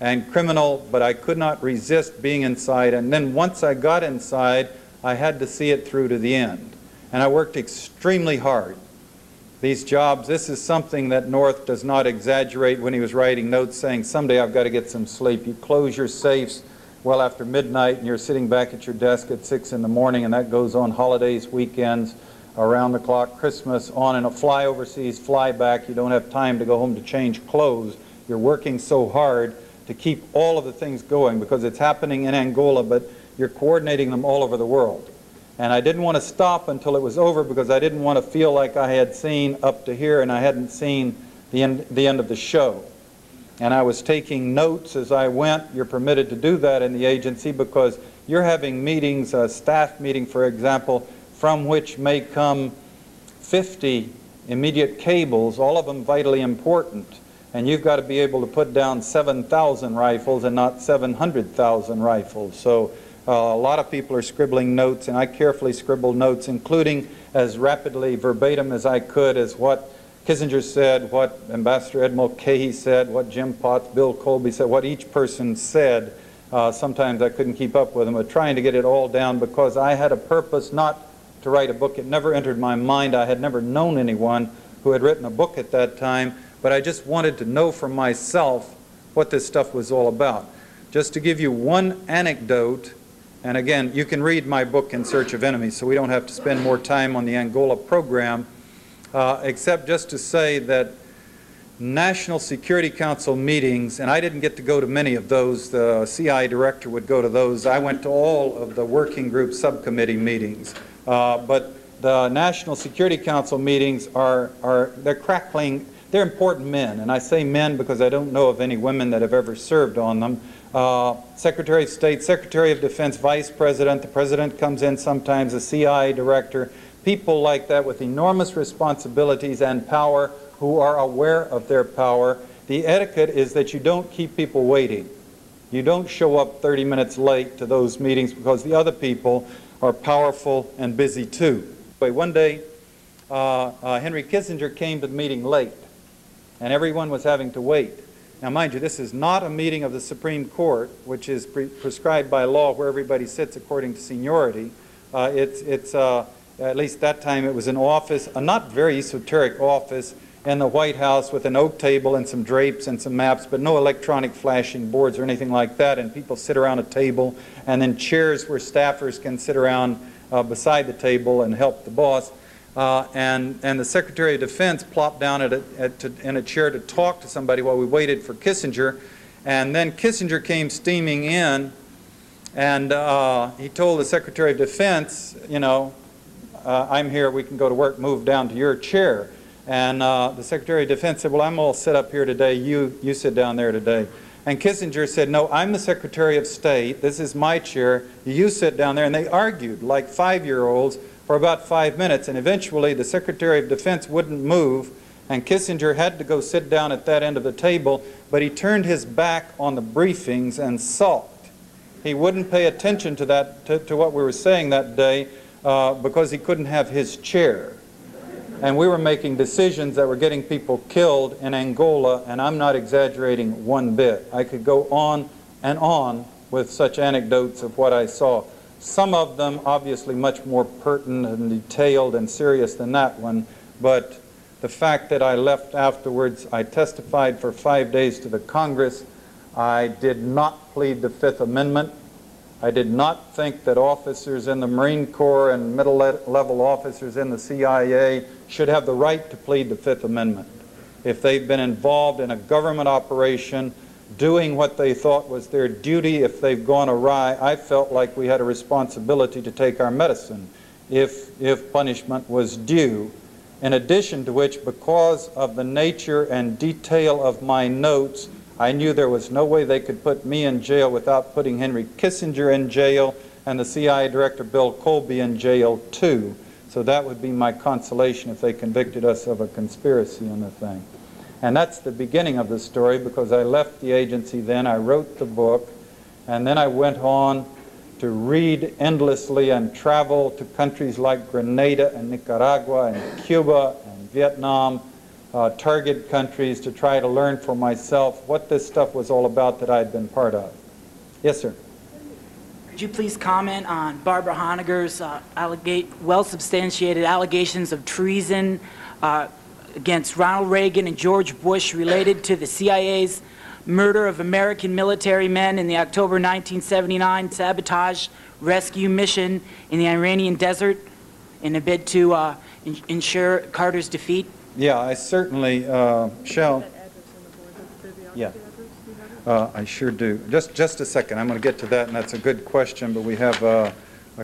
[SPEAKER 3] and criminal, but I could not resist being inside. And then once I got inside, I had to see it through to the end. And I worked extremely hard. These jobs, this is something that North does not exaggerate when he was writing notes saying, someday I've got to get some sleep. You close your safes well after midnight and you're sitting back at your desk at 6 in the morning, and that goes on holidays, weekends, around the clock, Christmas, on, and a fly overseas, fly back. You don't have time to go home to change clothes. You're working so hard to keep all of the things going because it's happening in Angola, but you're coordinating them all over the world. And I didn't want to stop until it was over because I didn't want to feel like I had seen up to here and I hadn't seen the end of the show. And I was taking notes as I went. You're permitted to do that in the agency because you're having meetings, a staff meeting, for example, from which may come 50 immediate cables, all of them vitally important. And you've got to be able to put down 7,000 rifles and not 700,000 rifles. So a lot of people are scribbling notes, and I carefully scribbled notes, including as rapidly verbatim as I could as what Kissinger said, what Ambassador Ed Mulcahy said, what Jim Potts, Bill Colby said, what each person said. Sometimes I couldn't keep up with them, but trying to get it all down because I had a purpose not to write a book. It never entered my mind. I had never known anyone who had written a book at that time, but I just wanted to know for myself what this stuff was all about. Just to give you one anecdote, and again, you can read my book, In Search of Enemies, so we don't have to spend more time on the Angola program, except just to say that National Security Council meetings, and I didn't get to go to many of those, the CI director would go to those. I went to all of the working group subcommittee meetings. But the National Security Council meetings they're crackling, they're important men, and I say men because I don't know of any women that have ever served on them. Secretary of State, Secretary of Defense, Vice President, the President comes in sometimes, a CI director, people like that with enormous responsibilities and power who are aware of their power. The etiquette is that you don't keep people waiting. You don't show up 30 minutes late to those meetings because the other people are powerful and busy too. One day, Henry Kissinger came to the meeting late, and everyone was having to wait. Now, mind you, this is not a meeting of the Supreme Court, which is prescribed by law where everybody sits according to seniority. At least that time, it was an office, a not very esoteric office in the White House with an oak table and some drapes and some maps, but no electronic flashing boards or anything like that, and people sit around a table, and then chairs where staffers can sit around beside the table and help the boss. And the Secretary of Defense plopped down in a chair to talk to somebody while we waited for Kissinger. And then Kissinger came steaming in, and he told the Secretary of Defense, you know, I'm here, we can go to work, move down to your chair. And the Secretary of Defense said, well, I'm all set up here today, you sit down there today. And Kissinger said, no, I'm the Secretary of State, this is my chair, you sit down there. And they argued like 5-year-olds for about 5 minutes, and eventually the Secretary of Defense wouldn't move, and Kissinger had to go sit down at that end of the table, but he turned his back on the briefings and sulked. He wouldn't pay attention to that, to what we were saying that day, because he couldn't have his chair. And we were making decisions that were getting people killed in Angola, and I'm not exaggerating one bit. I could go on and on with such anecdotes of what I saw. Some of them obviously much more pertinent and detailed and serious than that one, but the fact that I left afterwards, I testified for 5 days to the Congress. I did not plead the Fifth Amendment. I did not think that officers in the Marine Corps and middle-level officers in the CIA should have the right to plead the Fifth Amendment. If they've been involved in a government operation, doing what they thought was their duty, if they've gone awry, I felt like we had a responsibility to take our medicine if punishment was due. In addition to which, because of the nature and detail of my notes, I knew there was no way they could put me in jail without putting Henry Kissinger in jail and the CIA Director Bill Colby in jail too. So that would be my consolation if they convicted us of a conspiracy in the thing. And that's the beginning of the story, because I left the agency then, I wrote the book, and then I went on to read endlessly and travel to countries like Grenada and Nicaragua and Cuba and Vietnam, target countries, to try to learn for myself what this stuff was all about that I had been part of. Yes, sir.
[SPEAKER 5] Could you please comment on Barbara Honegger's well-substantiated allegations of treason against Ronald Reagan and George Bush related to the CIA's murder of American military men in the October 1979 sabotage rescue mission in the Iranian desert in a bid to ensure Carter's defeat?
[SPEAKER 3] Yeah, I certainly shall. Yeah, I sure do. Just a second. I'm going to get to that, and that's a good question, but we have a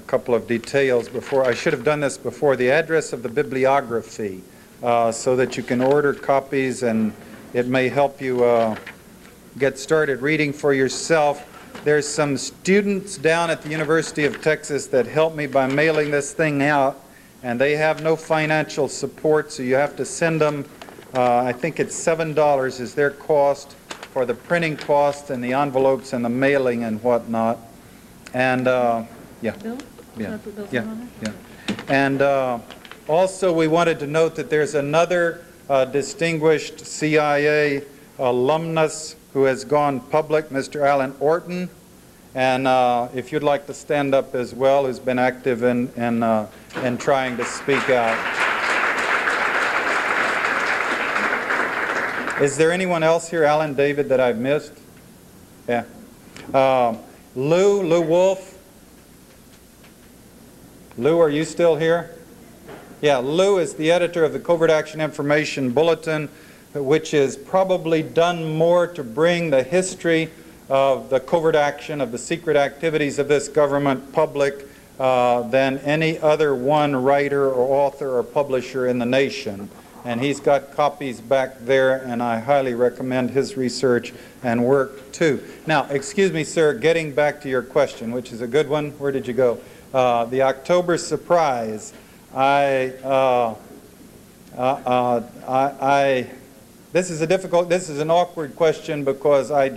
[SPEAKER 3] couple of details before. I should have done this before. The address of the bibliography, so that you can order copies, and it may help you get started reading for yourself. There's some students down at the University of Texas that helped me by mailing this thing out, and they have no financial support, so you have to send them, I think it's $7 is their cost for the printing costs and the envelopes and the mailing and whatnot. And yeah.
[SPEAKER 2] Bill?
[SPEAKER 3] Yeah. Yeah. And also we wanted to note that there's another distinguished CIA alumnus who has gone public, Mr. Alan Orton, and if you'd like to stand up as well, who's been active in trying to speak out. Is there anyone else here, Alan, David, that I've missed? Yeah. Lou Wolf. Lou, are you still here? Yeah, Lou is the editor of the Covert Action Information Bulletin, which has probably done more to bring the history of the covert action, of the secret activities of this government public than any other one writer or author or publisher in the nation. And he's got copies back there, and I highly recommend his research and work too. Now, excuse me, sir, getting back to your question, which is a good one. Where did you go? The October surprise. This is an awkward question because I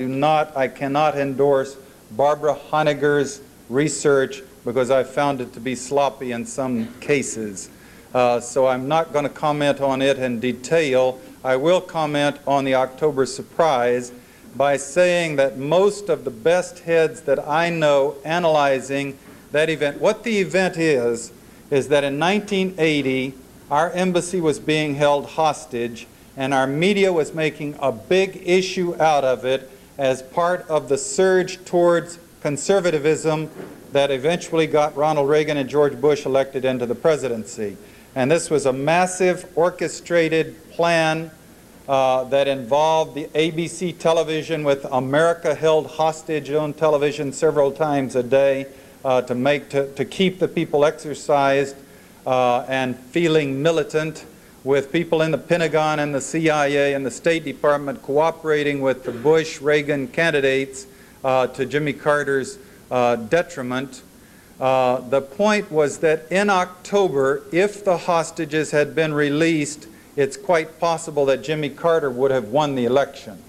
[SPEAKER 3] cannot endorse Barbara Honegger's research because I found it to be sloppy in some cases. So I'm not going to comment on it in detail. I will comment on the October surprise by saying that most of the best heads that I know analyzing that event, what the event is that in 1980, our embassy was being held hostage, and our media was making a big issue out of it as part of the surge towards conservatism that eventually got Ronald Reagan and George Bush elected into the presidency. And this was a massive orchestrated plan that involved the ABC television, with America held hostage on television several times a day to keep the people exercised and feeling militant, with people in the Pentagon and the CIA and the State Department cooperating with the Bush-Reagan candidates to Jimmy Carter's detriment. The point was that in October, if the hostages had been released, it's quite possible that Jimmy Carter would have won the election.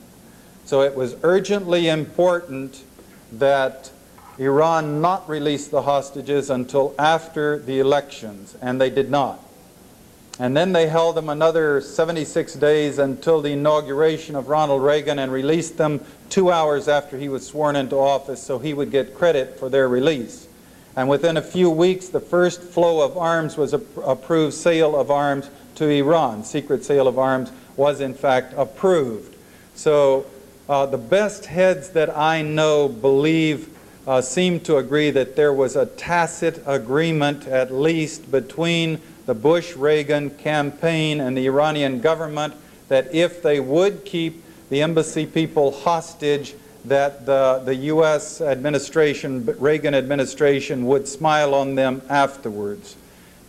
[SPEAKER 3] So it was urgently important that Iran not release the hostages until after the elections, and they did not. And then they held them another 76 days until the inauguration of Ronald Reagan and released them 2 hours after he was sworn into office, so he would get credit for their release. And within a few weeks, the first flow of arms was approved. Sale of arms to Iran, secret sale of arms, was in fact approved. So the best heads that I know believe seem to agree that there was a tacit agreement, at least between the Bush-Reagan campaign and the Iranian government, that if they would keep the embassy people hostage, that the U.S. administration, Reagan administration, would smile on them afterwards.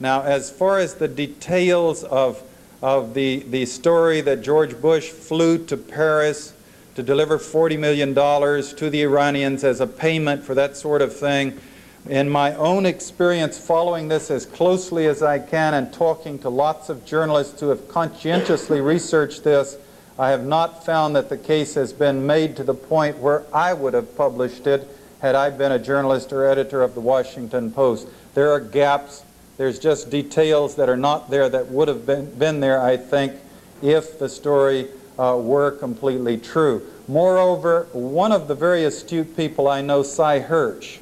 [SPEAKER 3] Now, as far as the details of the story that George Bush flew to Paris to deliver $40 million to the Iranians as a payment for that sort of thing, in my own experience following this as closely as I can and talking to lots of journalists who have conscientiously researched this, I have not found that the case has been made to the point where I would have published it had I been a journalist or editor of the Washington Post. There are gaps. There's just details that are not there that would have been there, I think, if the story were completely true. Moreover, one of the very astute people I know, Cy Hirsch,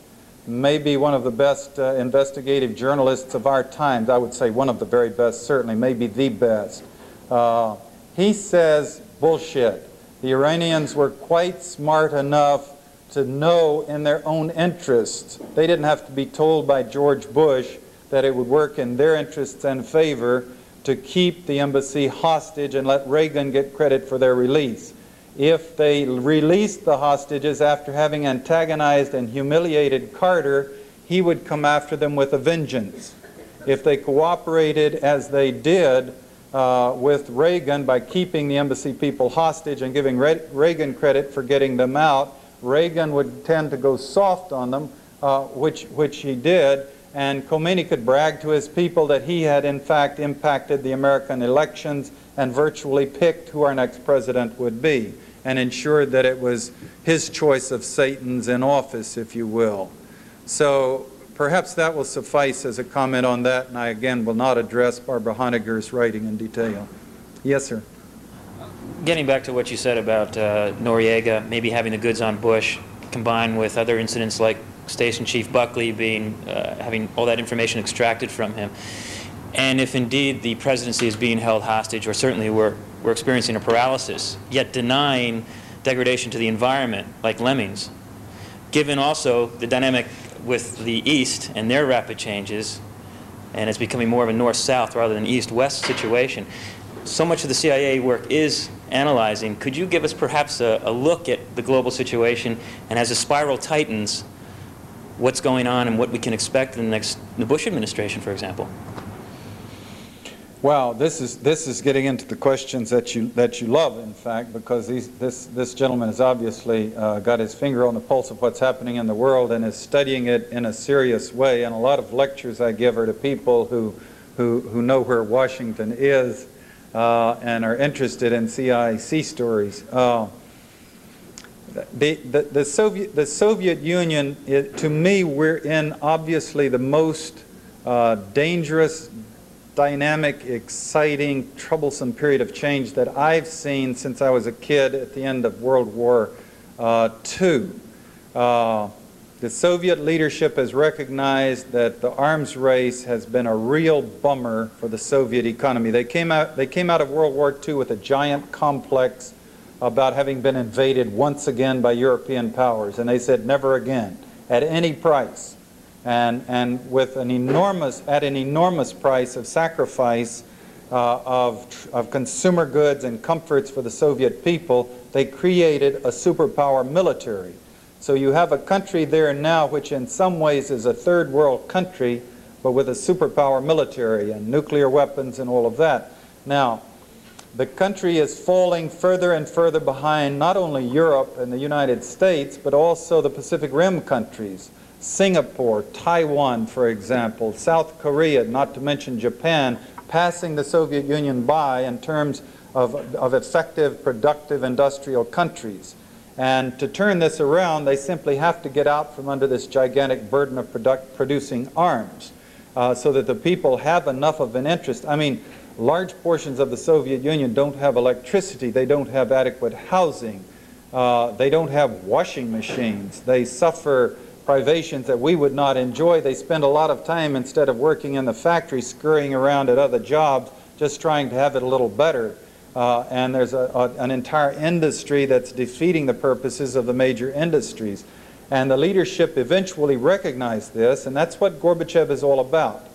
[SPEAKER 3] maybe one of the best investigative journalists of our times, I would say one of the very best, certainly, maybe the best. He says, bullshit. The Iranians were quite smart enough to know in their own interests. They didn't have to be told by George Bush that it would work in their interests and favor to keep the embassy hostage and let Reagan get credit for their release. If they released the hostages after having antagonized and humiliated Carter, he would come after them with a vengeance. If they cooperated as they did with Reagan by keeping the embassy people hostage and giving Reagan credit for getting them out, Reagan would tend to go soft on them, which he did, and Khomeini could brag to his people that he had in fact impacted the American elections and virtually picked who our next president would be, and ensured that it was his choice of Satans in office, if you will. So perhaps that will suffice as a comment on that, and I again will not address Barbara Honegger's writing in detail. Yes, sir.
[SPEAKER 6] Getting back to what you said about Noriega maybe having the goods on Bush, combined with other incidents like Station Chief Buckley having all that information extracted from him, and if indeed the presidency is being held hostage, or certainly we're experiencing a paralysis, yet denying degradation to the environment like lemmings, given also the dynamic with the East and their rapid changes, and it's becoming more of a north-south rather than east-west situation. So much of the CIA work is analyzing. Could you give us perhaps a look at the global situation, and as the spiral tightens, what's going on and what we can expect in the Bush administration, for example?
[SPEAKER 3] Well, this is getting into the questions that you love, in fact, because this gentleman has obviously got his finger on the pulse of what's happening in the world and is studying it in a serious way. And a lot of lectures I give are to people who know where Washington is and are interested in CIC stories. The Soviet Union, to me, we're in obviously the most dangerous, dynamic, exciting, troublesome period of change that I've seen since I was a kid at the end of World War II. The The Soviet leadership has recognized that the arms race has been a real bummer for the Soviet economy. They came out of World War II with a giant complex about having been invaded once again by European powers, and they said never again, at any price. And with an enormous price of sacrifice of consumer goods and comforts for the Soviet people, they created a superpower military. So you have a country there now which in some ways is a third world country, but with a superpower military and nuclear weapons and all of that. Now, the country is falling further and further behind not only Europe and the United States, but also the Pacific Rim countries. Singapore, Taiwan, for example, South Korea, not to mention Japan, passing the Soviet Union by in terms of effective, productive industrial countries. And to turn this around, they simply have to get out from under this gigantic burden of producing arms so that the people have enough of an interest. I mean, large portions of the Soviet Union don't have electricity. They don't have adequate housing. They don't have washing machines. They suffer privations that we would not enjoy. They spend a lot of time, instead of working in the factory, scurrying around at other jobs, just trying to have it a little better. And there's an entire industry that's defeating the purposes of the major industries. And the leadership eventually recognized this, and that's what Gorbachev is all about.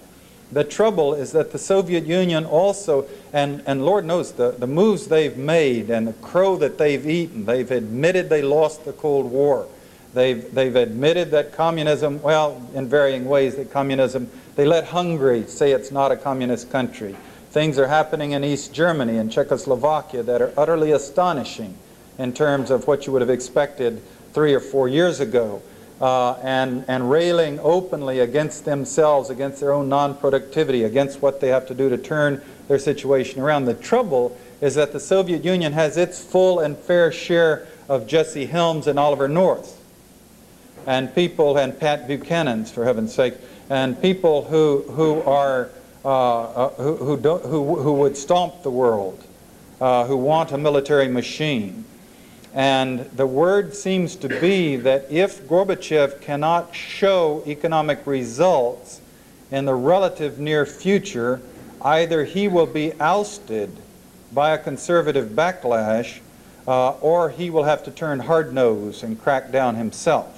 [SPEAKER 3] The trouble is that the Soviet Union also, and Lord knows the moves they've made and the crow that they've eaten, they've admitted they lost the Cold War. They've admitted that communism, well, in varying ways, that communism, they let Hungary say it's not a communist country. Things are happening in East Germany and Czechoslovakia that are utterly astonishing in terms of what you would have expected 3 or 4 years ago, and railing openly against themselves, against their own non-productivity, against what they have to do to turn their situation around. The trouble is that the Soviet Union has its full and fair share of Jesse Helms and Oliver North, and people, and Pat Buchanan's, for heaven's sake, and people who would stomp the world, who want a military machine. And the word seems to be that if Gorbachev cannot show economic results in the relative near future, either he will be ousted by a conservative backlash, or he will have to turn hard-nosed and crack down himself.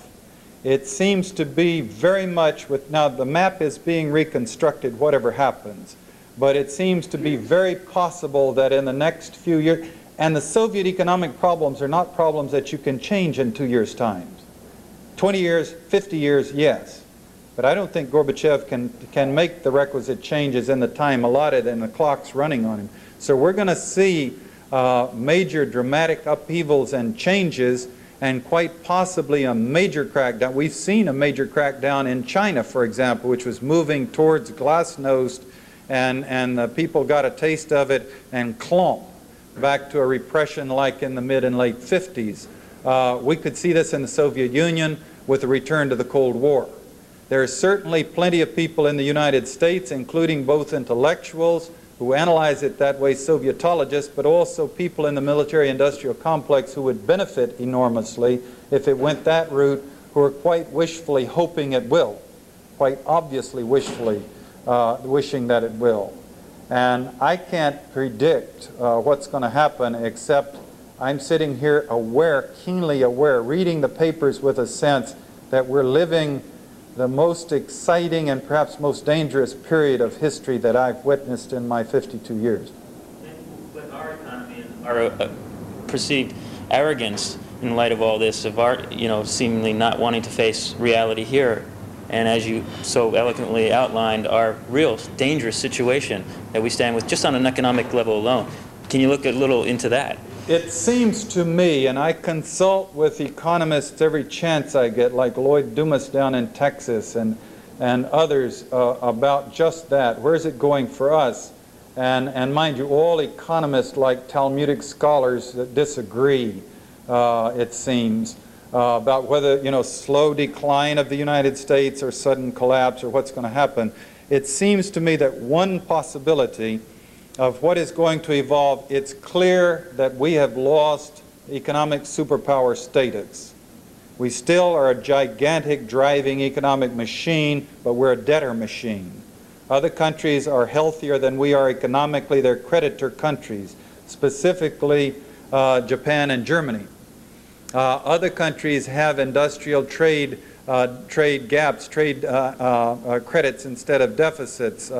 [SPEAKER 3] It seems to be very much with, now the map is being reconstructed whatever happens, but it seems to be very possible that in the next few years, and the Soviet economic problems are not problems that you can change in 2 years' time. 20 years, 50 years, yes. But I don't think Gorbachev can make the requisite changes in the time allotted, and the clock's running on him. So we're going to see major dramatic upheavals and changes, and quite possibly a major crackdown. We've seen a major crackdown in China, for example, which was moving towards glasnost, and the people got a taste of it and clumped back to a repression like in the mid and late 50s. We could see this in the Soviet Union with the return to the Cold War. There are certainly plenty of people in the United States, including both intellectuals who analyze it that way, Sovietologists, but also people in the military-industrial complex who would benefit enormously if it went that route, who are quite wishfully hoping it will, quite obviously wishfully wishing that it will. And I can't predict what's going to happen, except I'm sitting here aware, keenly aware, reading the papers with a sense that we're living the most exciting and perhaps most dangerous period of history that I've witnessed in my 52 years.
[SPEAKER 6] With our economy and our perceived arrogance in light of all this, of our, seemingly not wanting to face reality here, and as you so eloquently outlined, our real dangerous situation that we stand with just on an economic level alone. Can you look a little into that?
[SPEAKER 3] It seems to me, and I consult with economists every chance I get, like Lloyd Dumas down in Texas and others about just that. Where's it going for us? And mind you, all economists, like Talmudic scholars, that disagree, it seems, about whether, slow decline of the United States or sudden collapse or what's going to happen. It seems to me that one possibility of what is going to evolve, it's clear that we have lost economic superpower status. We still are a gigantic driving economic machine, but we're a debtor machine. Other countries are healthier than we are economically. They're creditor countries, specifically Japan and Germany. Other countries have industrial trade gaps, trade credits instead of deficits,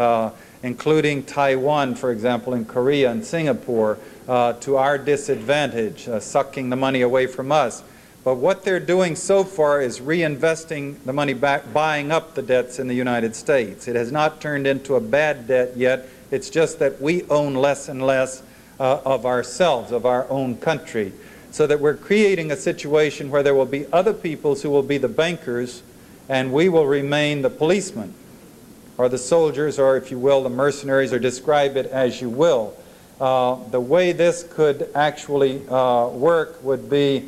[SPEAKER 3] including Taiwan, for example, and Korea and Singapore, to our disadvantage, sucking the money away from us. But what they're doing so far is reinvesting the money back, buying up the debts in the United States. It has not turned into a bad debt yet. It's just that we own less and less of ourselves, of our own country. So that we're creating a situation where there will be other peoples who will be the bankers, and we will remain the policemen, or the soldiers, or if you will, the mercenaries, or describe it as you will. The way this could actually work would be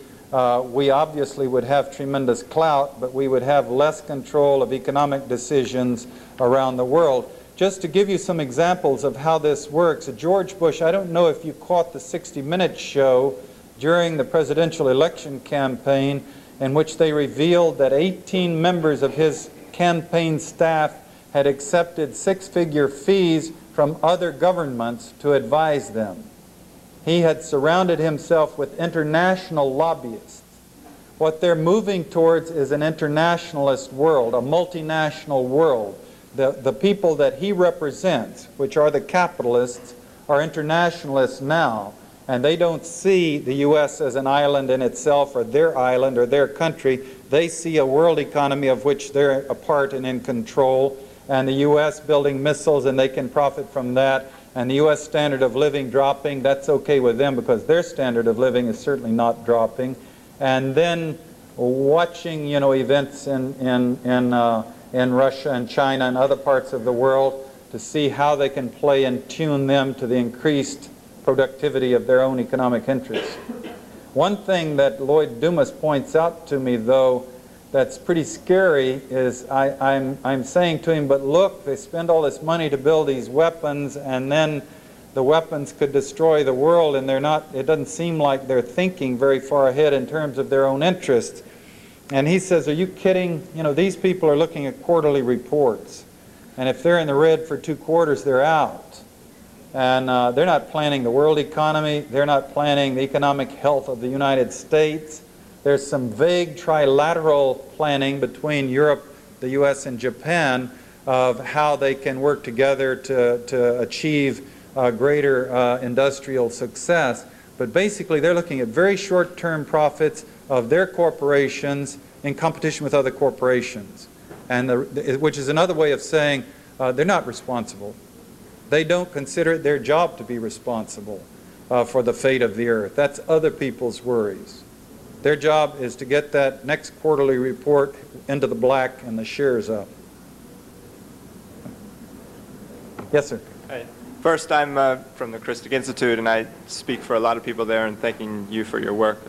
[SPEAKER 3] we obviously would have tremendous clout, but we would have less control of economic decisions around the world. Just to give you some examples of how this works, George Bush, I don't know if you caught the 60 Minutes show during the presidential election campaign, in which they revealed that 18 members of his campaign staff had accepted six-figure fees from other governments to advise them. He had surrounded himself with international lobbyists. What they're moving towards is an internationalist world, a multinational world. The people that he represents, which are the capitalists, are internationalists now, and they don't see the U.S. as an island in itself, or their island, or their country. They see a world economy of which they're a part and in control, and the U.S. building missiles, and they can profit from that. And the U.S. standard of living dropping, that's okay with them because their standard of living is certainly not dropping. And then watching, you know, events in Russia and China and other parts of the world to see how they can play and tune them to the increased productivity of their own economic interests. One thing that Lloyd Dumas points out to me, though, that's pretty scary is I'm saying to him, but look, they spend all this money to build these weapons, and then the weapons could destroy the world, and they're not, it doesn't seem like they're thinking very far ahead in terms of their own interests. And he says, are you kidding? You know, these people are looking at quarterly reports, and if they're in the red for 2 quarters, they're out. And they're not planning the world economy, they're not planning the economic health of the United States. There's some vague trilateral planning between Europe, the U.S., and Japan of how they can work together to achieve greater industrial success. But basically, they're looking at very short-term profits of their corporations in competition with other corporations, and which is another way of saying they're not responsible. They don't consider it their job to be responsible for the fate of the earth. That's other people's worries. Their job is to get that next quarterly report into the black and the shares up. Yes, sir.
[SPEAKER 7] Hi. First, I'm from the Critic Institute, and I speak for a lot of people there in thanking you for your work.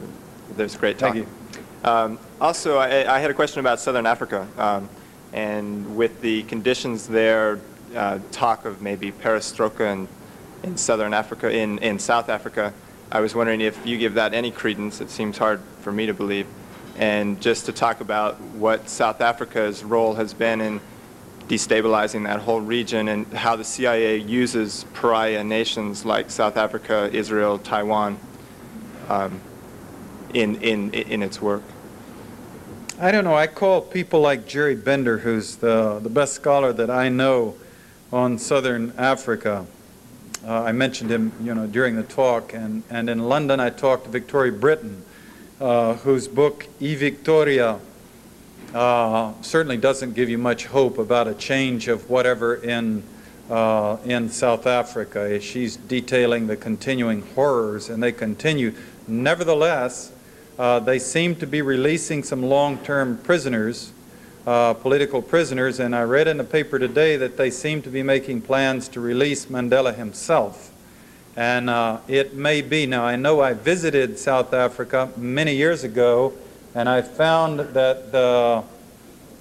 [SPEAKER 7] There's great talk.
[SPEAKER 3] Thank you.
[SPEAKER 7] Also, I had a question about Southern Africa, and with the conditions there, talk of maybe perestroika in Southern Africa, in South Africa. I was wondering if you give that any credence. It seems hard for me to believe. And just to talk about what South Africa's role has been in destabilizing that whole region, and how the CIA uses pariah nations like South Africa, Israel, Taiwan in its work.
[SPEAKER 3] I don't know. I call people like Jerry Bender, who's the best scholar that I know on Southern Africa. I mentioned him, you know, during the talk, and in London I talked to Victoria Britton, whose book E Victoria certainly doesn't give you much hope about a change of whatever in South Africa. She's detailing the continuing horrors, and they continue. Nevertheless, they seem to be releasing some long-term prisoners, political prisoners, and I read in the paper today that they seem to be making plans to release Mandela himself. And it may be, now I know I visited South Africa many years ago, and I found that there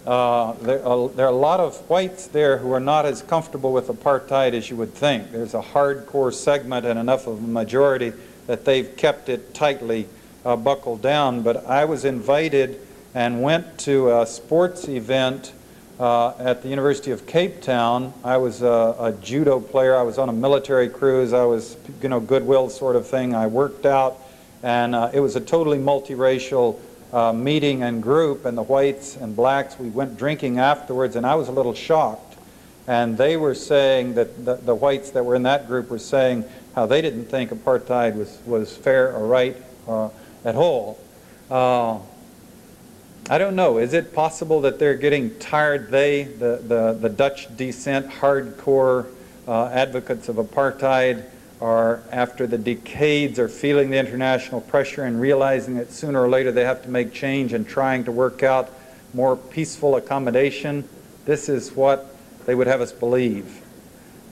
[SPEAKER 3] are a lot of whites there who are not as comfortable with apartheid as you would think. There's a hardcore segment and enough of a majority that they've kept it tightly buckled down. But I was invited and went to a sports event at the University of Cape Town. I was a judo player. I was on a military cruise. I was, you know, goodwill sort of thing. I worked out, and it was a totally multiracial meeting and group, and the whites and blacks, we went drinking afterwards, and I was a little shocked. And they were saying that the whites that were in that group were saying how they didn't think apartheid was fair or right at all. I don't know. Is it possible that they're getting tired, the Dutch descent, hardcore advocates of apartheid, are, after the decades, are feeling the international pressure and realizing that sooner or later they have to make change and trying to work out more peaceful accommodation? This is what they would have us believe.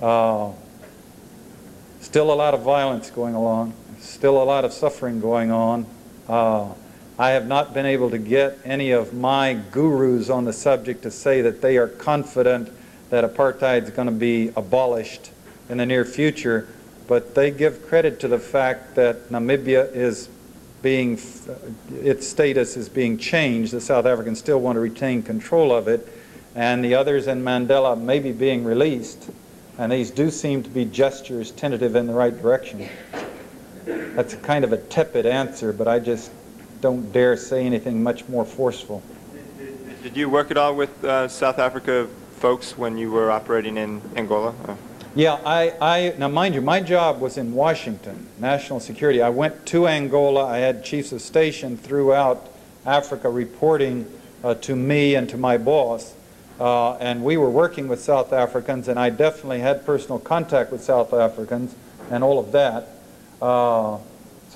[SPEAKER 3] Still a lot of violence going along, still a lot of suffering going on. I have not been able to get any of my gurus on the subject to say that they are confident that apartheid is going to be abolished in the near future, but they give credit to the fact that Namibia is being, its status is being changed. The South Africans still want to retain control of it, and the others in Mandela may be being released, and these do seem to be gestures tentative in the right direction. That's a kind of a tepid answer, but I just don't dare say anything much more forceful.
[SPEAKER 7] Did you work at all with South Africa folks when you were operating in Angola?
[SPEAKER 3] Yeah, now mind you, my job was in Washington, national security. I went to Angola. I had chiefs of station throughout Africa reporting to me and to my boss. And we were working with South Africans, and I definitely had personal contact with South Africans and all of that. So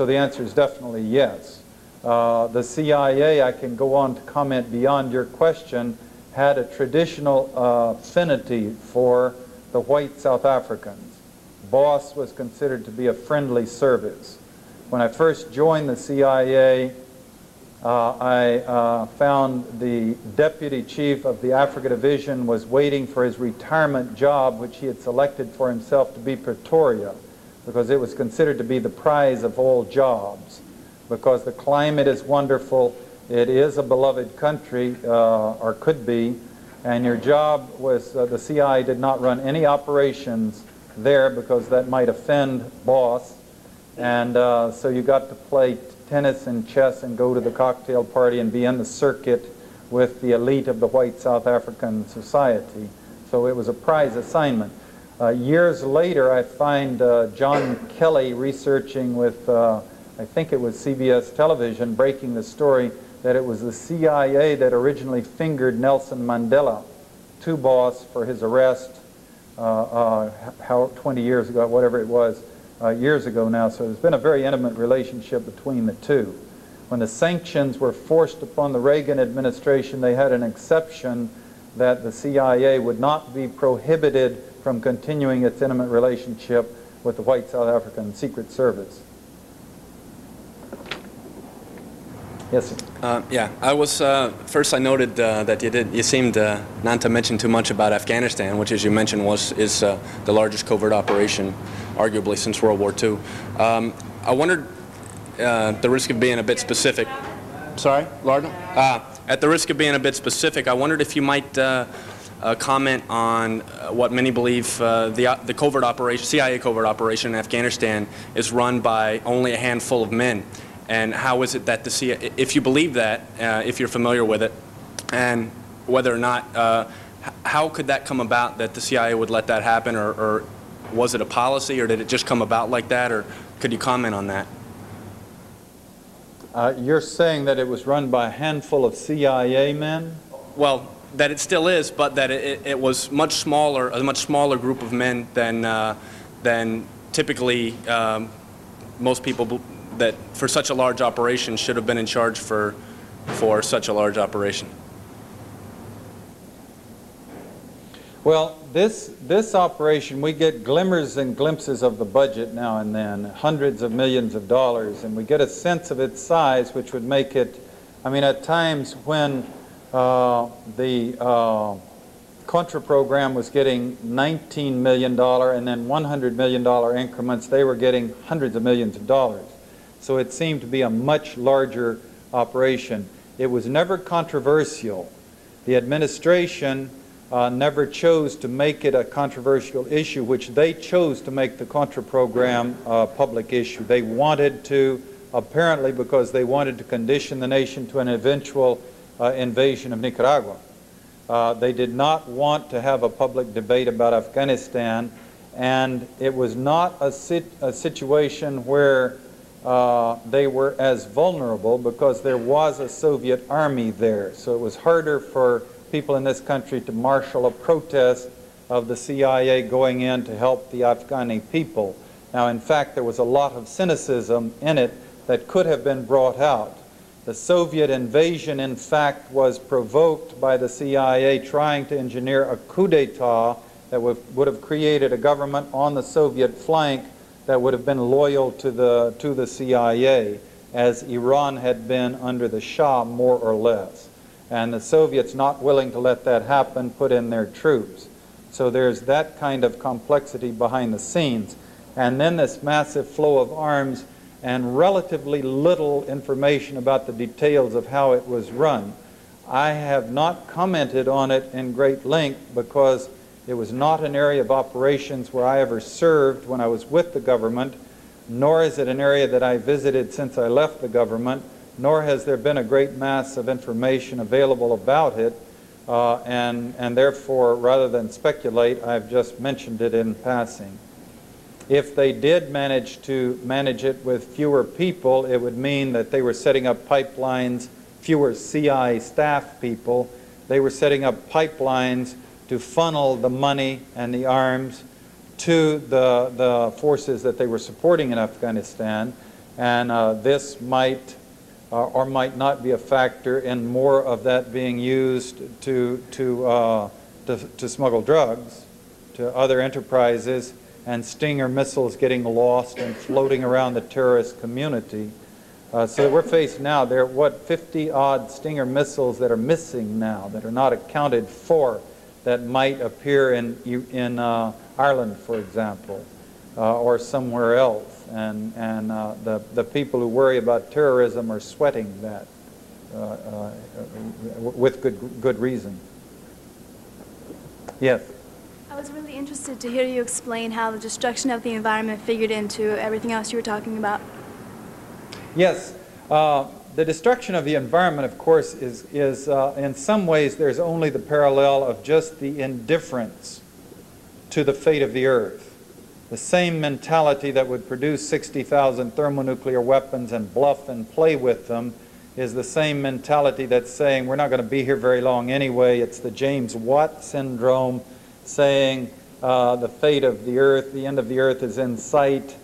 [SPEAKER 3] the answer is definitely yes. The CIA, I can go on to comment beyond your question, had a traditional affinity for the white South Africans. BOSS was considered to be a friendly service. When I first joined the CIA, I found the deputy chief of the Africa Division was waiting for his retirement job, which he had selected for himself to be Pretoria, because it was considered to be the prize of all jobs, because the climate is wonderful, it is a beloved country, or could be, and your job was, the CIA did not run any operations there because that might offend BOSS, and so you got to play tennis and chess and go to the cocktail party and be in the circuit with the elite of the white South African society. So it was a prize assignment. Years later, I find John Kelly researching with, I think it was CBS television, breaking the story that it was the CIA that originally fingered Nelson Mandela to BOSS for his arrest 20 years ago, whatever it was. Years ago now, so there's been a very intimate relationship between the two. When the sanctions were forced upon the Reagan administration, they had an exception that the CIA would not be prohibited from continuing its intimate relationship with the white South African Secret Service. Yes, sir.
[SPEAKER 8] Yeah, I was, first I noted that you seemed not to mention too much about Afghanistan, which, as you mentioned, is the largest covert operation, arguably, since World War II. I wondered, at the risk of being a bit specific, sorry, Lardner? At the risk of being a bit specific, I wondered if you might comment on what many believe the covert operation, CIA covert operation in Afghanistan is run by only a handful of men. And how is it that the CIA, if you believe that, if you're familiar with it, and whether or not, how could that come about that the CIA would let that happen, or was it a policy, or did it just come about like that, or could you comment on that?
[SPEAKER 3] You're saying that it was run by a handful of CIA men?
[SPEAKER 8] Well, that it still is, but that it was much smaller, a much smaller group of men than typically most people that for such a large operation should have been in charge for such a large operation.
[SPEAKER 3] Well, this operation, we get glimmers and glimpses of the budget now and then, hundreds of millions of dollars, and we get a sense of its size, which would make it, I mean, at times when the Contra program was getting $19 million and then $100 million increments, they were getting hundreds of millions of dollars. So it seemed to be a much larger operation. It was never controversial. The administration never chose to make it a controversial issue, which they chose to make the Contra program a public issue. They wanted to, apparently because they wanted to condition the nation to an eventual invasion of Nicaragua. They did not want to have a public debate about Afghanistan, and it was not a situation where they were as vulnerable because there was a Soviet army there. So it was harder for people in this country to marshal a protest of the CIA going in to help the Afghani people. Now, in fact, there was a lot of cynicism in it that could have been brought out. The Soviet invasion, in fact, was provoked by the CIA trying to engineer a coup d'etat that would have created a government on the Soviet flank that would have been loyal to the CIA, as Iran had been under the Shah, more or less. And the Soviets, not willing to let that happen, put in their troops. So there's that kind of complexity behind the scenes. And then this massive flow of arms and relatively little information about the details of how it was run. I have not commented on it in great length because it was not an area of operations where I ever served when I was with the government, nor is it an area that I visited since I left the government, nor has there been a great mass of information available about it, and therefore, rather than speculate, I've just mentioned it in passing. If they did manage to manage it with fewer people, it would mean that they were setting up pipelines, fewer CI staff people. They were setting up pipelines to funnel the money and the arms to the forces that they were supporting in Afghanistan, and this might or might not be a factor in more of that being used to smuggle drugs to other enterprises, and Stinger missiles getting lost and floating around the terrorist community. So we're faced now, there are, what, 50-odd Stinger missiles that are missing now, that are not accounted for, that might appear in Ireland, for example, or somewhere else. And the people who worry about terrorism are sweating that with good reason. Yes?
[SPEAKER 9] I was really interested to hear you explain how the destruction of the environment figured into everything else you were talking about.
[SPEAKER 3] Yes. The destruction of the environment, of course, is in some ways there's only the parallel of just the indifference to the fate of the earth. The same mentality that would produce 60,000 thermonuclear weapons and bluff and play with them is the same mentality that's saying we're not going to be here very long anyway. It's the James Watt syndrome, saying the fate of the earth, the end of the earth is in sight.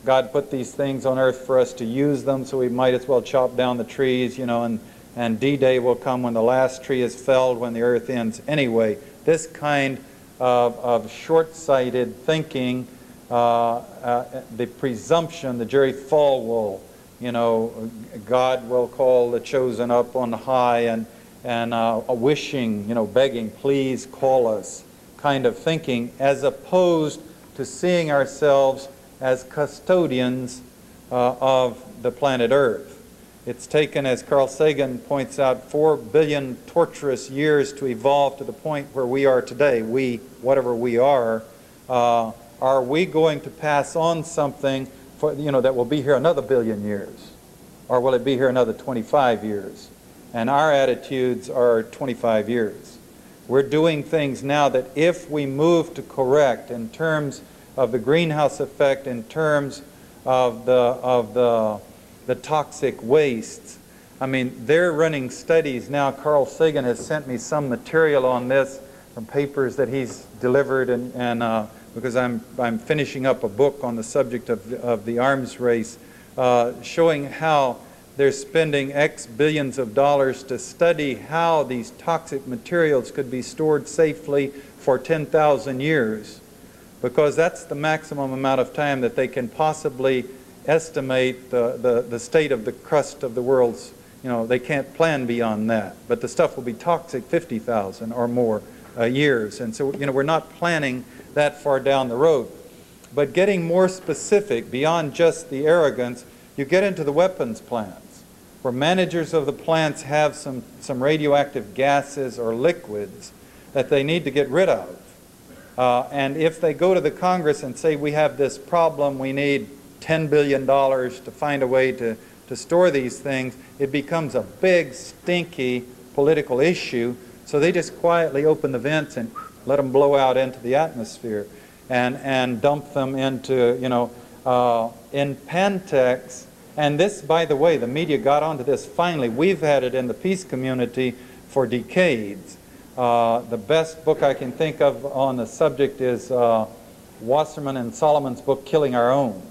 [SPEAKER 3] God put these things on earth for us to use them, so we might as well chop down the trees, you know, and D-Day will come when the last tree is felled, when the earth ends anyway. This kind of short-sighted thinking, the presumption, the Jerry Falwell, you know, God will call the chosen up on high, and wishing, you know, begging, please call us, kind of thinking, as opposed to seeing ourselves as custodians of the planet Earth. It's taken, as Carl Sagan points out, 4 billion torturous years to evolve to the point where we are today. We, whatever we are we going to pass on something for, you know, that will be here another billion years? Or will it be here another 25 years? And our attitudes are 25 years. We're doing things now that if we move to correct in terms of the greenhouse effect, in terms of the toxic wastes. I mean, they're running studies now. Carl Sagan has sent me some material on this from papers that he's delivered, and because I'm finishing up a book on the subject of the arms race, showing how they're spending X billions of dollars to study how these toxic materials could be stored safely for 10,000 years. Because that's the maximum amount of time that they can possibly estimate the state of the crust of the world's, you know, they can't plan beyond that. But the stuff will be toxic 50,000 or more years. And so, you know, we're not planning that far down the road. But getting more specific, beyond just the arrogance, you get into the weapons plans. where managers of the plants have some radioactive gases or liquids that they need to get rid of. And if they go to the Congress and say, we have this problem, we need $10 billion to find a way to store these things, it becomes a big, stinky political issue. So they just quietly open the vents and let them blow out into the atmosphere and dump them into, in Pantex. And this, by the way, the media got onto this finally. We've had it in the peace community for decades. The best book I can think of on the subject is Wasserman and Solomon's book, Killing Our Own,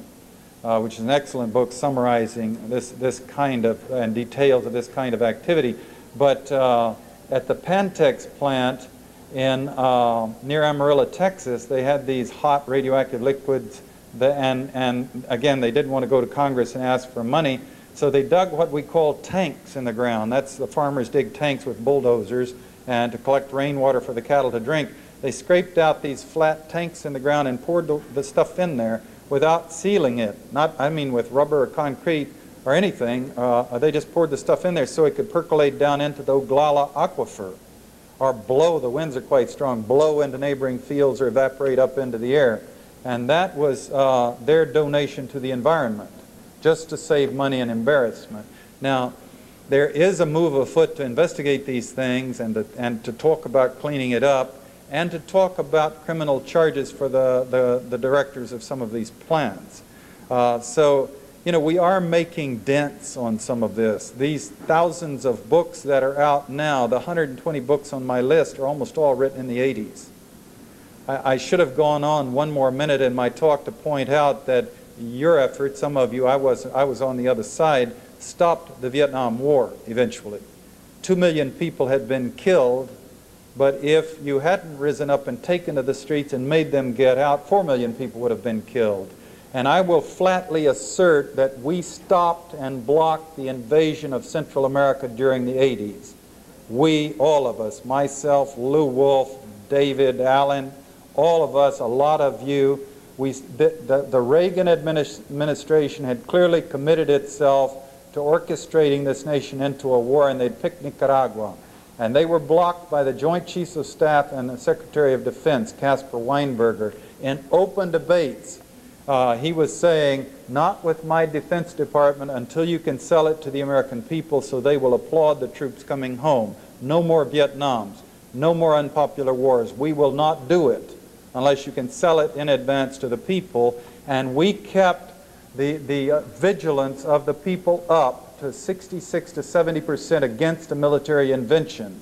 [SPEAKER 3] which is an excellent book summarizing this kind of, and details of this kind of activity. But at the Pantex plant in near Amarillo, Texas, they had these hot radioactive liquids, and again, they didn't want to go to Congress and ask for money, so they dug what we call tanks in the ground. That's the farmers dig tanks with bulldozers and to collect rainwater for the cattle to drink. They scraped out these flat tanks in the ground and poured the stuff in there without sealing it. I mean with rubber or concrete or anything. They just poured the stuff in there so it could percolate down into the Oglala aquifer, or blow, the winds are quite strong, blow into neighboring fields or evaporate up into the air. And that was their donation to the environment, just to save money and embarrassment. Now, there is a move afoot to investigate these things and to talk about cleaning it up and to talk about criminal charges for the directors of some of these plants. So, we are making dents on some of this. These thousands of books that are out now, the 120 books on my list, are almost all written in the 80s. I should have gone on one more minute in my talk to point out that your effort, some of you, I was on the other side, stopped the Vietnam War eventually. 2 million people had been killed, but if you hadn't risen up and taken to the streets and made them get out, 4 million people would have been killed. And I will flatly assert that we stopped and blocked the invasion of Central America during the 80s. We, all of us, myself, Lou Wolfe, David, Allen, all of us, a lot of you, the Reagan administration had clearly committed itself to orchestrating this nation into a war, and they'd picked Nicaragua. And they were blocked by the Joint Chiefs of Staff and the Secretary of Defense, Caspar Weinberger, in open debates. He was saying, not with my Defense Department until you can sell it to the American people so they will applaud the troops coming home. No more Vietnams. No more unpopular wars. We will not do it unless you can sell it in advance to the people. And we kept the vigilance of the people up to 66 to 70% against a military intervention,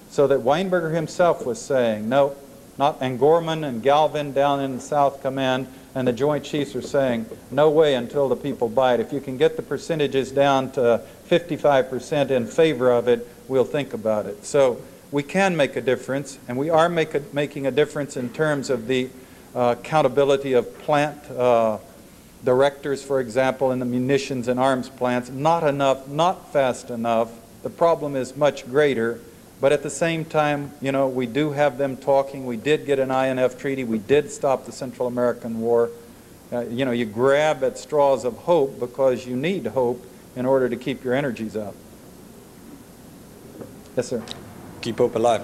[SPEAKER 3] so that Weinberger himself was saying, no, not, and Gorman and Galvin down in the South Command and the Joint Chiefs are saying, no way until the people buy it. If you can get the percentages down to 55% in favor of it, we'll think about it. So we can make a difference, and we are making a difference in terms of the accountability of plant directors, for example, in the munitions and arms plants. Not enough, not fast enough. The problem is much greater, but at the same time, we do have them talking. We did get an INF treaty. We did stop the Central American War. You grab at straws of hope because you need hope in order to keep your energies up. Yes, sir.
[SPEAKER 10] Keep hope alive.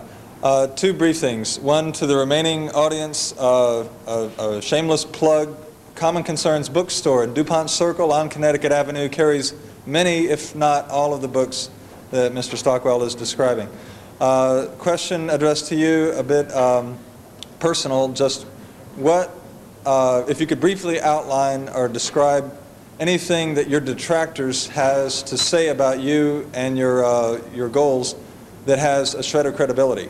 [SPEAKER 10] Two brief things. One, to the remaining audience, a shameless plug. Common Concerns Bookstore in DuPont Circle on Connecticut Avenue carries many, if not all, of the books that Mr. Stockwell is describing. Question addressed to you, a bit personal, just what, if you could briefly outline or describe anything that your detractors has to say about you and your goals that has a shred of credibility.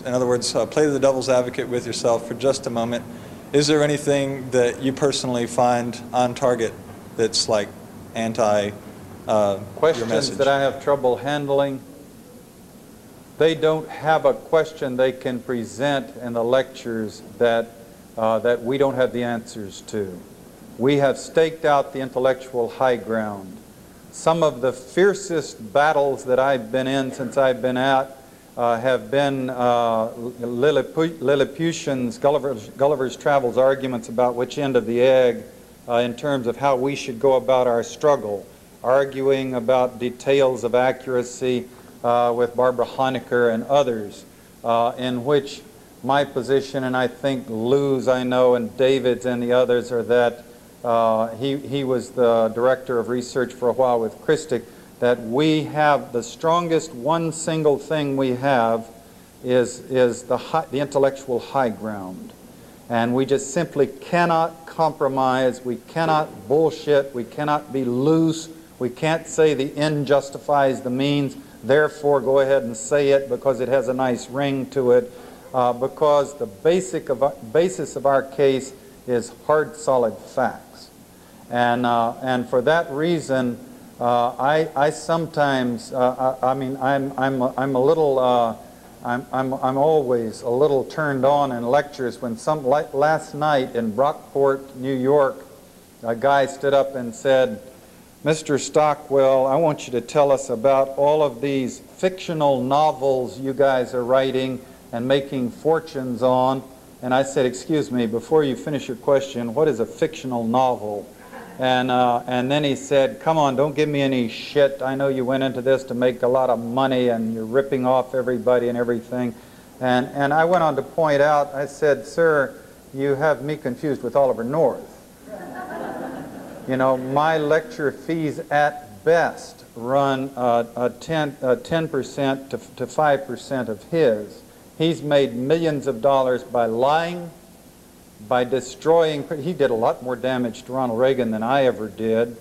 [SPEAKER 10] In other words, play the devil's advocate with yourself for just a moment. Is there anything that you personally find on target that's like anti
[SPEAKER 3] questions
[SPEAKER 10] your message?
[SPEAKER 3] That I have trouble handling? They don't have a question they can present in the lectures that we don't have the answers to. We have staked out the intellectual high ground. Some of the fiercest battles that I've been in since I've been out have been Lilliputians, Gulliver's Travels arguments about which end of the egg in terms of how we should go about our struggle. arguing about details of accuracy with Barbara Honecker and others, in which my position, and I think Lou's, I know, and David's and the others, are that he was the director of research for a while with Critic, that we have the strongest one single thing we have is the intellectual high ground. And we just simply cannot compromise, we cannot bullshit, we cannot be loose, we can't say the end justifies the means, therefore go ahead and say it because it has a nice ring to it, because the basis of our case is hard, solid facts. And for that reason, I sometimes, I mean, I'm a little, I'm always a little turned on in lectures when like last night in Brockport, New York, a guy stood up and said, "Mr. Stockwell, I want you to tell us about all of these fictional novels you guys are writing and making fortunes on." And I said, "Excuse me, before you finish your question, what is a fictional novel?" And then he said, "Come on, don't give me any shit. I know you went into this to make a lot of money and you're ripping off everybody and everything." And I went on to point out, I said, "Sir, you have me confused with Oliver North. You know, my lecture fees at best run 10% to 5% of his. He's made millions of dollars by lying, by destroying. He did a lot more damage to Ronald Reagan than I ever did,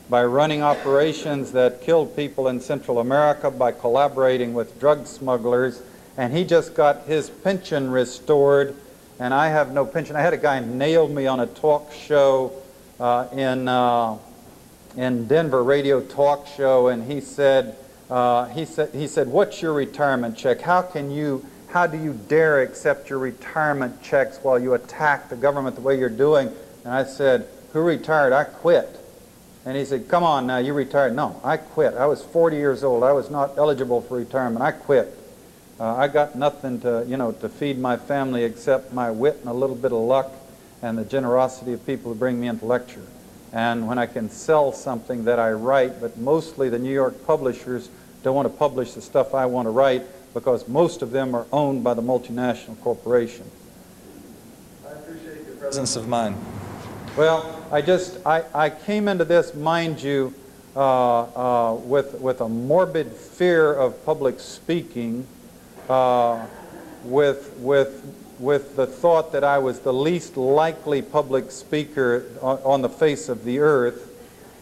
[SPEAKER 3] by running operations that killed people in Central America, by collaborating with drug smugglers, and he just got his pension restored, and I have no pension." I had a guy nail me on a talk show in Denver, radio talk show, and he said, "What's your retirement check? How do you dare accept your retirement checks while you attack the government the way you're doing?" And I said, "Who retired? I quit." And he said, "Come on now, you retired." "No, I quit. I was 40 years old. I was not eligible for retirement. I quit. I got nothing to, to feed my family except my wit and a little bit of luck and the generosity of people who bring me into lecture. And when I can sell something that I write, but mostly the New York publishers don't want to publish the stuff I want to write because most of them are owned by the multinational corporation."
[SPEAKER 10] I appreciate your presence of mind.
[SPEAKER 3] Well, I came into this, mind you, with a morbid fear of public speaking, with the thought that I was the least likely public speaker on the face of the earth,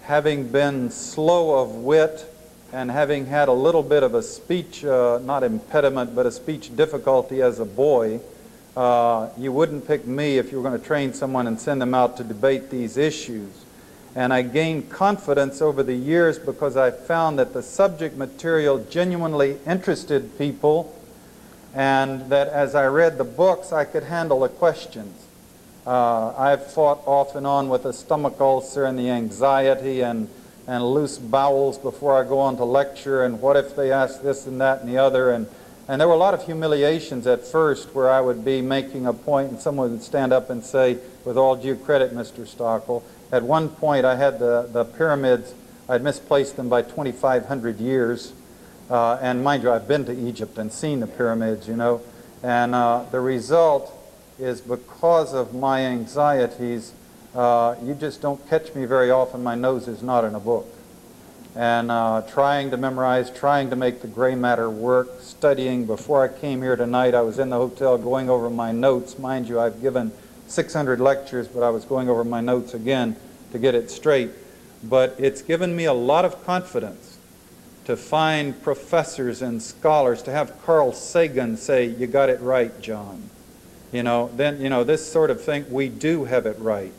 [SPEAKER 3] having been slow of wit and having had a little bit of a speech, not impediment, but a speech difficulty as a boy. You wouldn't pick me if you were going to train someone and send them out to debate these issues. And I gained confidence over the years because I found that the subject material genuinely interested people, and that as I read the books, I could handle the questions. I've fought off and on with a stomach ulcer and the anxiety and loose bowels before I go on to lecture, and what if they ask this and that and the other. And there were a lot of humiliations at first where I would be making a point and someone would stand up and say, "With all due credit, Mr. Stockwell." At one point I had the pyramids, I'd misplaced them by 2,500 years. And mind you, I've been to Egypt and seen the pyramids, and the result is because of my anxieties, you just don't catch me very often. My nose is not in a book. And trying to memorize, trying to make the gray matter work, studying. Before I came here tonight, I was in the hotel going over my notes. Mind you, I've given 600 lectures, but I was going over my notes again to get it straight. But it's given me a lot of confidence to find professors and scholars, to have Carl Sagan say, "You got it right, John." This sort of thing, we do have it right.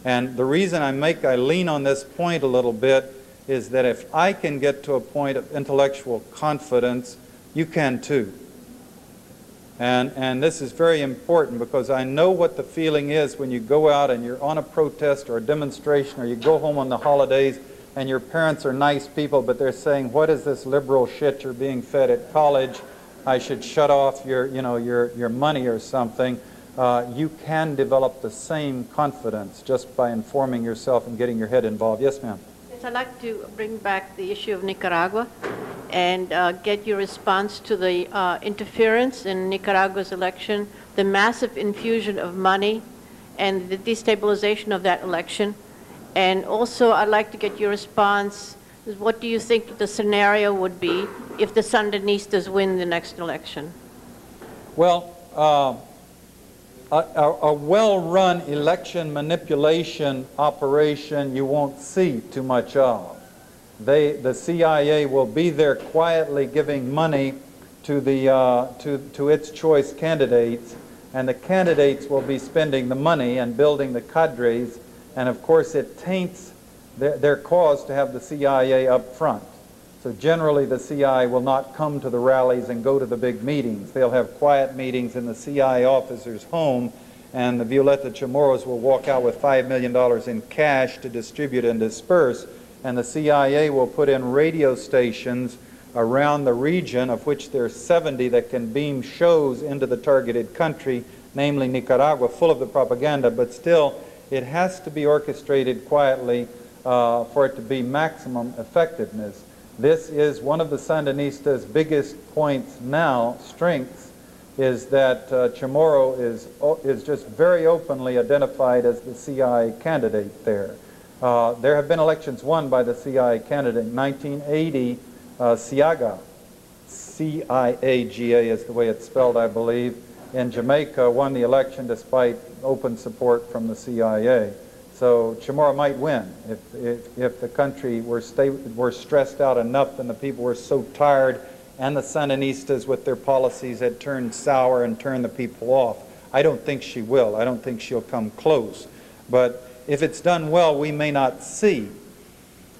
[SPEAKER 3] And the reason I lean on this point a little bit is that if I can get to a point of intellectual confidence, you can too. And this is very important because I know what the feeling is when you go out and you're on a protest or a demonstration, or you go home on the holidays and your parents are nice people, but they're saying, "What is this liberal shit you're being fed at college? I should shut off your money or something." You can develop the same confidence just by informing yourself and getting your head involved. Yes, ma'am.
[SPEAKER 11] Did Yes, I'd like to bring back the issue of Nicaragua and get your response to the interference in Nicaragua's election, the massive infusion of money, and the destabilization of that election. And also, I'd like to get your response. What do you think the scenario would be if the Sandinistas win the next election?
[SPEAKER 3] Well, a well-run election manipulation operation you won't see too much of. The CIA will be there quietly giving money to its choice candidates, and the candidates will be spending the money and building the cadres, and of course it taints their cause to have the CIA up front. So generally the CIA will not come to the rallies and go to the big meetings. They'll have quiet meetings in the CIA officer's home, and the Violeta Chamorros will walk out with $5 million in cash to distribute and disperse, and the CIA will put in radio stations around the region, of which there are 70 that can beam shows into the targeted country, namely Nicaragua, full of the propaganda, but still it has to be orchestrated quietly for it to be maximum effectiveness. This is one of the Sandinistas' biggest points now, strengths, is that Chamorro is just very openly identified as the CIA candidate there. There have been elections won by the CIA candidate. In 1980, Ciaga, C-I-A-G-A is the way it's spelled, I believe, in Jamaica, won the election despite open support from the CIA. So Chamorro might win if the country were stressed out enough and the people were so tired, and the Sandinistas with their policies had turned sour and turned the people off. I don't think she will. I don't think she'll come close. But if it's done well, we may not see.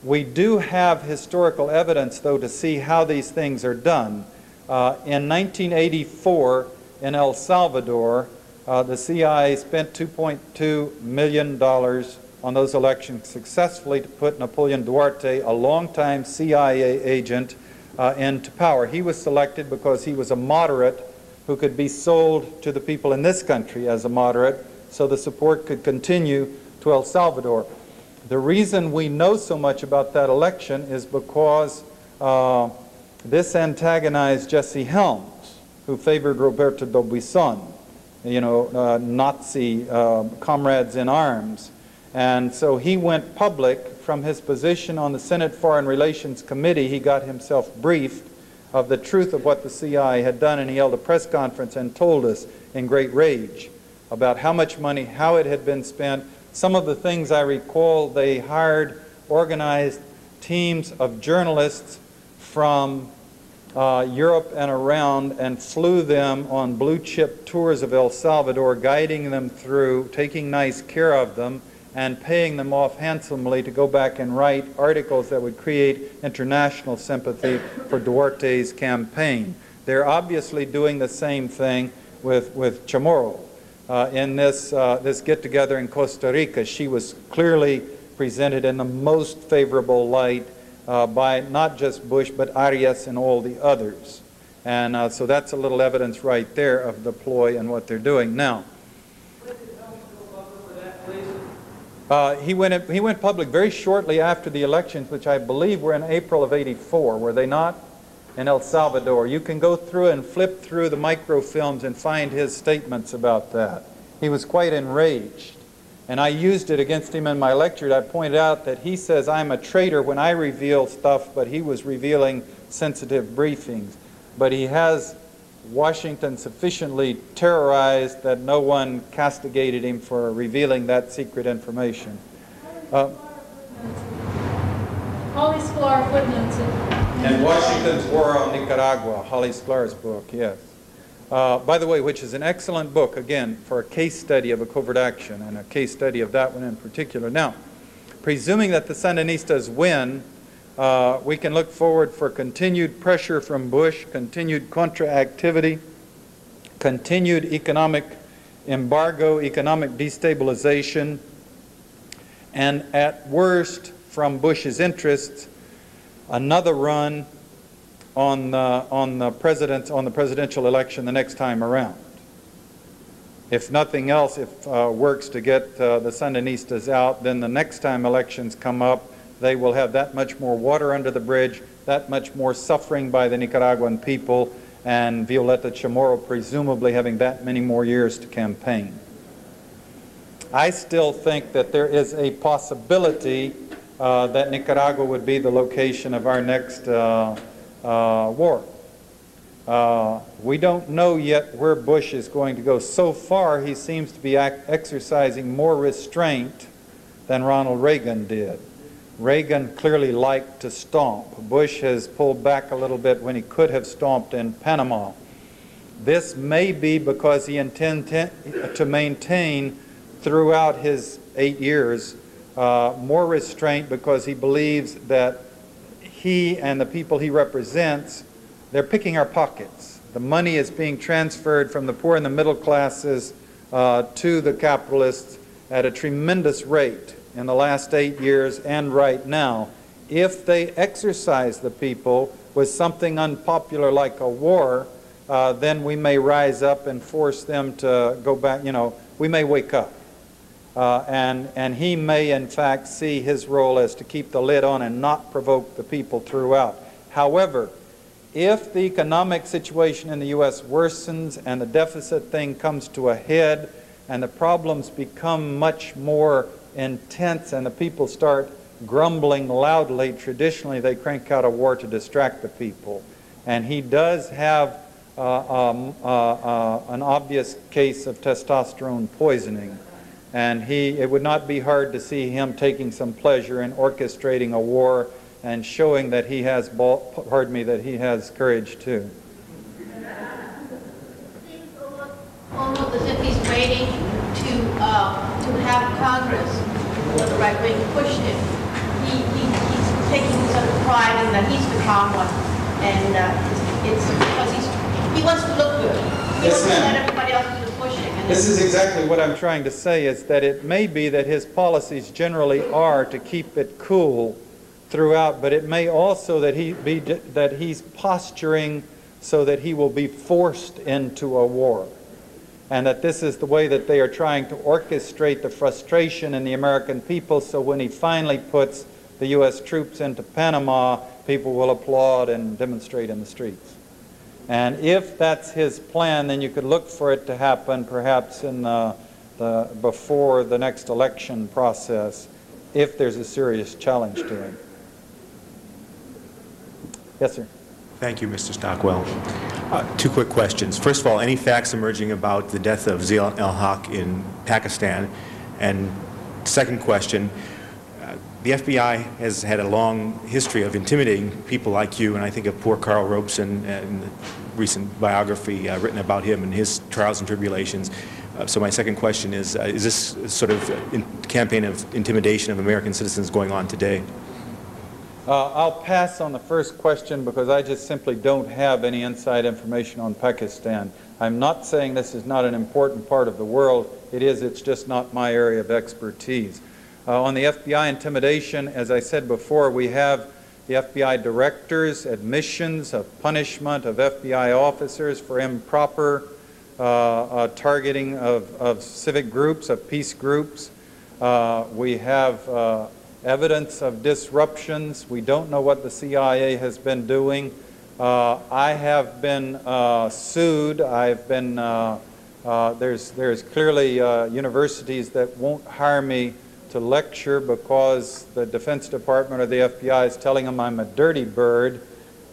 [SPEAKER 3] We do have historical evidence, though, to see how these things are done. In 1984, in El Salvador, the CIA spent $2.2 million on those elections successfully to put Napoleon Duarte, a longtime CIA agent, into power. He was selected because he was a moderate who could be sold to the people in this country as a moderate, so the support could continue to El Salvador. The reason we know so much about that election is because this antagonized Jesse Helms, who favored Roberto do Buisson, you know, Nazi comrades in arms. And so he went public from his position on the Senate Foreign Relations Committee. He got himself briefed of the truth of what the CIA had done, and he held a press conference and told us in great rage about how much money, how it had been spent. Some of the things I recall, they hired organized teams of journalists from Europe and around and flew them on blue chip tours of El Salvador, guiding them through, taking nice care of them, and paying them off handsomely to go back and write articles that would create international sympathy for Duarte's campaign. They're obviously doing the same thing with Chamorro. In this get-together in Costa Rica, she was clearly presented in the most favorable light by not just Bush, but Arias and all the others. And so that's a little evidence right there of the ploy and what they're doing. Now, he went public very shortly after the elections, which I believe were in April of '84, were they not? In El Salvador. You can go through and flip through the microfilms and find his statements about that. He was quite enraged. And I used it against him in my lecture. I pointed out that he says I'm a traitor when I reveal stuff, but he was revealing sensitive briefings. But he has Washington sufficiently terrorized that no one castigated him for revealing that secret information.
[SPEAKER 2] Holly Sklar footnotes.
[SPEAKER 3] And Washington's War on Nicaragua, Holly Sklar's book, yes. By the way, which is an excellent book, again, for a case study of a covert action, and a case study of that one in particular. Now, presuming that the Sandinistas win, we can look forward for continued pressure from Bush, continued Contra activity, continued economic embargo, economic destabilization, and at worst, from Bush's interests, another run on the presidential election the next time around. If nothing else, if works to get the Sandinistas out, then the next time elections come up, they will have that much more water under the bridge, that much more suffering by the Nicaraguan people, and Violeta Chamorro presumably having that many more years to campaign. I still think that there is a possibility that Nicaragua would be the location of our next war. We don't know yet where Bush is going to go. So far, he seems to be exercising more restraint than Ronald Reagan did. Reagan clearly liked to stomp. Bush has pulled back a little bit when he could have stomped in Panama. This may be because he intends to maintain throughout his 8 years more restraint, because he believes that he and the people he represents, they're picking our pockets. The money is being transferred from the poor and the middle classes to the capitalists at a tremendous rate in the last 8 years and right now. If they exercise the people with something unpopular like a war, then we may rise up and force them to go back. You know, we may wake up. And he may, in fact, see his role as to keep the lid on and not provoke the people throughout. However, if the economic situation in the U.S. worsens and the deficit thing comes to a head and the problems become much more intense and the people start grumbling loudly, traditionally they crank out a war to distract the people. And he does have an obvious case of testosterone poisoning. And it would not be hard to see him taking some pleasure in orchestrating a war and showing that he has, that he has courage too.
[SPEAKER 11] Seems almost as if he's waiting to have Congress, or the right wing, push him. He's taking sort of pride in that he's the calm one, and it's because he wants to look good. He wants to let everybody else do the pushing.
[SPEAKER 3] This is exactly what I'm trying to say, is that it may be that his policies generally are to keep it cool throughout, but it may also that he's posturing so that he will be forced into a war. And that this is the way that they are trying to orchestrate the frustration in the American people, so when he finally puts the U.S. troops into Panama, people will applaud and demonstrate in the streets. And if that's his plan, then you could look for it to happen perhaps in before the next election process, if there's a serious challenge to him. Yes, sir.
[SPEAKER 12] Thank you, Mr. Stockwell. Two quick questions. First of all, any facts emerging about the death of Zia al-Haq in Pakistan? And second question, the FBI has had a long history of intimidating people like you, and I think of poor Carl Robeson and the recent biography written about him and his trials and tribulations. So my second question is this sort of campaign of intimidation of American citizens going on today?
[SPEAKER 3] I'll pass on the first question because I just simply don't have any inside information on Pakistan. I'm not saying this is not an important part of the world. It is, it's just not my area of expertise. On the FBI intimidation, as I said before, we have the FBI director's admissions of punishment of FBI officers for improper targeting of civic groups, of peace groups. We have evidence of disruptions. We don't know what the CIA has been doing. I have been sued. I've been, there's clearly universities that won't hire me to lecture because the Defense Department or the FBI is telling them I'm a dirty bird.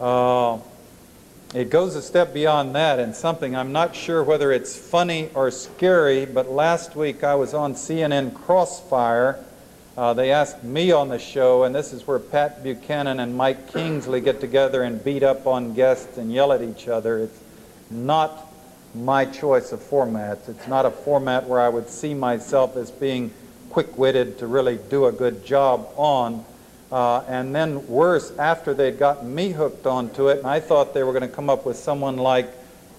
[SPEAKER 3] It goes a step beyond that, and something, I'm not sure whether it's funny or scary, but last week I was on CNN Crossfire. They asked me on the show, and this is where Pat Buchanan and Mike Kingsley get together and beat up on guests and yell at each other. It's not my choice of formats. It's not a format where I would see myself as being quick-witted to really do a good job on. And then worse, after they'd gotten me hooked onto it, and I thought they were going to come up with someone like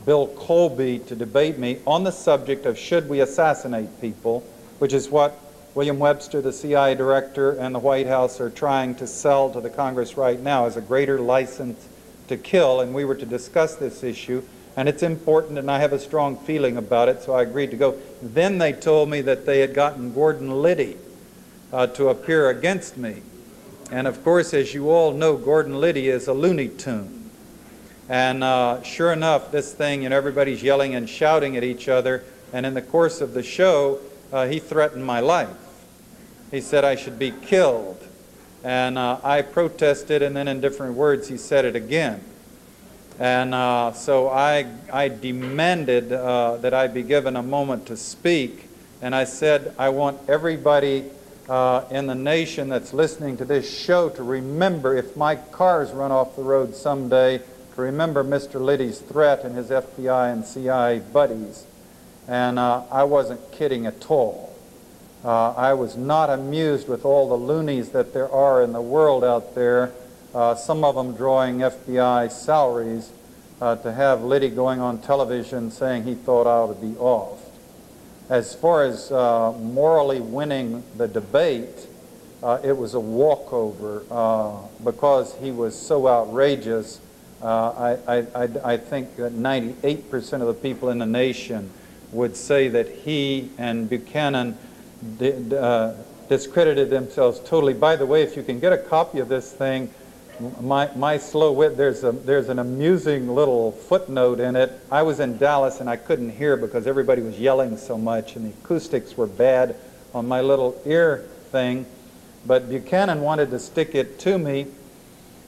[SPEAKER 3] Bill Colby to debate me on the subject of should we assassinate people, which is what William Webster, the CIA director, and the White House are trying to sell to the Congress right now as a greater license to kill, and we were to discuss this issue, and it's important, and I have a strong feeling about it, so I agreed to go. Then they told me that they had gotten Gordon Liddy to appear against me. And of course, as you all know, Gordon Liddy is a Looney Tune. And sure enough, this thing, everybody's yelling and shouting at each other. And in the course of the show, he threatened my life. He said I should be killed. And I protested, and then in different words, he said it again. And so I demanded that I be given a moment to speak. And I said, I want everybody in the nation that's listening to this show to remember, if my cars run off the road someday, to remember Mr. Liddy's threat and his FBI and CIA buddies. And I wasn't kidding at all. I was not amused with all the loonies that there are in the world out there, some of them drawing FBI salaries, to have Liddy going on television saying he thought I ought to be off. As far as morally winning the debate, it was a walkover because he was so outrageous. I think that 98% of the people in the nation would say that he and Buchanan discredited themselves totally. By the way, if you can get a copy of this thing, my slow wit, there's an amusing little footnote in it. I was in Dallas and I couldn't hear because everybody was yelling so much and the acoustics were bad on my little ear thing. But Buchanan wanted to stick it to me,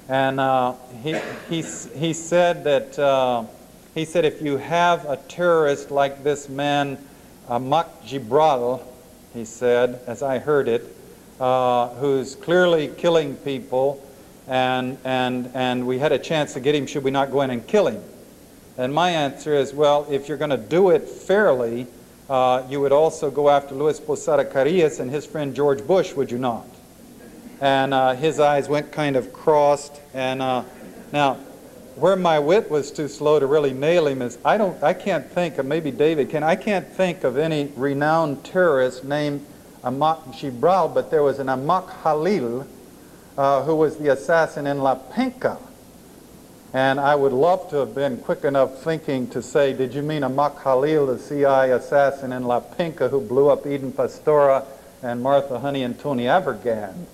[SPEAKER 3] and he said that if you have a terrorist like this man, Ahmad Gibral, he said, as I heard it, who's clearly killing people, and we had a chance to get him, should we not go in and kill him? And my answer is, well, if you're going to do it fairly, you would also go after Luis Posada Carillas and his friend George Bush, would you not? And his eyes went kind of crossed. And now, where my wit was too slow to really nail him is, I can't think of, maybe David can, I can't think of any renowned terrorist named Ahmad Gibral, but there was an Ahmad Khalil who was the assassin in La Pinca. And I would love to have been quick enough thinking to say, did you mean Ahmad Khalil, the CIA assassin in La Pinca who blew up Eden Pastora and Martha Honey and Tony Avergan?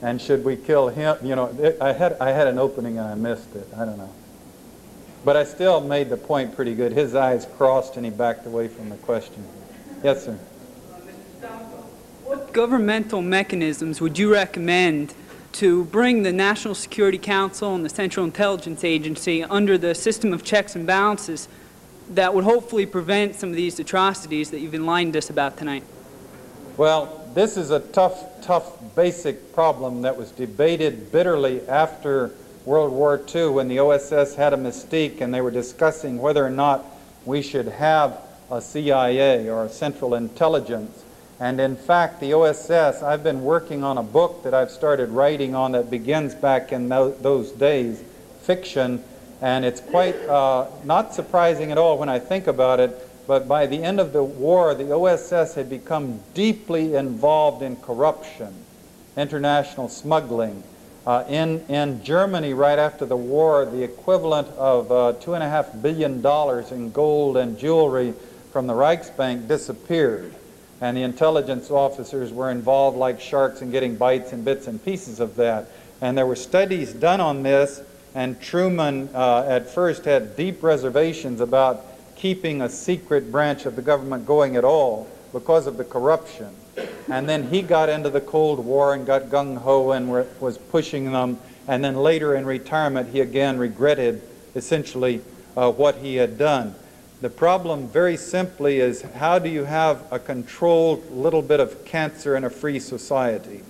[SPEAKER 3] And should we kill him? You know, I had an opening and I missed it. I don't know. But I still made the point pretty good. His eyes crossed and he backed away from the question. Yes, sir.
[SPEAKER 13] What governmental mechanisms would you recommend to bring the National Security Council and the Central Intelligence Agency under the system of checks and balances that would hopefully prevent some of these atrocities that you've enlightened us about tonight?
[SPEAKER 3] Well, this is a tough basic problem that was debated bitterly after World War II when the OSS had a mystique and they were discussing whether or not we should have a CIA or a Central Intelligence. And in fact, the OSS, I've been working on a book that I've started writing on that begins back in those days, fiction, and it's quite not surprising at all when I think about it, but by the end of the war, the OSS had become deeply involved in corruption, international smuggling. In Germany, right after the war, the equivalent of $2.5 billion in gold and jewelry from the Reichsbank disappeared. And the intelligence officers were involved like sharks in getting bites and bits and pieces of that. And there were studies done on this, and Truman at first had deep reservations about keeping a secret branch of the government going at all because of the corruption. And then he got into the Cold War and got gung-ho and was pushing them. And then later in retirement, he again regretted essentially what he had done. The problem, very simply, is how do you have a controlled little bit of cancer in a free society?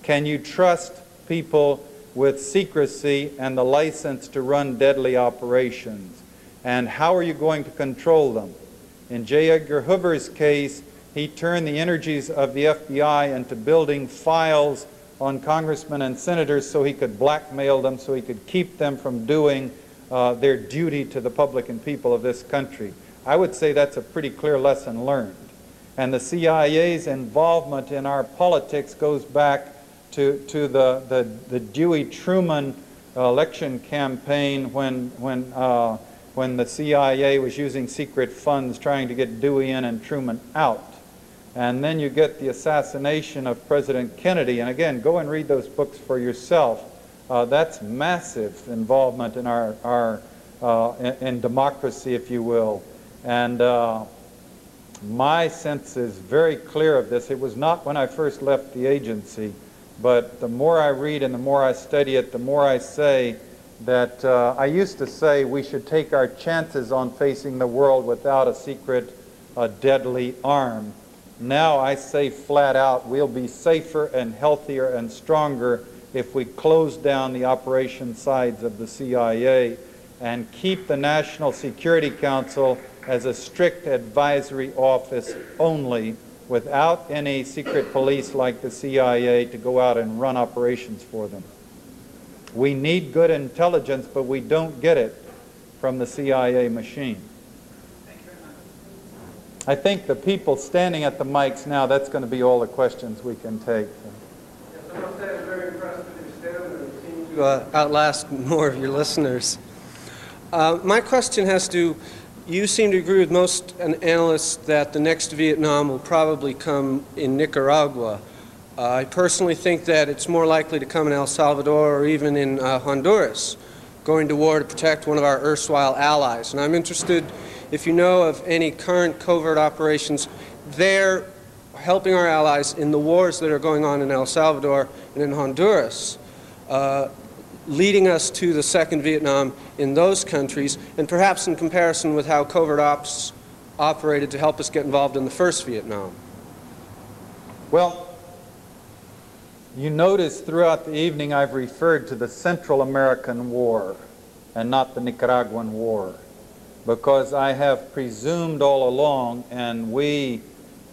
[SPEAKER 3] Can you trust people with secrecy and the license to run deadly operations? And how are you going to control them? In J. Edgar Hoover's case, he turned the energies of the FBI into building files on congressmen and senators so he could blackmail them, so he could keep them from doing their duty to the public and people of this country. I would say that's a pretty clear lesson learned. And the CIA's involvement in our politics goes back to the Dewey-Truman election campaign when the CIA was using secret funds trying to get Dewey in and Truman out. And then you get the assassination of President Kennedy. And again, go and read those books for yourself. That's massive involvement in in democracy, if you will. And my sense is very clear of this. It was not when I first left the agency, but the more I read and the more I study it, the more I say that I used to say we should take our chances on facing the world without a secret, deadly arm. Now I say flat out, we'll be safer and healthier and stronger if we close down the operation sides of the CIA and keep the National Security Council as a strict advisory office only, without any secret police like the CIA to go out and run operations for them. We need good intelligence, but we don't get it from the CIA machine. I think the people standing at the mics now, that's going to be all the questions we can take.
[SPEAKER 14] I must say I'm very impressed with your stamina. You seem to outlast more of your listeners. My question has to, you seem to agree with most analysts that the next Vietnam will probably come in Nicaragua. I personally think that it's more likely to come in El Salvador or even in Honduras, going to war to protect one of our erstwhile allies. And I'm interested if you know of any current covert operations there helping our allies in the wars that are going on in El Salvador and in Honduras, leading us to the second Vietnam in those countries, and perhaps in comparison with how covert ops operated to help us get involved in the first Vietnam.
[SPEAKER 3] Well, you notice throughout the evening I've referred to the Central American War and not the Nicaraguan War, because I have presumed all along, and we,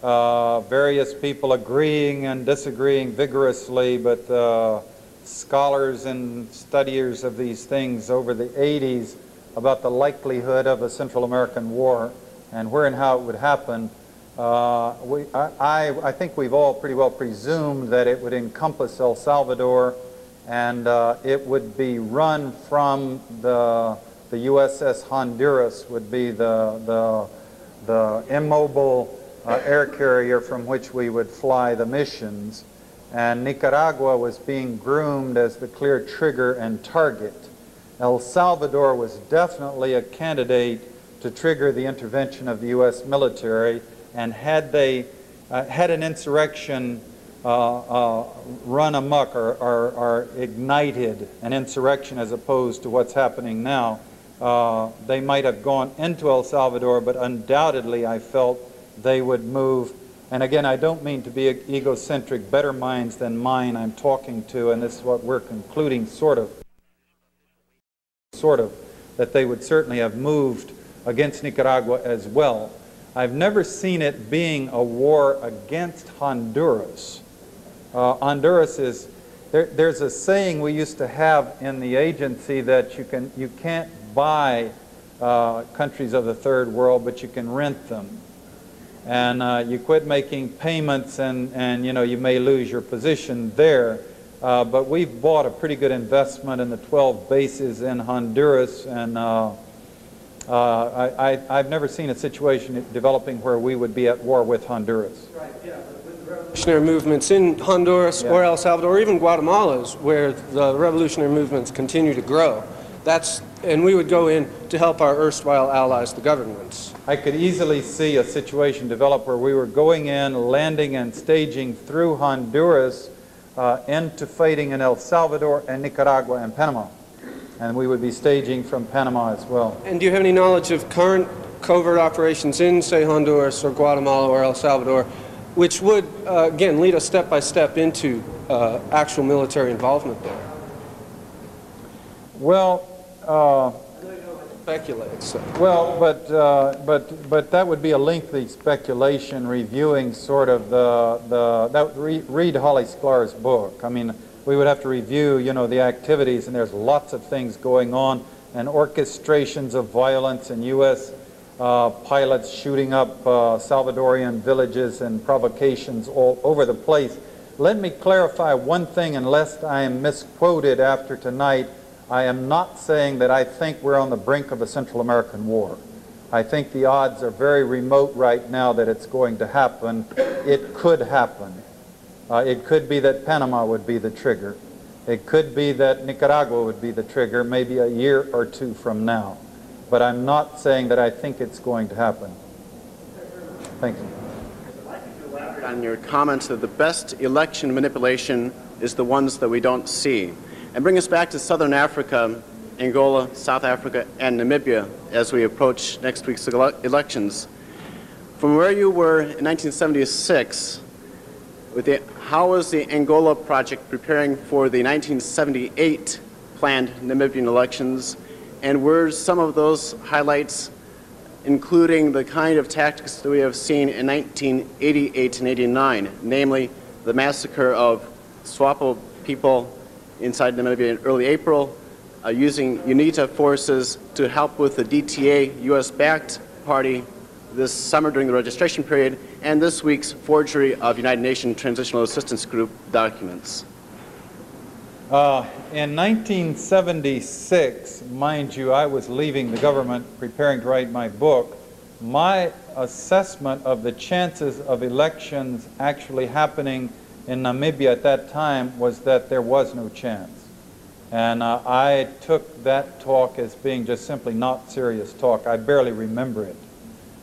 [SPEAKER 3] various people agreeing and disagreeing vigorously, but scholars and studiers of these things over the 80s about the likelihood of a Central American War and where and how it would happen. I think we've all pretty well presumed that it would encompass El Salvador, and it would be run from the USS Honduras would be the immobile air carrier from which we would fly the missions. And Nicaragua was being groomed as the clear trigger and target. El Salvador was definitely a candidate to trigger the intervention of the U.S. military, and had they had an insurrection run amok or ignited an insurrection as opposed to what's happening now, they might have gone into El Salvador, but undoubtedly I felt they would move. And again, I don't mean to be egocentric, better minds than mine I'm talking to, and this is what we're concluding, sort of, that they would certainly have moved against Nicaragua as well. I've never seen it being a war against Honduras. Honduras is, there's a saying we used to have in the agency that you can't buy countries of the third world, but you can rent them. And you quit making payments, and you know, you may lose your position there. But we've bought a pretty good investment in the 12 bases in Honduras, and I've never seen a situation developing where we would be at war with Honduras.
[SPEAKER 14] Right, yeah, but with the revolutionary movements in Honduras or El Salvador, or even Guatemala, where the revolutionary movements continue to grow. And we would go in to help our erstwhile allies, the governments.
[SPEAKER 3] I could easily see a situation develop where we were going in, landing and staging through Honduras into fighting in El Salvador and Nicaragua and Panama. And we would be staging from Panama as well.
[SPEAKER 14] And do you have any knowledge of current covert operations in, say, Honduras or Guatemala or El Salvador, which would, again, lead us step by step into actual military involvement there?
[SPEAKER 3] Well,
[SPEAKER 14] speculate. So.
[SPEAKER 3] Well, but that would be a lengthy speculation, reviewing sort of read Holly Sklar's book. I mean, we would have to review, you know, the activities, and there's lots of things going on, and orchestrations of violence, and U.S. Pilots shooting up Salvadorian villages and provocations all over the place. Let me clarify one thing, and lest I am misquoted after tonight. I am not saying that I think we're on the brink of a Central American war. I think the odds are very remote right now that it's going to happen. It could happen. It could be that Panama would be the trigger. It could be that Nicaragua would be the trigger maybe a year or two from now. But I'm not saying that I think it's going to happen. Thank you.
[SPEAKER 15] On your comments that the best election manipulation is the ones that we don't see. And bring us back to Southern Africa, Angola, South Africa, and Namibia as we approach next week's elections. From where you were in 1976, how is the Angola project preparing for the 1978 planned Namibian elections? And were some of those highlights including the kind of tactics that we have seen in 1988 and 89, namely the massacre of SWAPO people inside Namibia in early April, using UNITA forces to help with the DTA US-backed party this summer during the registration period, and this week's forgery of United Nations Transitional Assistance Group documents?
[SPEAKER 3] In 1976, mind you, I was leaving the government preparing to write my book. My assessment of the chances of elections actually happening in Namibia at that time was that there was no chance. And I took that talk as being just simply not serious talk. I barely remember it.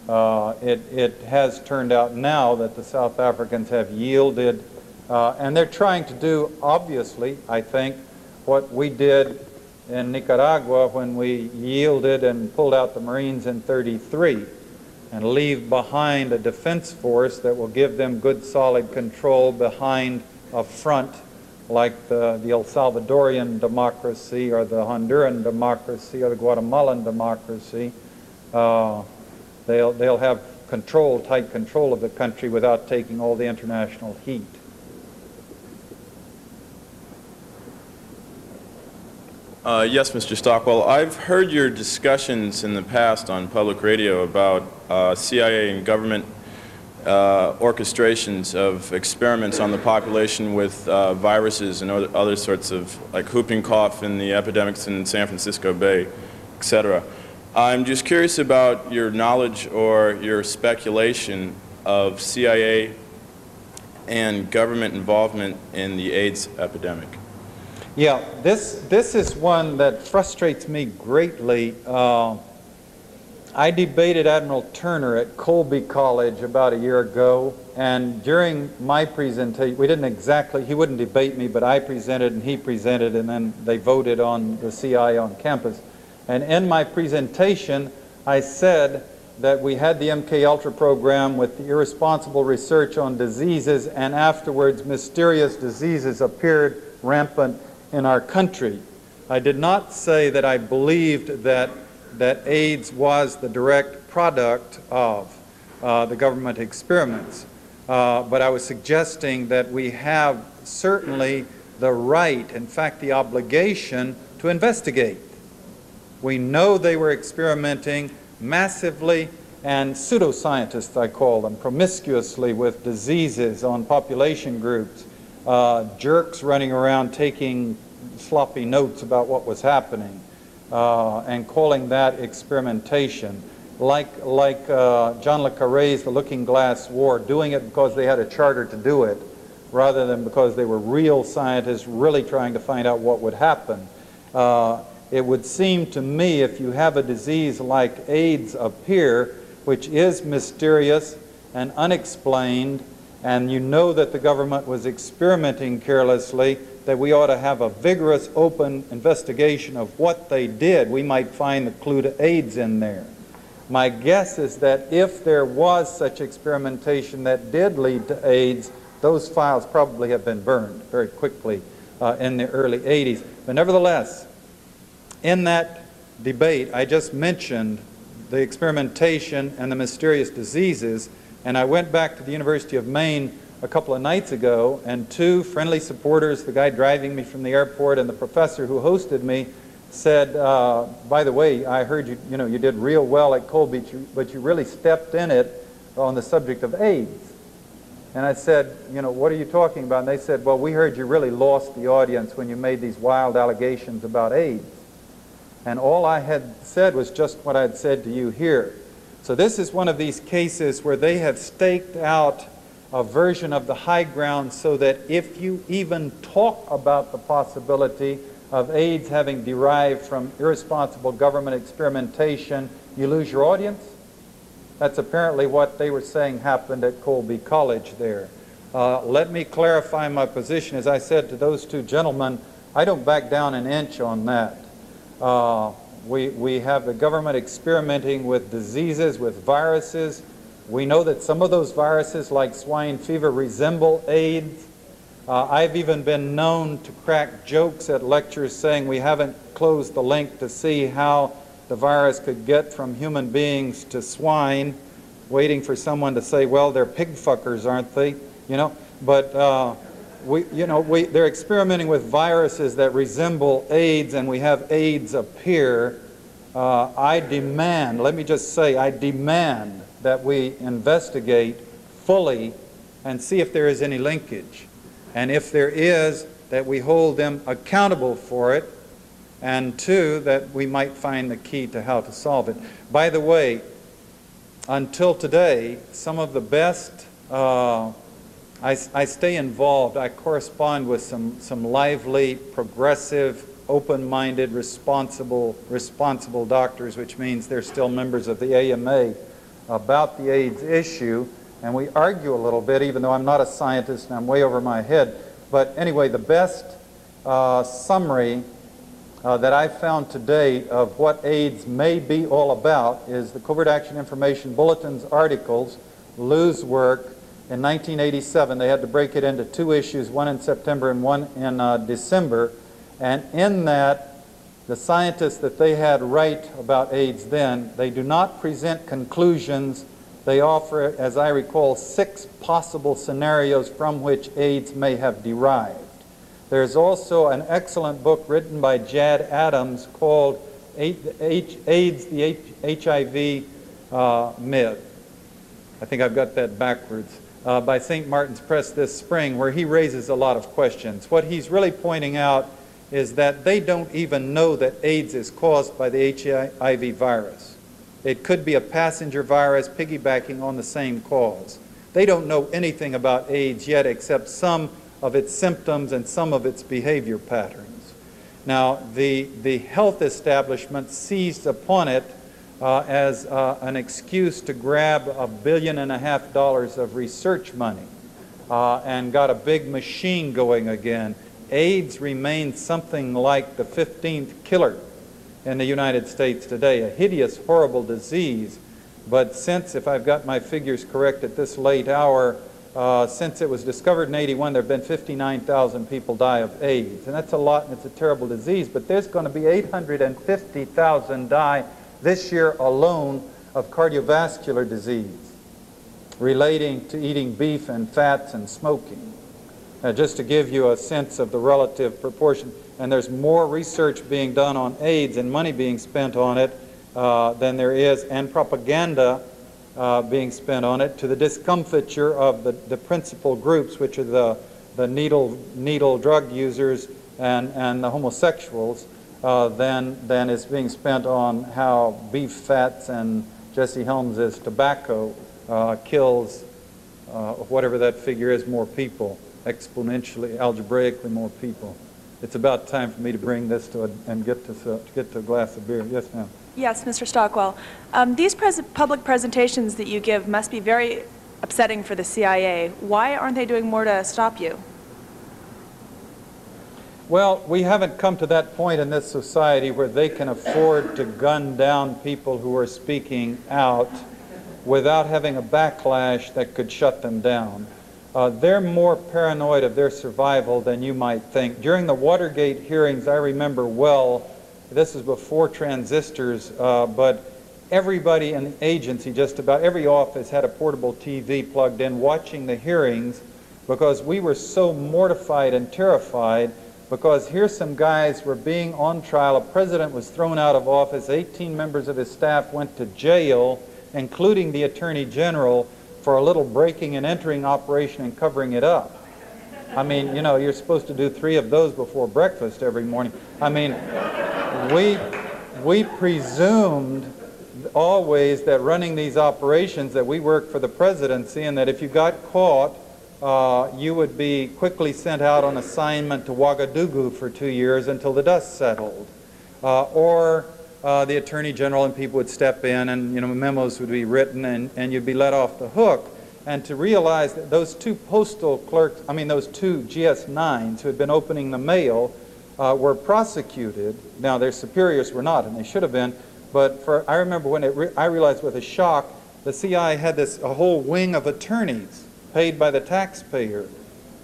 [SPEAKER 3] It has turned out now that the South Africans have yielded, and they're trying to do, obviously, I think, what we did in Nicaragua when we yielded and pulled out the Marines in '33, and leave behind a defense force that will give them good solid control behind a front like the El Salvadorian democracy or the Honduran democracy or the Guatemalan democracy. They'll have control, tight control of the country without taking all the international heat.
[SPEAKER 16] Yes, Mr. Stockwell. I've heard your discussions in the past on public radio about CIA and government orchestrations of experiments on the population with viruses and other sorts of, like whooping cough and the epidemics in San Francisco Bay, etc. I'm just curious about your knowledge or your speculation of CIA and government involvement in the AIDS epidemic.
[SPEAKER 3] Yeah, this is one that frustrates me greatly. I debated Admiral Turner at Colby College about a year ago, and during my presentation, he wouldn't debate me, but I presented and he presented, and then they voted on the CI on campus. And in my presentation, I said that we had the MK Ultra program with the irresponsible research on diseases, and afterwards mysterious diseases appeared rampant in our country. I did not say that I believed that AIDS was the direct product of the government experiments, but I was suggesting that we have certainly the right, in fact the obligation, to investigate. We know they were experimenting massively, and pseudoscientists, I call them, promiscuously with diseases on population groups, jerks running around taking sloppy notes about what was happening, and calling that experimentation. Like John le Carré's The Looking Glass War, doing it because they had a charter to do it, rather than because they were real scientists really trying to find out what would happen. It would seem to me, if you have a disease like AIDS appear, which is mysterious and unexplained, and you know that the government was experimenting carelessly, that we ought to have a vigorous, open investigation of what they did. We might find the clue to AIDS in there. My guess is that if there was such experimentation that did lead to AIDS, those files probably have been burned very quickly in the early 80s. But nevertheless, in that debate, I just mentioned the experimentation and the mysterious diseases, and I went back to the University of Maine a couple of nights ago, and two friendly supporters, the guy driving me from the airport and the professor who hosted me, said, by the way, I heard you did real well at Colby, but you really stepped in it on the subject of AIDS. And I said, what are you talking about? And they said, well, we heard you really lost the audience when you made these wild allegations about AIDS. And all I had said was just what I had said to you here. So this is one of these cases where they have staked out a version of the high ground so that if you even talk about the possibility of AIDS having derived from irresponsible government experimentation, you lose your audience. That's apparently what they were saying happened at Colby College there. Let me clarify my position. As I said to those two gentlemen, I don't back down an inch on that. We have the government experimenting with diseases, with viruses. We know that some of those viruses, like swine fever, resemble AIDS. I've even been known to crack jokes at lectures saying we haven't closed the link to see how the virus could get from human beings to swine, waiting for someone to say, well, they're pig fuckers, aren't they? You know, but they're experimenting with viruses that resemble AIDS, and we have AIDS appear. I demand, let me just say, I demand that we investigate fully and see if there is any linkage. And if there is, that we hold them accountable for it, and two, that we might find the key to how to solve it. By the way, until today, some of the best, I stay involved, I correspond with some lively, progressive, open-minded, responsible doctors, which means they're still members of the AMA, about the AIDS issue, and we argue a little bit, even though I'm not a scientist and I'm way over my head. But anyway, the best summary that I've found to date of what AIDS may be all about is the Covert Action Information Bulletin's articles, Lou's work. In 1987, they had to break it into two issues, one in September and one in December. And in that, the scientists that they had write about AIDS then, they do not present conclusions. They offer, as I recall, 6 possible scenarios from which AIDS may have derived. There's also an excellent book written by Jad Adams called AIDS, the HIV Myth. I think I've got that backwards. By St. Martin's Press this spring, where he raises a lot of questions. What he's really pointing out is that they don't even know that AIDS is caused by the HIV virus. It could be a passenger virus piggybacking on the same cause. They don't know anything about AIDS yet except some of its symptoms and some of its behavior patterns. Now, the health establishment seized upon it as an excuse to grab $1.5 billion of research money and got a big machine going again. AIDS remains something like the 15th killer in the United States today, a hideous, horrible disease. But since, if I've got my figures correct at this late hour, since it was discovered in '81, there have been 59,000 people die of AIDS. And that's a lot, and it's a terrible disease. But there's going to be 850,000 die this year alone of cardiovascular disease relating to eating beef and fats and smoking. Just to give you a sense of the relative proportion. And there's more research being done on AIDS and money being spent on it than there is, and propaganda being spent on it, to the discomfiture of the principal groups, which are the needle drug users and the homosexuals, than is being spent on how beef fats and Jesse Helms's tobacco kills whatever that figure is, more people, exponentially, algebraically more people. It's about time for me to bring this to and get to a glass of beer. Yes, ma'am.
[SPEAKER 17] Yes, Mr. Stockwell. These public presentations that you give must be very upsetting for the CIA. Why aren't they doing more to stop you?
[SPEAKER 3] Well, we haven't come to that point in this society where they can afford to gun down people who are speaking out without having a backlash that could shut them down. They're more paranoid of their survival than you might think. During the Watergate hearings, I remember well, this is before transistors, but everybody in the agency, just about every office, had a portable TV plugged in watching the hearings, because we were so mortified and terrified, because here some guys were being on trial. A president was thrown out of office. 18 members of his staff went to jail, including the Attorney General, for a little breaking and entering operation and covering it up. I mean, you know, you're supposed to do 3 of those before breakfast every morning. I mean, we presumed always that running these operations that we worked for the presidency, and that if you got caught, you would be quickly sent out on assignment to Ouagadougou for 2 years until the dust settled. Or the Attorney General and people would step in, and memos would be written, and you'd be let off the hook. And to realize that those two postal clerks, those two GS-9s who had been opening the mail were prosecuted. Now, their superiors were not, and they should have been. But I remember when I realized with a shock, the CIA had a whole wing of attorneys paid by the taxpayer,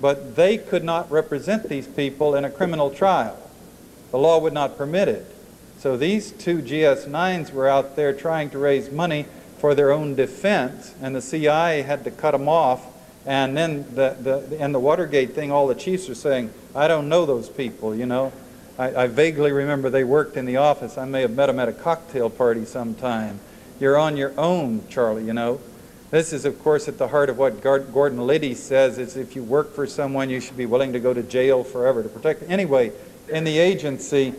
[SPEAKER 3] but they could not represent these people in a criminal trial. The law would not permit it. So these two GS-9s were out there trying to raise money for their own defense, and the CIA had to cut them off. And then in the Watergate thing, all the chiefs are saying, I don't know those people, I vaguely remember they worked in the office. I may have met them at a cocktail party sometime. You're on your own, Charlie, This is, of course, at the heart of what Gordon Liddy says, is if you work for someone, you should be willing to go to jail forever to protect them. Anyway, in the agency,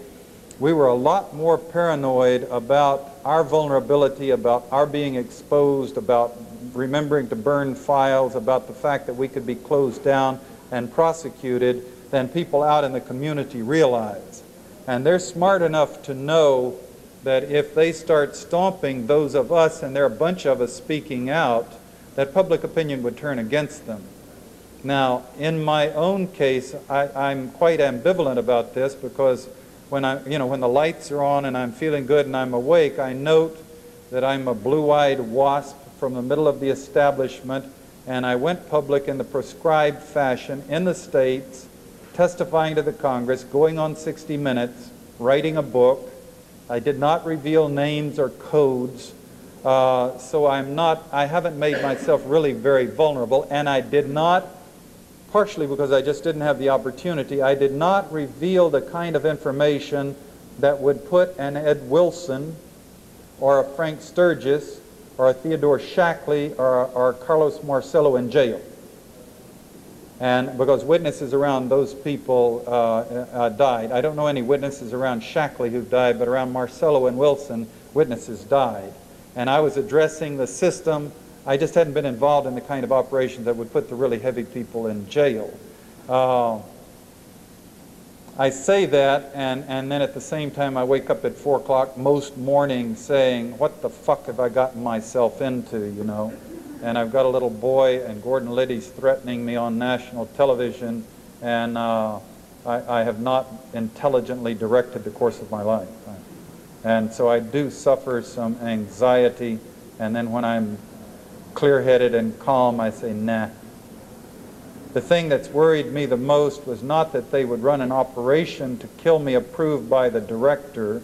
[SPEAKER 3] we were a lot more paranoid about our vulnerability, about our being exposed, about remembering to burn files, about the fact that we could be closed down and prosecuted than people out in the community realize. And they're smart enough to know that if they start stomping those of us, and there are a bunch of us speaking out, that public opinion would turn against them. Now, in my own case, I'm quite ambivalent about this, because when when the lights are on and I'm feeling good and I'm awake, I note that I'm a blue-eyed wasp from the middle of the establishment, and I went public in the prescribed fashion in the States, testifying to the Congress, going on 60 Minutes, writing a book. I did not reveal names or codes, so I haven't made myself really very vulnerable, and I did not, partially because I just didn't have the opportunity, I did not reveal the kind of information that would put an Ed Wilson or a Frank Sturgis or a Theodore Shackley or Carlos Marcello in jail. And because witnesses around those people died. I don't know any witnesses around Shackley who died, but around Marcello and Wilson, witnesses died. And I was addressing the system. I just hadn't been involved in the kind of operations that would put the really heavy people in jail. I say that, and then at the same time I wake up at 4 o'clock most mornings saying, what the fuck have I gotten myself into, And I've got a little boy, and Gordon Liddy's threatening me on national television, and I have not intelligently directed the course of my life. And so I do suffer some anxiety, and then when I'm clear-headed and calm, I say, nah. The thing that's worried me the most was not that they would run an operation to kill me approved by the director,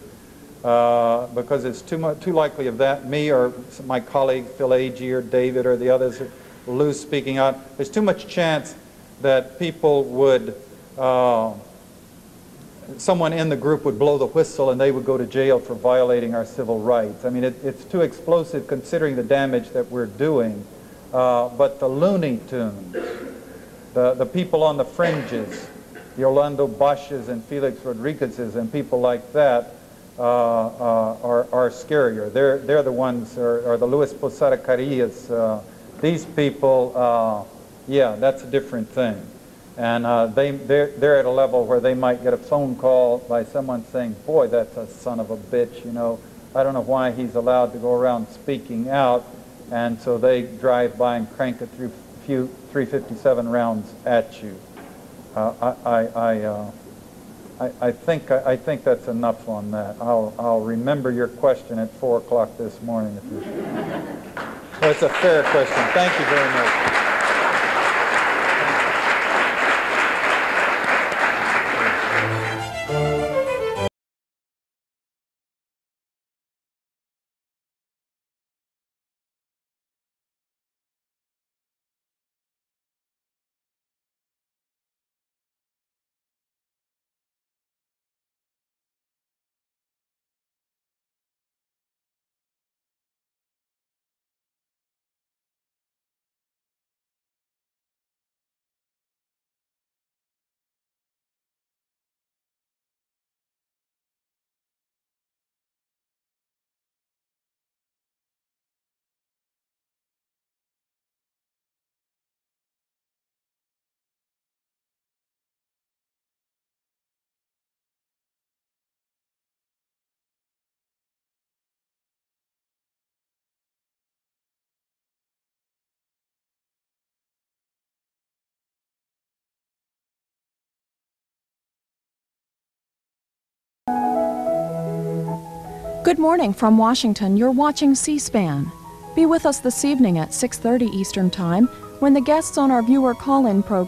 [SPEAKER 3] because it's too likely of that, me or my colleague Phil Agee or David or the others, Lou speaking out. There's too much chance that people would, someone in the group would blow the whistle and they would go to jail for violating our civil rights. I mean, it's too explosive considering the damage that we're doing. But the Looney Tunes, the people on the fringes, the Orlando Bosch's and Felix Rodriguez's and people like that, are scarier. They're the ones, or the Luis Posada Carillas. These people, yeah, that's a different thing. And they're at a level where they might get a phone call by someone saying, boy, that's a son of a bitch, I don't know why he's allowed to go around speaking out. And so they drive by and crank it through a few 357 rounds at you. I think that's enough on that. I'll remember your question at 4 o'clock this morning. It's a fair question. Thank you very much.
[SPEAKER 1] Good morning from Washington. You're watching C-SPAN. Be with us this evening at 6:30 Eastern Time when the guests on our viewer call-in program